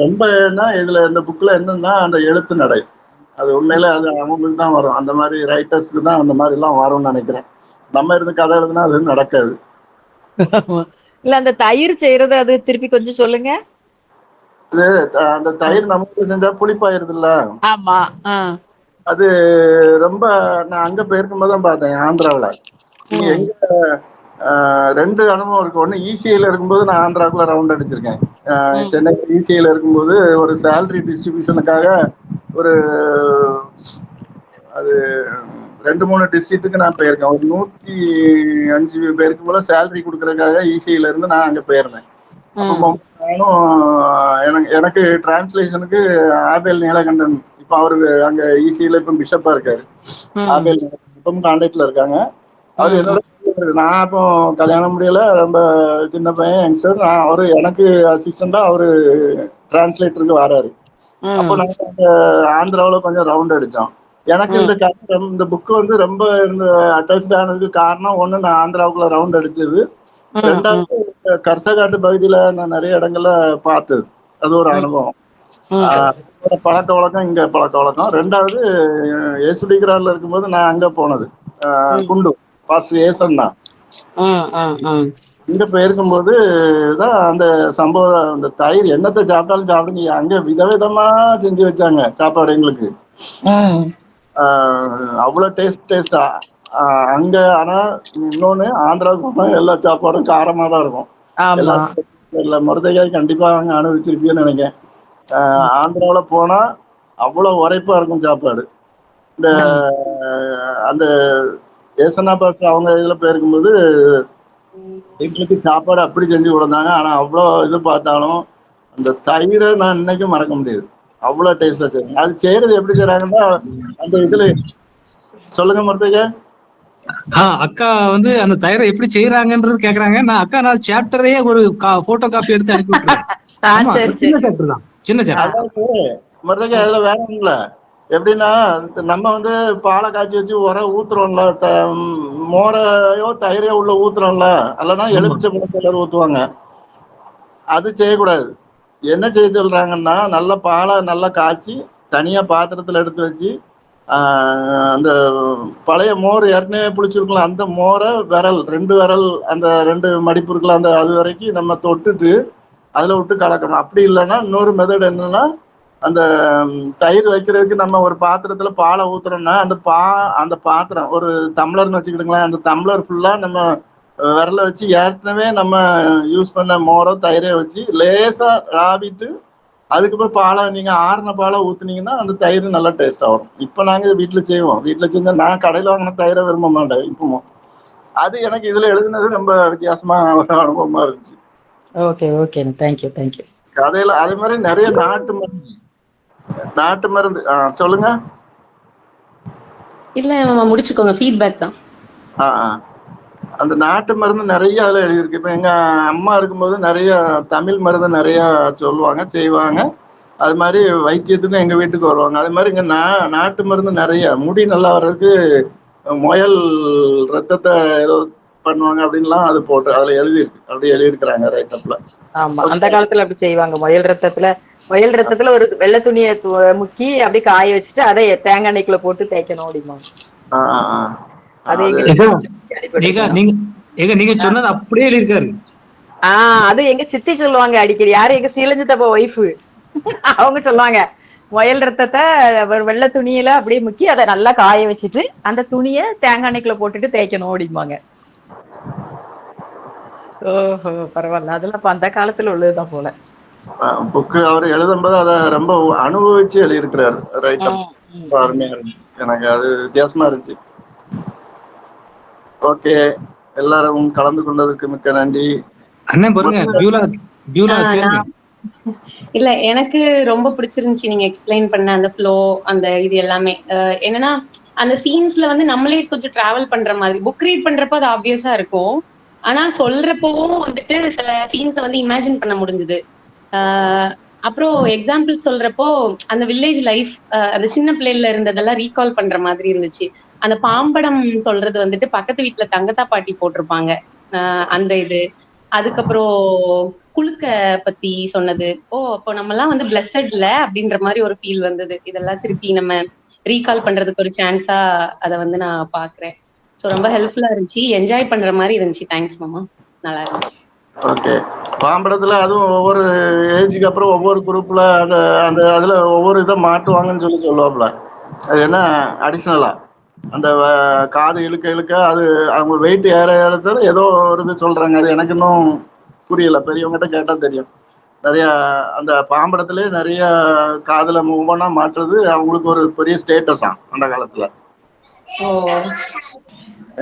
ரொம்ப என்ன இதுல இந்த புக்ல என்னன்னா அந்த எழுத்து நடை அது உண்மையில அது அவங்களுக்கு தான் வரும். அந்த மாதிரி ரைட்டர்ஸ்க்கு தான் அந்த மாதிரி எல்லாம் வரும்னு நினைக்கிறேன். நம்ம இருந்து கதை எழுதுனா அது நடக்காது. இல்ல அந்த தயிர் செய்யறது அது திருப்பி கொஞ்சம் சொல்லுங்க. அது அந்த தயிர் நமக்கு செஞ்சா புளிப்பாயிருது இல்ல. ஆமா. அது ரொம்ப நான் அங்க போயிருக்கும்போது தான் பார்த்தேன் ஆந்திராவில. இங்க எங்க 2 அனுபவம் இருக்கு. ஒண்ணு இசிஐல இருக்கும்போது நான் ஆந்திராக்குள்ள ரவுண்ட் அடிச்சிருக்கேன். சென்னை இசிஐல இருக்கும்போது ஒரு சேலரி டிஸ்ட்ரிபியூஷனுக்காக ஒரு அது 2-3 டிஸ்ட்ரிக்ட்டுக்கு நான் போயிருக்கேன். ஒரு 105 பேருக்கு போல சேலரி கொடுக்கறதுக்காக இசிஐல இருந்து நான் அங்க போயிருந்தேன். அப்போ நானும் எனக்கு டிரான்ஸ்லேஷனுக்கு ஆபேல் நீலகண்டன் இப்ப அவரு அங்க இசிஐல இப்ப பிஷப்பா இருக்காரு. ஆபேல் இப்பவும் கான்டாக்ட்ல இருக்காங்க. அவரு என்னோட நான் அப்போ கல்யாணம் முடியல, ரொம்ப சின்ன பையன் யங்ஸ்டர். அவரு எனக்கு அசிஸ்டண்டா அவரு டிரான்ஸ்லேட்டருக்கு வராரு. அப்போ நாங்க ஆந்திராவில கொஞ்சம் ரவுண்ட் அடிச்சோம். எனக்கு இந்த புக் வந்து ரொம்ப அட்டாச் ஆனதுக்கு காரணம் ஒண்ணு நான் ஆந்திராவுக்குள்ள ரவுண்ட் அடிச்சது, 2வது கர்சகாட்டு பகுதியில நான் நிறைய இடங்கள்ல பார்த்தது. அது ஒரு அனுபவம். பழக்க வழக்கம் இங்க பழக்க வழக்கம். 2வது ஏசுடிக்கிறார்ல இருக்கும்போது நான் அங்க போனது குண்டு பாஸ்டர் ஏசன்னா இங்க போயிருக்கும்போது தான் அந்த சம்பவம். அந்த தயிர் என்னத்தை சாப்பிட்டாலும் சாப்பிடுங்க, அங்க விதவிதமா செஞ்சு வச்சாங்க சாப்பாடு எங்களுக்கு. அவ்வளவு டேஸ்டா அங்க. ஆனா இன்னொன்னு ஆந்திராவுக்கு போனா எல்லா சாப்பாடும் காரமா தான் இருக்கும். எல்லா முருதைக்காய் கண்டிப்பா அங்க அனுபவிச்சிருப்பீங்கன்னு நினைக்கிறேன். ஆந்திராவில போனா அவ்வளவு உரைப்பா இருக்கும் சாப்பாடு. இந்த அந்த ஏசனா பாட்டு அவங்க இதுல போயிருக்கும்போது எங்களுக்கு சாப்பாடு அப்படி செஞ்சு கொடுத்தாங்க. ஆனா அவ்வளவு இது பார்த்தாலும் அந்த தயிரை நான் இன்னைக்கும் மறக்க முடியாது. அவ்வளவு டேஸ்டா செய்யறாங்க. அது செய்யறது எப்படி செய்யறாங்கன்னா அந்த இதுல சொல்லுங்க மருத்துவ. அக்கா வந்து அந்த தயிரை எப்படி செய்யறாங்கன்றது கேக்குறாங்க. நான் சாப்டரையே ஒரு போட்டோ காப்பி எடுத்து அனுப்பி விட்டுறேன். ஆமா, சின்ன சாப்டர் தான், சின்ன சாப்டர். மருத்துவ அதுல வேற ஒண்ணுல எப்படின்னா நம்ம வந்து பாலை காய்ச்சி வச்சு ஊத்துறோம்ல, மோரையோ தயிரையோ உள்ள ஊத்துறோம்ல, அல்லனா எலுமிச்சை பழம் ஊத்துவாங்க. அது செய்யக்கூடாது. என்ன செய்ய சொல்றாங்கன்னா நல்ல பாலை நல்லா காய்ச்சி தனியா பாத்திரத்துல எடுத்து வச்சு அந்த பழைய மோர் ஏற்கனவே புளிச்சிருக்கலாம், அந்த மோரை விரல் 2 விரல் அந்த 2 மடிப்பு இருக்கலாம், அந்த அது வரைக்கும் நம்ம தொட்டுட்டு அதுல விட்டு கலக்கணும். அப்படி இல்லைன்னா இன்னொரு மெத்தட் என்னன்னா அந்த தயிர் வைக்கிறதுக்கு நம்ம ஒரு பாத்திரத்துல பாலை ஊத்துறோம்னா அந்த பாத்திரம் ஒரு டம்ளர்னு வச்சுக்கிட்டுங்களேன், அந்த டம்ளர் ஃபுல்லா நம்ம விரல வச்சு ஏற்கனவே நம்ம யூஸ் பண்ண மோரோ தயிரை வச்சு லேசா ராவிட்டு அதுக்கப்புறம் பாலை நீங்க ஆறின பாலை ஊத்துனீங்கன்னா அந்த தயிர் நல்லா டேஸ்டா வரும். இப்ப நாங்க வீட்டுல செய்வோம். வீட்டுல செஞ்சா நான் கடையில வாங்கின தயிரை விரும்ப மாட்டேன் இப்பவும். அது எனக்கு இதுல எழுதுனது ரொம்ப வித்தியாசமா ஒரு அனுபவமா இருந்துச்சு. Okay okay, thank you thank you. கதையில அதே மாதிரி நிறைய நாட்டு மருந்து சொல்லுங்க. இல்ல முடிச்சுக்கோங்க, ஃபீட்பேக் தான். அந்த நாட்டு மருந்து நிறைய அதுல எழுதியிருக்கு. இப்ப எங்க அம்மா இருக்கும்போது நிறைய தமிழ் மருந்து நிறைய சொல்லுவாங்க செய்வாங்க. அது மாதிரி வைத்தியத்துக்கும் எங்க வீட்டுக்கு வருவாங்க. அது மாதிரி இங்க நாட்டு மருந்து நிறைய முடி நல்லா வர்றதுக்கு முயல் ரத்தத்தை ஏதோ பண்ணுவாங்க அப்படின்லாம் அது போட்டு அதுல எழுதியிருக்கு. அப்படி எழுதியிருக்கிறாங்க ரைட்டப்ல. ஆமா, அந்த காலத்துல அப்படி செய்வாங்க. முயல் ரத்தத்துல ஒரு வெள்ளை துணியை முக்கி அப்படியே காய வச்சுட்டு அதை தேங்காய் எண்ணெய்க்குள்ள போட்டு தேய்க்கணும் அப்படிமா. நீங்க சொன்னது அப்படியே எழுதியிருக்காரு. அது எங்க சித்தி சொல்லுவாங்க அடிக்கடி. யாரு? எங்க சீலஞ்சித்தப்ப ஒய்ஃபு. அவங்க சொல்லுவாங்க முயல் ரத்தத்தை வெள்ளை துணியில அப்படியே முக்கி அதை நல்லா காய வச்சுட்டு அந்த துணியை தேங்காய் எண்ணெய்க்குள்ள போட்டுட்டு தேய்க்கணும் அப்படிம்பாங்க. ஓஹோ, பரவாயில்ல. அதெல்லாம் அந்த காலத்துல உள்ளதுதான் போல. புக்கு அவர் எழுதும்போது அதை ரொம்ப அனுபவிச்சு எழுதியிருக்கிறாரு. ரைட்டப் அருமையா இருக்கு. எனக்கு அது வித்தியாசமா இருந்துச்சு. ஓகே, எல்லாரும் கலந்து கொண்டதுக்கு மிக்க நன்றி. அண்ணன் பாருங்க, இல்ல எனக்கு ரொம்ப பிடிச்சிருந்துச்சு நீங்க எக்ஸ்பிளைன் பண்ண அந்த ஃப்ளோ, அந்த இது எல்லாமே. என்னன்னா அந்த சீன்ஸ்ல வந்து நம்மளே கொஞ்சம் டிராவல் பண்ற மாதிரி. புக் ரீட் பண்றப்ப அது ஆப்வியஸா இருக்கும். ஆனா சொல்றப்பவும் வந்துட்டு சில சீன்ஸை வந்து இமேஜின் பண்ண முடிஞ்சுது. அப்புறம் எக்ஸாம்பிள் சொல்றப்போ அந்த வில்லேஜ் லைஃப், அந்த சின்ன பிள்ளைல இருந்ததெல்லாம் ரீகால் பண்ற மாதிரி இருந்துச்சு. அந்த பாம்படம் சொல்றது வந்துட்டு பக்கத்து வீட்டுல தங்கத்தா பாட்டி போட்டிருப்பாங்க. அந்த இது அதுக்கப்புறம் குழுக்க பத்தி சொன்னது. அப்போ நம்ம எல்லாம் வந்து பிளஸட்ல அப்படின்ற மாதிரி ஒரு ஃபீல் வந்தது. இதெல்லாம் திருப்பி நம்ம ரீகால் பண்றதுக்கு ஒரு சான்ஸா அதை வந்து நான் பாக்குறேன். ஸோ ரொம்ப ஹெல்ப்ஃபுல்லா இருந்துச்சு, என்ஜாய் பண்ற மாதிரி இருந்துச்சு. தேங்க்ஸ் மாமா, நல்லா இருந்துச்சு. ஓகே. பாம்படத்துல அதுவும் ஒவ்வொரு ஏஜுக்கு அப்புறம் ஒவ்வொரு குரூப்ல அந்த அந்த அதுல ஒவ்வொரு இதை மாட்டுவாங்கன்னு சொல்லுவாப்புல. அது என்ன அடிஷ்னலா அந்த காது இழுக்க இழுக்க அது அவங்க வெயிட் ஏற ஏறத்தால ஏதோ ஒரு இது சொல்றாங்க. அது எனக்கு இன்னும் புரியல, பெரியவங்ககிட்ட கேட்டா தெரியும். நிறைய அந்த பாம்படத்திலே நிறைய காதுல ஒவ்வொன்றா மாட்டுறது அவங்களுக்கு ஒரு பெரிய ஸ்டேட்டஸா அந்த காலத்துல.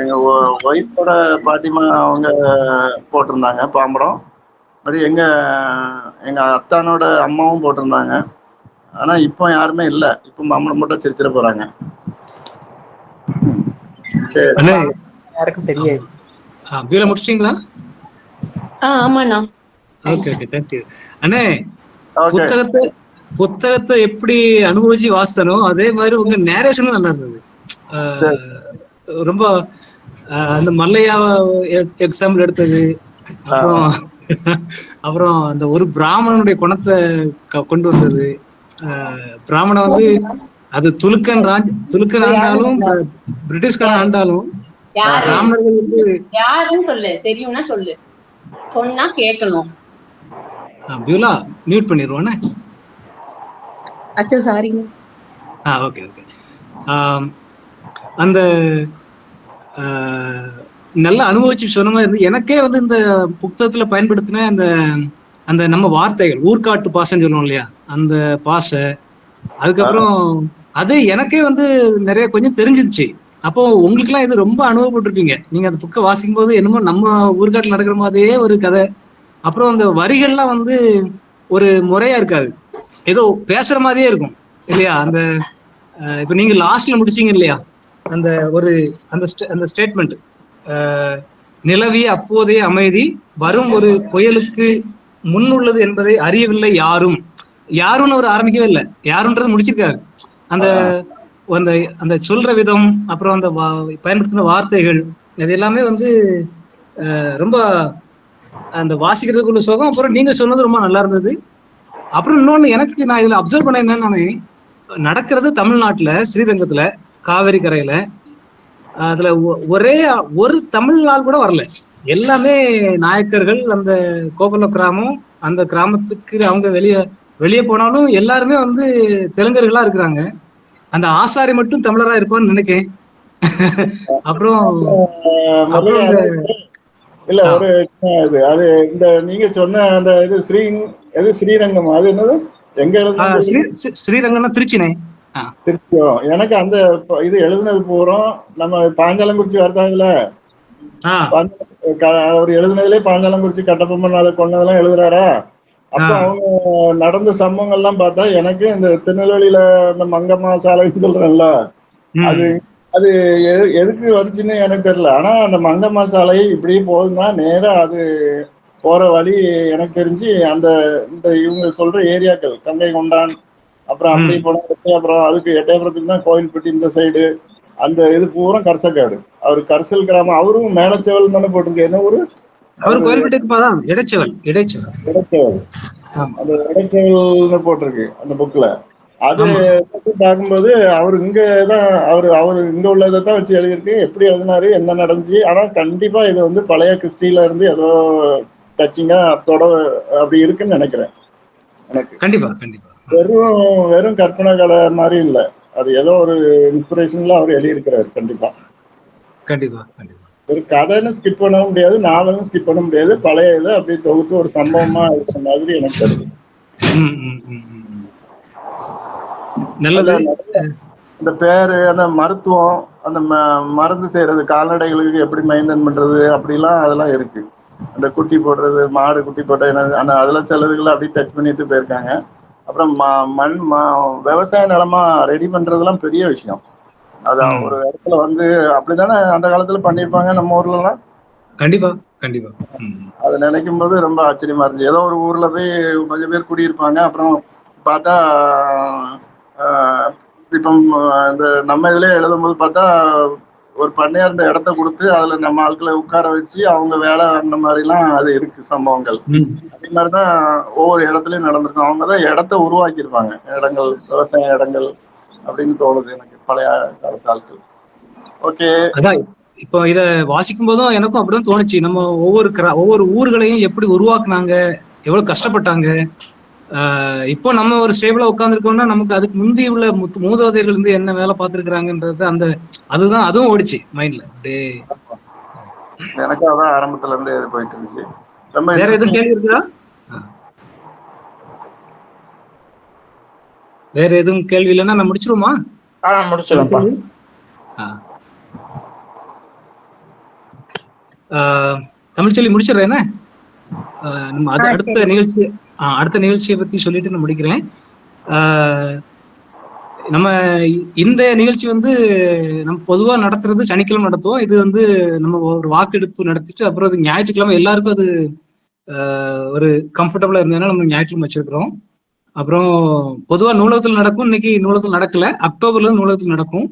எங்க ஒய்ஃபோட பாட்டிமா அவங்க போட்டிருந்தாங்க பாம்படம். அப்படி எங்க அத்தானோட அம்மாவும் போட்டிருந்தாங்க. ஆனா இப்போ யாருமே இல்ல, இப்போ பாம்படம் மட்டும் சிரிச்சிட போறாங்க. சரி, யாருக்கும் தெரியாது. வீல முடிச்சிட்டீங்களா? ஆமாண்ணா. ஓகே ஓகே, தேங்க்யூ அண்ணே. புத்தகத்தை எப்படி அனுபவிச்சு வாசித்தனோ அதே மாதிரி உங்க நேரேஷனும் நல்லா இருந்தது. ரொம்ப அந்த மல்லையா எக்ஸாம்பிள் எடுத்தது, அப்புறம் அப்புறம் அந்த ஒரு பிராமணனுடைய குணத்தை கொண்டு வந்தது. பிராமணன் வந்து அது துலுக்கன் ஆண்டாலும் பிரிட்டிஷ்காரன் ஆண்டாலும் பிராமணர்கள் வந்து யாருன்னு சொல்லு, தெரியும்னா சொல்லு, சொன்னா கேட்கணும். பியூலா மியூட் பண்ணிடுவானே. அச்சோ சாரிங்க. Okay okay. அந்த நல்லா அனுபவிச்சு சொன்ன மாதிரி இருந்து எனக்கே வந்து இந்த புத்தகத்துல பயன்படுத்தின அந்த அந்த நம்ம வார்த்தைகள், ஊர்காட்டு பாசன்னு சொல்லுவோம் இல்லையா, அந்த பாசை. அதுக்கப்புறம் அது எனக்கே வந்து நிறைய கொஞ்சம் தெரிஞ்சிருச்சு. அப்போ உங்களுக்கு எல்லாம் இது ரொம்ப அனுபவப்பட்டிருப்பீங்க. நீங்க அந்த புக்கை வாசிக்கும் போது என்னமோ நம்ம ஊர்காட்டில் நடக்கிற மாதிரியே ஒரு கதை. அப்புறம் அந்த வரிகள்லாம் வந்து ஒரு முறையா இருக்காது, ஏதோ பேசுற மாதிரியே இருக்கும் இல்லையா. அந்த இப்ப நீங்க லாஸ்ட்ல முடிச்சீங்க இல்லையா, அந்த ஒரு அந்த ஸ்டேட்மெண்ட், நிலவிய அப்போதைய அமைதி வரும் ஒரு புயலுக்கு முன்னுள்ளது என்பதை அறியவில்லை யாரும். யாரும்னு அவர் ஆரம்பிக்கவே இல்லை, யாருன்றது முடிச்சிருக்காரு. அந்த அந்த அந்த சொல்ற விதம், அப்புறம் அந்த பயன்படுத்தின வார்த்தைகள், இது எல்லாமே வந்து ரொம்ப அந்த வாசிக்கிறதுக்குள்ள சுகம். அப்புறம் நீங்க சொன்னது ரொம்ப நல்லா இருந்தது. அப்புறம் இன்னொன்னு எனக்கு நான் இதுல அப்சர்வ் பண்ண என்னன்னு, நடக்கிறது தமிழ்நாட்டுல ஸ்ரீரங்கத்துல காவேரி கரையில. அதுல ஒரே ஒரு தமிழ் ஆள் கூட வரல, எல்லாமே நாயக்கர்கள். அந்த கோகுல கிராமம், அந்த கிராமத்துக்கு அவங்க வெளியே போனாலும் எல்லாருமே வந்து தெலுங்கர்களா இருக்கிறாங்க. அந்த ஆசாரி மட்டும் தமிழரா இருப்பான்னு நினைக்கிறேன். அப்புறம் இல்ல ஒரு இது அது இந்த நீங்க சொன்ன அந்த இது ஸ்ரீரங்கம், அது என்னது எங்க ஸ்ரீரங்கம்னா திருச்சினே. திருச்சியோ? எனக்கு அந்த இது எழுதுனது பூரம் நம்ம பாஞ்சாலங்குறிச்சி வருதாங்கல்ல, அவர் எழுதுனதுலேயே பாஞ்சாலங்குறிச்சி கட்டபொம்மன் அதை கொண்டதெல்லாம் எழுதுறாரா. அப்போ அவங்க நடந்த சம்பவங்கள்லாம் பார்த்தா எனக்கு இந்த திருநெல்வேலியில இந்த மங்கம்மா சாலைன்னு சொல்றேன்ல, அது அது எதுக்கு வந்துச்சுன்னு எனக்கு தெரியல. ஆனா அந்த மங்கம்மா சாலை இப்படி போகுதுன்னா நேரா அது போற வழி எனக்கு தெரிஞ்சு அந்த இந்த இவங்க சொல்ற ஏரியாக்கள் கங்கை கொண்டான், அப்புறம் அப்படி போனா அப்புறம் அதுக்கு எட்டயபுரத்துக்கு தான் கோயில்பட்டி இந்த சைடு, அந்த இது பூரா கரசக்காடு. அவரு கரிசல் கிராமம், அவரும் மேலச்செவல் தானே போட்டிருக்கு. என்ன ஊரு அவரு? கோயில்பட்டிக்கு இடைச்செவல். அந்த இடைச்செவல்னு போட்டிருக்கு அந்த புக்ல. அது பார்க்கும்போது அவரு இங்கதான் அவரு இங்க உள்ளதை தான் வச்சு எழுதியிருக்கு. எப்படி எழுதினாரு, என்ன நடந்துச்சு. ஆனா கண்டிப்பா இது வந்து பழைய கிறிஸ்டியில இருந்து ஏதோ டச்சிங்கா அப்படி இருக்குன்னு நினைக்கிறேன் எனக்கு. கண்டிப்பா கண்டிப்பா. வெறும் கற்பனை கதை மாதிரி இல்ல, அது ஏதோ ஒரு இன்ஸ்பிரேஷன்ல அவர் எழுதியிருக்கிறாரு. கண்டிப்பா கண்டிப்பா கண்டிப்பா. ஒரு கதைன்னு ஸ்கிப் பண்ண முடியாது, நாவலும் ஸ்கிப் பண்ண முடியாது. பழைய இதை அப்படி தொகுத்து ஒரு சம்பவமா இருக்கிற மாதிரி எனக்கு தெரியுது. நல்லது. இந்த பேரு, அந்த மருத்துவம், அந்த மருந்து செய்யறது, கால்நடைகளுக்கு எப்படி மெயின்டைன் பண்றது, அப்படிலாம் அதெல்லாம் இருக்கு. அந்த குட்டி போடுறது, மாடு குட்டி போட்ட என்ன, அதெல்லாம் சிலதுகளை அப்படி டச் பண்ணிட்டு போயிருக்காங்க. அப்புறம் விவசாய நிலமா ரெடி பண்றதுலாம் பெரிய விஷயம். அதான் ஒரு இடத்துல வந்து அப்படித்தானே அந்த காலத்துல பண்ணிருப்பாங்க நம்ம ஊர்ல எல்லாம். கண்டிப்பா கண்டிப்பா. அதை நினைக்கும் போது ரொம்ப ஆச்சரியமா இருந்துச்சு. ஏதோ ஒரு ஊர்ல போய் கொஞ்சம் பேர் குடியிருப்பாங்க, அப்புறம் பார்த்தா இப்போ இந்த நம்ம இதுல எழுதும் போது பார்த்தா ஒரு பண்ணையா இருந்த இடத்த கொடுத்து அதுல நம்ம ஆட்களை உட்கார வச்சு அவங்க வேலை அந்த மாதிரிலாம் அது இருக்கு சம்பவங்கள். அதே மாதிரிதான் ஒவ்வொரு இடத்துலயும் நடந்திருக்கும். அவங்கதான் இடத்த உருவாக்கியிருப்பாங்க, இடங்கள், விவசாய இடங்கள் அப்படின்னு தோணுது எனக்கு பழைய காலத்து ஆட்கள். ஓகே, அதான் இப்போ இத வாசிக்கும் போதும் எனக்கும் அப்படிதான் தோணுச்சு. நம்ம ஒவ்வொரு ஊர்களையும் எப்படி உருவாக்குனாங்க, எவ்வளவு கஷ்டப்பட்டாங்க. இப்போ நம்ம ஒரு ஸ்டேபிளா உட்காந்துருக்கோம்னா நமக்கு அதுக்கு முந்தி உள்ள மூதாதையர்கள் இருந்து என்ன வேலை பார்த்துருக்காங்கன்றது அதுவும் ஓடிச்சு மைண்ட்ல. அப்படியே எனக்கு அதான் ஆரம்பத்துல இருந்து போயிட்டு இருந்துச்சு. வேற எதுவும் கேள்வி இருக்குதா? வேற எதுவும் கேள்வி இல்லைன்னா நான் முடிச்சிருவோமா? முடிச்சிடலாம். தமிழ்ச்செல்வி முடிச்சிடுறேன். நம்ம அடுத்த நிகழ்ச்சியை பத்தி சொல்லிட்டு நான் முடிக்கிறேன். நம்ம இன்றைய நிகழ்ச்சி வந்து நம்ம பொதுவா நடத்துறது சனிக்கிழமை நடத்துவோம். இது வந்து நம்ம ஒரு வாக்கெடுப்பு நடத்திட்டு அப்புறம் அது ஞாயிற்றுக்கிழமை எல்லாருக்கும் அது ஒரு கம்ஃபர்டபுளா இருந்ததுனால நம்ம ஞாயிற்றுக்கிழமை வச்சிருக்கிறோம். அப்புறம் பொதுவா நூலகத்தில் நடக்கும். இன்னைக்கு நூலகத்தில் நடக்கல, அக்டோபர்ல நூலகத்தில் நடக்கும்.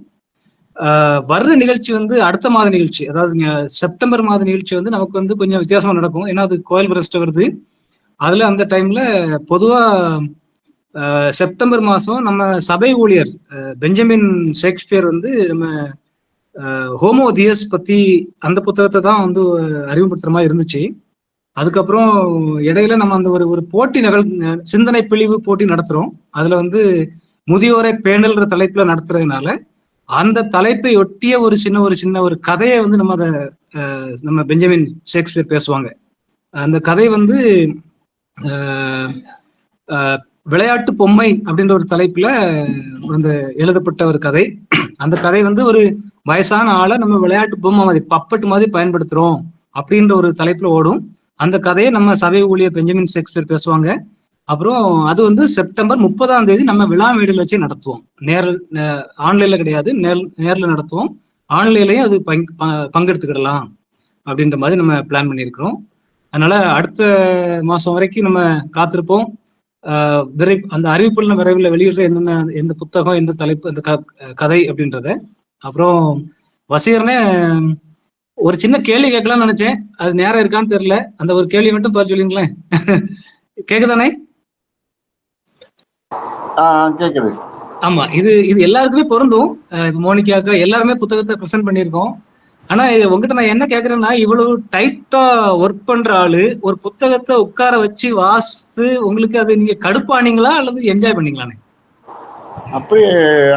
வர்ற நிகழ்ச்சி வந்து அடுத்த மாத நிகழ்ச்சி, அதாவது செப்டம்பர் மாத நிகழ்ச்சி வந்து நமக்கு வந்து கொஞ்சம் வித்தியாசமா நடக்கும். ஏன்னா அது கோயில் பிரஸ்ட் வருது. அதுல அந்த டைம்ல பொதுவா செப்டம்பர் மாசம் நம்ம சபை ஊழியர் பெஞ்சமின் ஷேக்ஸ்பியர் வந்து நம்ம ஹோமோ தியஸ் பத்தி அந்த புத்தகத்தை தான் வந்து அறிமுகப்படுத்துற மாதிரி இருந்துச்சு. அதுக்கப்புறம் இடையில நம்ம அந்த ஒரு போட்டி சிந்தனை பிழிவு போட்டி நடத்துறோம். அதுல வந்து முதியோரை பேணல்ன்ற தலைப்புல நடத்துறதுனால அந்த தலைப்பை ஒட்டிய ஒரு சின்ன ஒரு கதையை வந்து நம்ம பெஞ்சமின் ஷேக்ஸ்பியர் பேசுவாங்க. அந்த கதை வந்து விளையாட்டு பொம்மை அப்படின்ற ஒரு தலைப்புல வந்து எழுதப்பட்ட ஒரு கதை. அந்த கதை வந்து ஒரு வயசான ஆளை நம்ம விளையாட்டு பொம்மை மாதிரி பப்பட்டு மாதிரி பயன்படுத்துறோம் அப்படின்ற ஒரு தலைப்புல ஓடும். அந்த கதையை நம்ம சபை ஊழியர் பெஞ்சமின் ஷேக்ஸ்பியர் பேசுவாங்க. அப்புறம் அது வந்து செப்டம்பர் 30 நம்ம விழா மேடையில் வச்சு நடத்துவோம். ஆன்லைன்ல கிடையாது, நேர்ல நடத்துவோம். ஆன்லைன்லயும் அது பங்கெடுத்துக்கிடலாம் அப்படின்ற மாதிரி நம்ம பிளான் பண்ணியிருக்கிறோம். அதனால அடுத்த மாசம் வரைக்கும் நம்ம காத்திருப்போம். அந்த அறிவிப்புல விரைவில் வெளியிடுற எந்த புத்தகம், எந்த தலைப்பு, அந்த கதை அப்படின்றத. அப்புறம் வசீகரனே ஒரு சின்ன கேள்வி கேட்கலாம்னு நினைச்சேன், அது நேரம் இருக்கான்னு தெரியல. அந்த ஒரு கேள்வி மட்டும் பார்த்து சொல்லுங்களேன். கேக்குதானே? கேக்குது. ஆமா, இது எல்லாருக்குமே பொருந்தும். மோனிகாக்கா எல்லாருமே புத்தகத்தை ப்ரெசென்ட் பண்ணியிருக்கோம். ஆனா உங்ககிட்ட நான் என்ன கேக்குறேன்னா, இவ்வளவு டைட்டா ஒர்க் பண்ற ஆளு ஒரு புத்தகத்தை உட்கார வச்சு வாசித்து உங்களுக்கு அது நீங்க கடுப்பானீங்களா அல்லது என்ஜாய் பண்ணீங்களானே?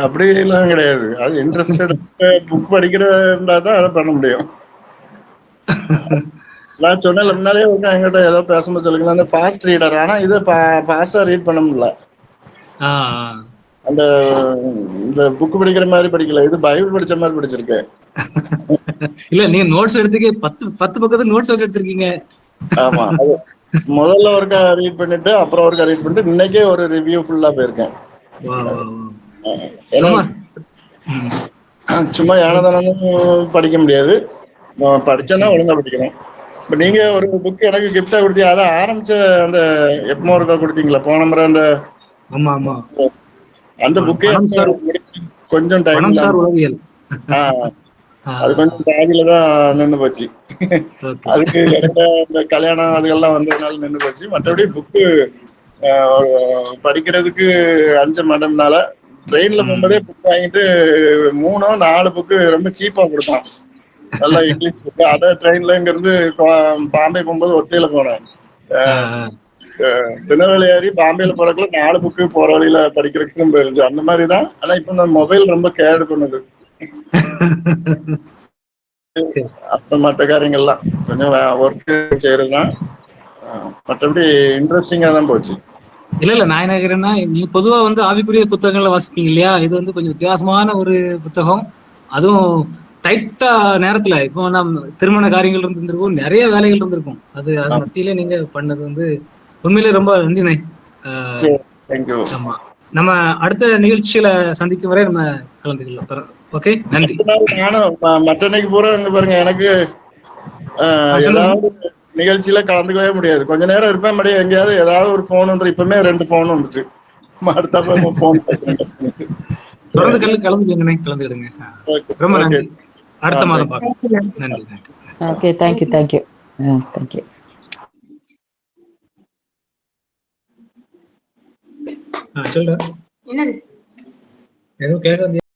அப்படியெல்லாம் கிடையாது. அது இன்ட்ரெஸ்டட் புக் படிக்கிற இருந்தா தான் அதை பண்ண முடியும். நான் சொன்னேன் முன்னாலே என்கிட்ட ஏதோ பேசும்போது சொல்லுங்களா, அந்த ஃபாஸ்ட் ரீடர். ஆனா இதை ஃபாஸ்டா ரீட் பண்ண முடியல. அந்த இந்த புக் படிக்கிற மாதிரி படிக்கல, இது பைபிள் படிச்ச மாதிரி படிச்சிருக்கேன். இல்ல, நீங்க நோட்ஸ் எடுத்துக்க 10 பக்கத்துக்கு நோட்ஸ் எடுத்திருக்கீங்க. ஆமா, முதல்ல ஒருக்கா ரீட் பண்ணிட்டு அப்புறம் ஒருக்கா ரீட் பண்ணிட்டு இன்னைக்கே ஒரு ரிவ்யூ ஃபுல்லா போயிருக்கேன். ஏன்னா சும்மா ஏனதானும் படிக்க முடியாது, படிச்சேன்னா ஒழுங்கா படிக்கணும். இப்ப நீங்க ஒரு புக் எனக்கு கிஃப்டா கொடுத்தீங்க, அதை ஆரம்பிச்ச அந்த எப்பமோ ஒருக்கா கொடுத்தீங்களா போன முறை, அந்த புக்கே கொஞ்சம் டைம் அது கொஞ்சம் பாதியில தான் நின்று போச்சு. அதுக்கு இந்த கல்யாணம் அதுக்கெல்லாம் வந்ததுனால நின்று போச்சு. மற்றபடி புக்கு படிக்கிறதுக்கு 5 மடம்னால ட்ரெயின்ல போகும்போதே புக் வாங்கிட்டு 3-4 புக்கு ரொம்ப சீப்பா கொடுத்தான், நல்லா இங்கிலீஷ் புக்கு. அதை ட்ரெயின்ல இங்க இருந்து பாம்பே போகும்போது ஒத்தையில போனேன். திருநெல்வேலி ஏறி பாம்பேல போறதுக்குள்ள 4 புக்கு போற வழியில படிக்கிறதுக்கும் போயிருச்சு. அந்த மாதிரிதான். ஆனா இப்ப இந்த மொபைல் ரொம்ப கேடு பண்ணுது. மற்ற காரியங்கள்லாம் கொஞ்சம் ஒர்க் செய்யறதுதான், மற்றபடி இன்ட்ரெஸ்டிங்கா தான் போச்சு. இல்ல நான் என்ன கேக்குறேன்னா, நீங்க பொதுவா வந்து ஆவிக்குரிய புத்தகங்களை வாசிப்பீங்க இல்லையா? இது வந்து கொஞ்சம் வித்தியாசமான ஒரு புத்தகம். அதுவும் டைட்டா நேரத்துல, இப்போ நம்ம திருமண காரியங்கள் இருந்திருக்கும், நிறைய வேலைகள் இருந்திருக்கும். அது மத்தியில நீங்க பண்ணது வந்து உண்மையிலே ரொம்ப நன்றிண்ணே. ஆமா, நம்ம அடுத்த நிகழ்ச்சியில சந்திக்கும் வரை நம்ம கலந்துக்கலாம். ஓகே, நன்றி. நானும் மற்ற அன்னைக்கு பூரா பாருங்க, எனக்கு ஏதாவது நிகழ்ச்சியில கலந்துக்கவே முடியாது. கொஞ்ச நேரம் இருப்பேன், மறுபடியும் எங்கேயாவது ஏதாவது ஒரு போன் வந்துடும். இப்பவுமே 2 போன் வந்துச்சு. அடுத்தப்ப போன் தொடர்ந்து கலந்துக்கங்கண்ணே, கலந்துக்கிடுங்க. ரொம்ப நன்றி. அடுத்த மாதம் பார்க்கலாம். நன்றி. Okay, thank you. சொல்ற எதுவும் கேட்க